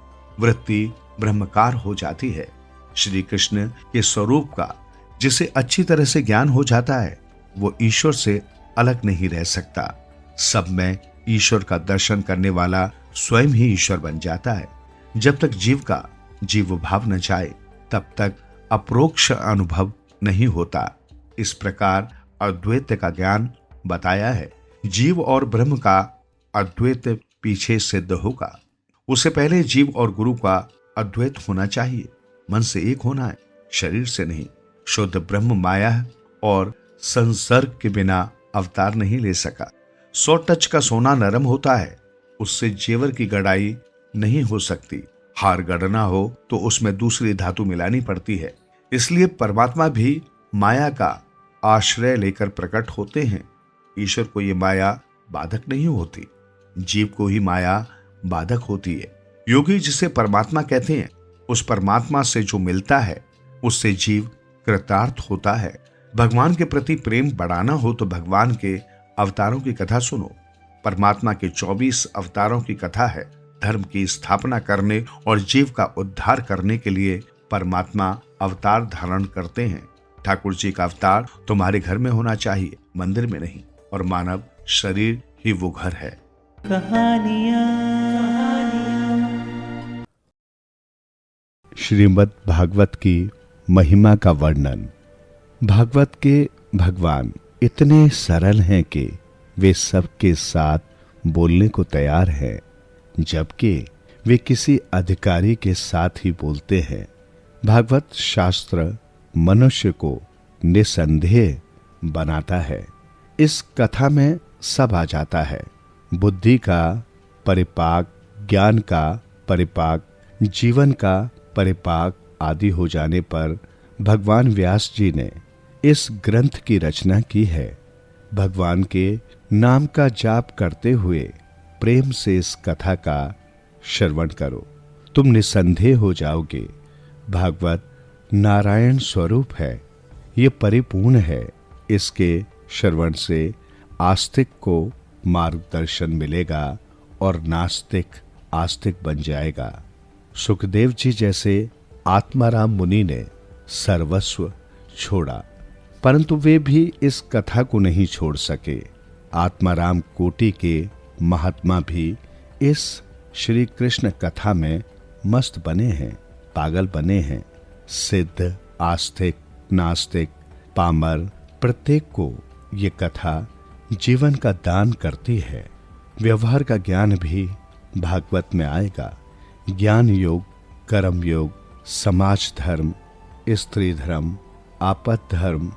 Speaker 1: वृत्ति ब्रह्मकार हो जाती है। श्री कृष्ण के स्वरूप का जिसे अच्छी तरह से ज्ञान हो जाता है, वो ईश्वर से अलग नहीं रह सकता। सब में ईश्वर का दर्शन करने वाला स्वयं ही ईश्वर बन जाता है। जब तक जीव का जीव भाव न जाए तब तक अपरोक्ष अनुभव नहीं होता। इस प्रकार अद्वैत का ज्ञान बताया है। जीव और ब्रह्म का अद्वैत पीछे सिद्ध होगा। उससे पहले जीव और गुरु का अद्वैत होना चाहिए। मन से एक होना है, शरीर से नहीं। शुद्ध ब्रह्म माया और संसर्ग के बिना अवतार नहीं ले सका। 100 टच का सोना नरम होता है, उससे जेवर की गड़ाई नहीं हो सकती। हार गढ़ना हो तो उसमें दूसरी धातु मिलानी पड़ती है। इसलिए परमात्मा भी माया का आश्रय लेकर प्रकट होते हैं। ईश्वर को ये माया बाधक नहीं होती, जीव को ही माया बाधक होती है। योगी जिसे परमात्मा कहते हैं, उस परमात्मा से जो मिलता है उससे जीव कृतार्थ होता है। भगवान के प्रति प्रेम बढ़ाना हो तो भगवान के अवतारों की कथा सुनो। परमात्मा के 24 अवतारों की कथा है। धर्म की स्थापना करने और जीव का उद्धार करने के लिए परमात्मा अवतार धारण करते हैं। ठाकुर जी का अवतार तुम्हारे घर में होना चाहिए, मंदिर में नहीं। और मानव शरीर ही वो घर है।
Speaker 3: कहानियाँ।
Speaker 1: श्रीमद् भागवत की महिमा का वर्णन। भागवत के भगवान इतने सरल हैं कि वे सबके साथ बोलने को तैयार हैं, जबकि वे किसी अधिकारी के साथ ही बोलते हैं। भागवत शास्त्र मनुष्य को निसंदेह बनाता है। इस कथा में सब आ जाता है। बुद्धि का परिपाक, ज्ञान का परिपाक, जीवन का परिपाक आदि हो जाने पर भगवान व्यास जी ने इस ग्रंथ की रचना की है। भगवान के नाम का जाप करते हुए प्रेम से इस कथा का श्रवण करो, तुम निसंदेह हो जाओगे। भागवत नारायण स्वरूप है, ये परिपूर्ण है। इसके श्रवण से आस्तिक को मार्गदर्शन मिलेगा और नास्तिक आस्तिक बन जाएगा। सुखदेव जी जैसे आत्माराम मुनि ने सर्वस्व छोड़ा, परंतु वे भी इस कथा को नहीं छोड़ सके। आत्माराम कोटि के महात्मा भी इस श्री कृष्ण कथा में मस्त बने हैं, पागल बने हैं। सिद्ध, आस्तिक, नास्तिक, पामर, प्रत्येक को ये कथा जीवन का दान करती है। व्यवहार का ज्ञान भी भागवत में आएगा। ज्ञान योग, कर्म योग, समाज धर्म, स्त्री धर्म, आपद धर्म,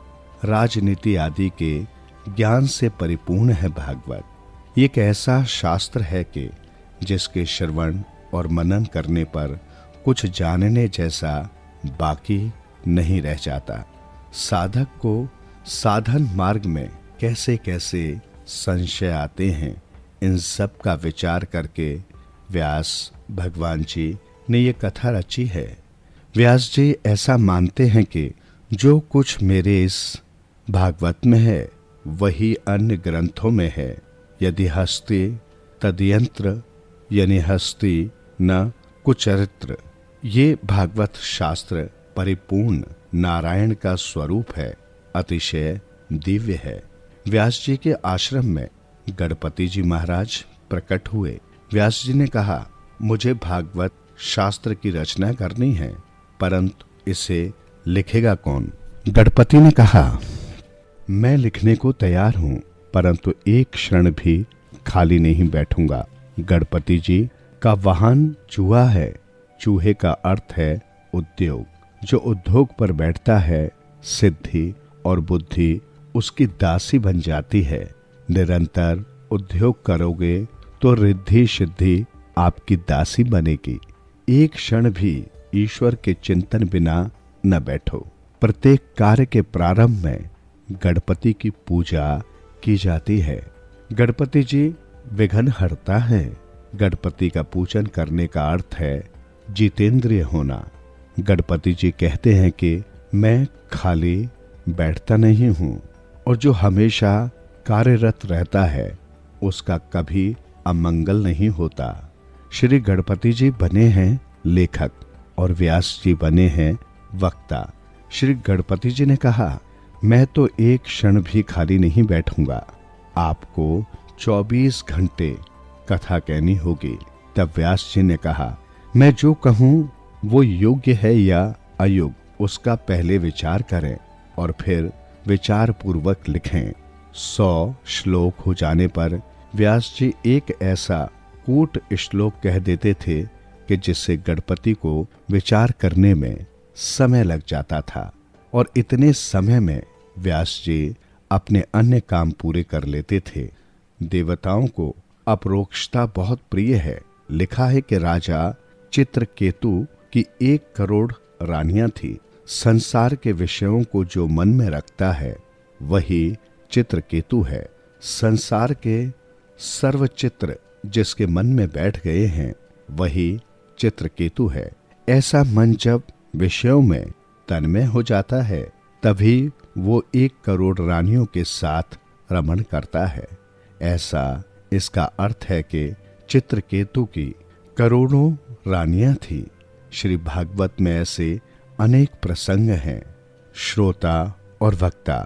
Speaker 1: राजनीति आदि के ज्ञान से परिपूर्ण है भागवत। ये एक ऐसा शास्त्र है कि जिसके श्रवण और मनन करने पर कुछ जानने जैसा बाकी नहीं रह जाता। साधक को साधन मार्ग में कैसे कैसे संशय आते हैं, इन सब का विचार करके व्यास भगवान जी ने ये कथा रची है। व्यास जी ऐसा मानते हैं कि जो कुछ मेरे इस भागवत में है वही अन्य ग्रंथों में है। यदि हस्ति तदयंत्र, यानी हस्ति न कुचरित्र। ये भागवत शास्त्र परिपूर्ण नारायण का स्वरूप है, अतिशय दिव्य है। व्यास जी के आश्रम में गणपति जी महाराज प्रकट हुए। व्यास जी ने कहा, मुझे भागवत शास्त्र की रचना करनी है, परंतु इसे लिखेगा कौन? गणपति ने कहा, मैं लिखने को तैयार हूं, परंतु एक क्षण भी खाली नहीं बैठूंगा। गणपति जी का वाहन चूहा है। चूहे का अर्थ है उद्योग। जो उद्योग पर बैठता है, सिद्धि और बुद्धि उसकी दासी बन जाती है। निरंतर उद्योग करोगे तो रिद्धि सिद्धि आपकी दासी बनेगी। एक क्षण भी ईश्वर के चिंतन बिना न बैठो। प्रत्येक कार्य के प्रारंभ में गणपति की पूजा की जाती है। गणपति जी विघ्न हरता है। गणपति का पूजन करने का अर्थ है जितेंद्रिय होना। गणपति जी कहते हैं कि मैं खाली बैठता नहीं हूँ, और जो हमेशा कार्यरत रहता है उसका कभी अमंगल नहीं होता। श्री गणपति जी बने हैं लेखक और व्यास जी बने हैं वक्ता। श्री गणपति जी ने कहा, मैं तो एक क्षण भी खाली नहीं बैठूंगा, आपको 24 घंटे कथा कहनी होगी। तब व्यास जी ने कहा, मैं जो कहूँ वो योग्य है या अयोग्य उसका पहले विचार करें और फिर विचार पूर्वक लिखें। 100 श्लोक हो जाने पर व्यास जी एक ऐसा कूट श्लोक कह देते थे कि जिससे गणपति को विचार करने में समय लग जाता था, और इतने समय में व्यास जी अपने अन्य काम पूरे कर लेते थे। देवताओं को अपरोक्षता बहुत प्रिय है। लिखा है कि राजा चित्रकेतु की 1 करोड़ रानियां थी। संसार के विषयों को जो मन में रखता है वही चित्रकेतु है। संसार के सर्वचित्र जिसके मन में बैठ गए हैं वही चित्रकेतु है। ऐसा मन जब विषयों में तन्मय हो जाता है तभी वो 1 करोड़ रानियों के साथ रमण करता है। ऐसा इसका अर्थ है कि चित्रकेतु की करोड़ों रानियां थी। श्री भागवत में ऐसे अनेक प्रसंग हैं। श्रोता और वक्ता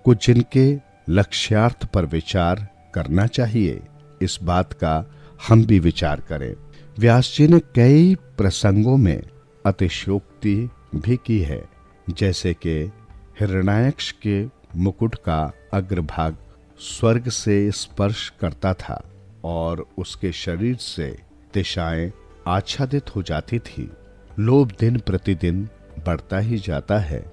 Speaker 1: को जिनके लक्ष्यार्थ पर विचार करना चाहिए इस बात का हम भी विचार करें। व्यास जी ने कई प्रसंगों में अतिशयोक्ति भी की है, जैसे कि हिरण्याक्ष के मुकुट का अग्रभाग स्वर्ग से स्पर्श करता था और उसके शरीर से दिशाएं आच्छादित हो जाती थी। लोभ दिन प्रतिदिन बढ़ता ही जाता है।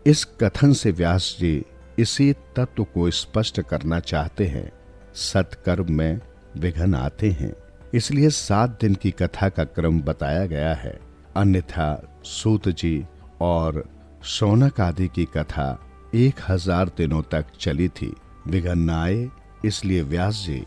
Speaker 1: इस कथन से व्यास जी इसी तत्व को स्पष्ट करना चाहते हैं। सत्कर्म में विघ्न आते हैं, इसलिए 7 दिन की कथा का क्रम बताया गया है। अन्यथा सूत जी और शौनक आदि की कथा 1000 दिनों तक चली थी। विघ्न न आए, इसलिए व्यास जी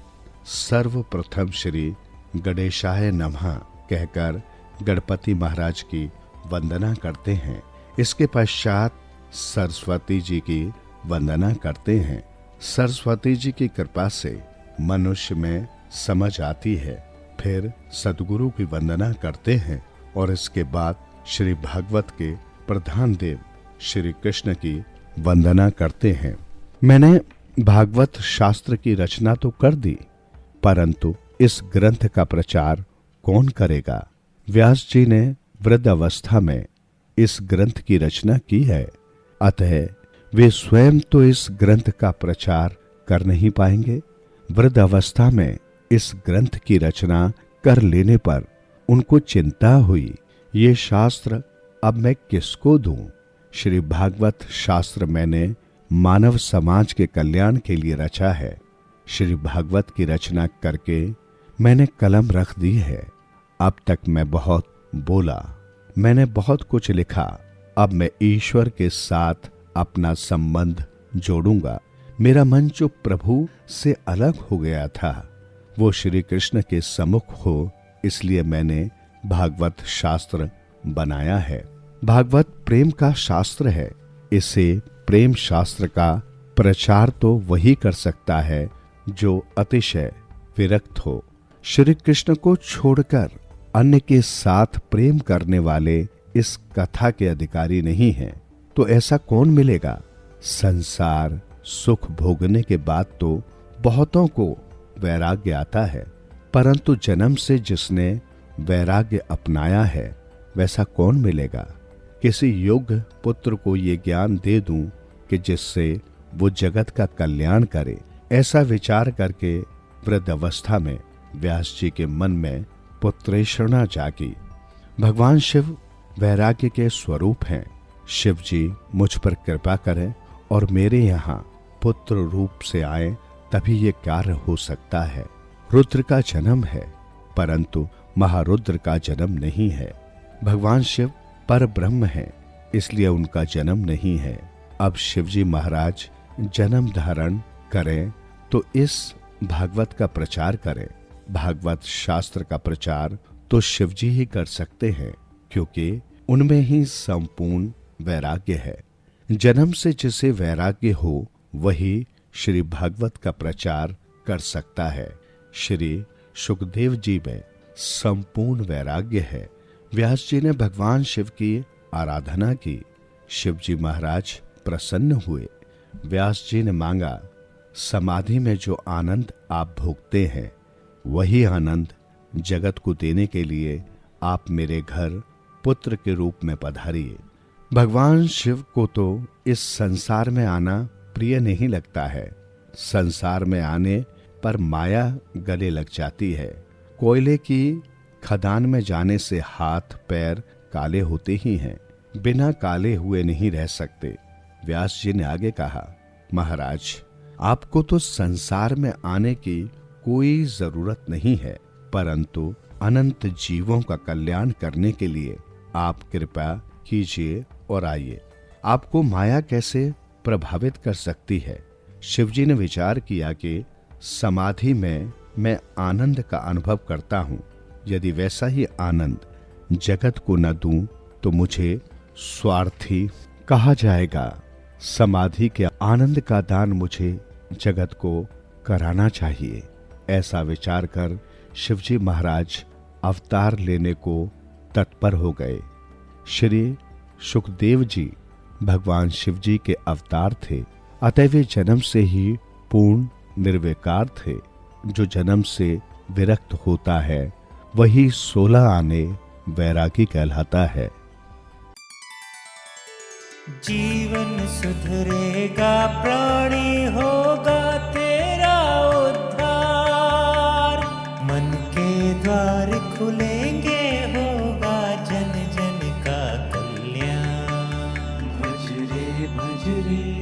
Speaker 1: सर्वप्रथम श्री गणेशाय नमः कहकर गणपति महाराज की वंदना करते हैं। इसके पश्चात सरस्वती जी की वंदना करते हैं। सरस्वती जी की कृपा से मनुष्य में समझ आती है। फिर सद्गुरु की वंदना करते हैं और इसके बाद श्री भागवत के प्रधान देव श्री कृष्ण की वंदना करते हैं। मैंने भागवत शास्त्र की रचना तो कर दी, परंतु इस ग्रंथ का प्रचार कौन करेगा? व्यास जी ने वृद्ध अवस्था में इस ग्रंथ की रचना की है, अतः वे स्वयं तो इस ग्रंथ का प्रचार कर नहीं पाएंगे। वृद्ध अवस्था में इस ग्रंथ की रचना कर लेने पर उनको चिंता हुई, ये शास्त्र अब मैं किसको दूं? श्री भागवत शास्त्र मैंने मानव समाज के कल्याण के लिए रचा है। श्री भागवत की रचना करके मैंने कलम रख दी है। अब तक मैं बहुत बोला, मैंने बहुत कुछ लिखा। अब मैं ईश्वर के साथ अपना संबंध जोड़ूंगा। मेरा मन जो प्रभु से अलग हो गया था वो श्री कृष्ण के सम्मुख हो, इसलिए मैंने भागवत शास्त्र बनाया है। भागवत प्रेम का शास्त्र है। इसे प्रेम शास्त्र का प्रचार तो वही कर सकता है जो अतिशय विरक्त हो। श्री कृष्ण को छोड़कर अन्य के साथ प्रेम करने वाले इस कथा के अधिकारी नहीं हैं। तो ऐसा कौन मिलेगा? संसार सुख भोगने के बाद तो बहुतों को वैराग्य आता है, परंतु जन्म से जिसने वैराग्य अपनाया है वैसा कौन मिलेगा? किसी योग्य पुत्र को ये ज्ञान दे दूं कि जिससे वो जगत का कल्याण करे, ऐसा विचार करके वृद्ध अवस्था में व्यास जी के मन में पुत्रेषणा जागी। भगवान शिव वैराग्य के स्वरूप हैं। शिव जी मुझ पर कृपा करें और मेरे यहाँ पुत्र रूप से आए, तभी ये कार्य हो सकता है। रुद्र का जन्म है, परंतु महारुद्र का जन्म नहीं है। भगवान शिव पर ब्रह्म है, इसलिए उनका जन्म नहीं है। अब शिवजी महाराज जन्म धारण करें तो इस भागवत का प्रचार करें। भागवत शास्त्र का प्रचार तो शिवजी ही कर सकते हैं, क्योंकि उनमें ही संपूर्ण वैराग्य है। जन्म से जिसे वैराग्य हो वही श्री भागवत का प्रचार कर सकता है। श्री सुखदेव जी में संपूर्ण वैराग्य है। व्यास जी ने भगवान शिव की आराधना की। शिव जी महाराज प्रसन्न हुए। व्यास जी ने मांगा, समाधि में जो आनंद आप भोगते हैं वही आनंद जगत को देने के लिए आप मेरे घर पुत्र के रूप में पधारिए। भगवान शिव को तो इस संसार में आना प्रिय नहीं लगता है। संसार में आने पर माया गले लग जाती है। कोयले की खदान में जाने से हाथ पैर काले होते ही हैं, बिना काले हुए नहीं रह सकते। व्यास जी ने आगे कहा, महाराज आपको तो संसार में आने की कोई जरूरत नहीं है, परंतु अनंत जीवों का कल्याण करने के लिए आप कृपा कीजिए और आइए। आपको माया कैसे प्रभावित कर सकती है? शिवजी ने विचार किया कि समाधि में मैं आनंद का अनुभव करता हूँ। यदि वैसा ही आनंद जगत को न दूं तो मुझे स्वार्थी कहा जाएगा। समाधि के आनंद का दान मुझे जगत को कराना चाहिए। ऐसा विचार कर शिवजी महाराज अवतार लेने को तत्पर हो गए। श्री सुखदेव जी भगवान शिव जी के अवतार थे, अतः वे जन्म से ही पूर्ण निर्विकार थे। जो जन्म से विरक्त होता है वही 16 आने वैरागी कहलाता है।
Speaker 3: जीवन सुधरेगा, प्राणी होगा तेरा उद्धार, मन के द्वार खुलेंगे, होगा जन जन का कल्याण। भज रे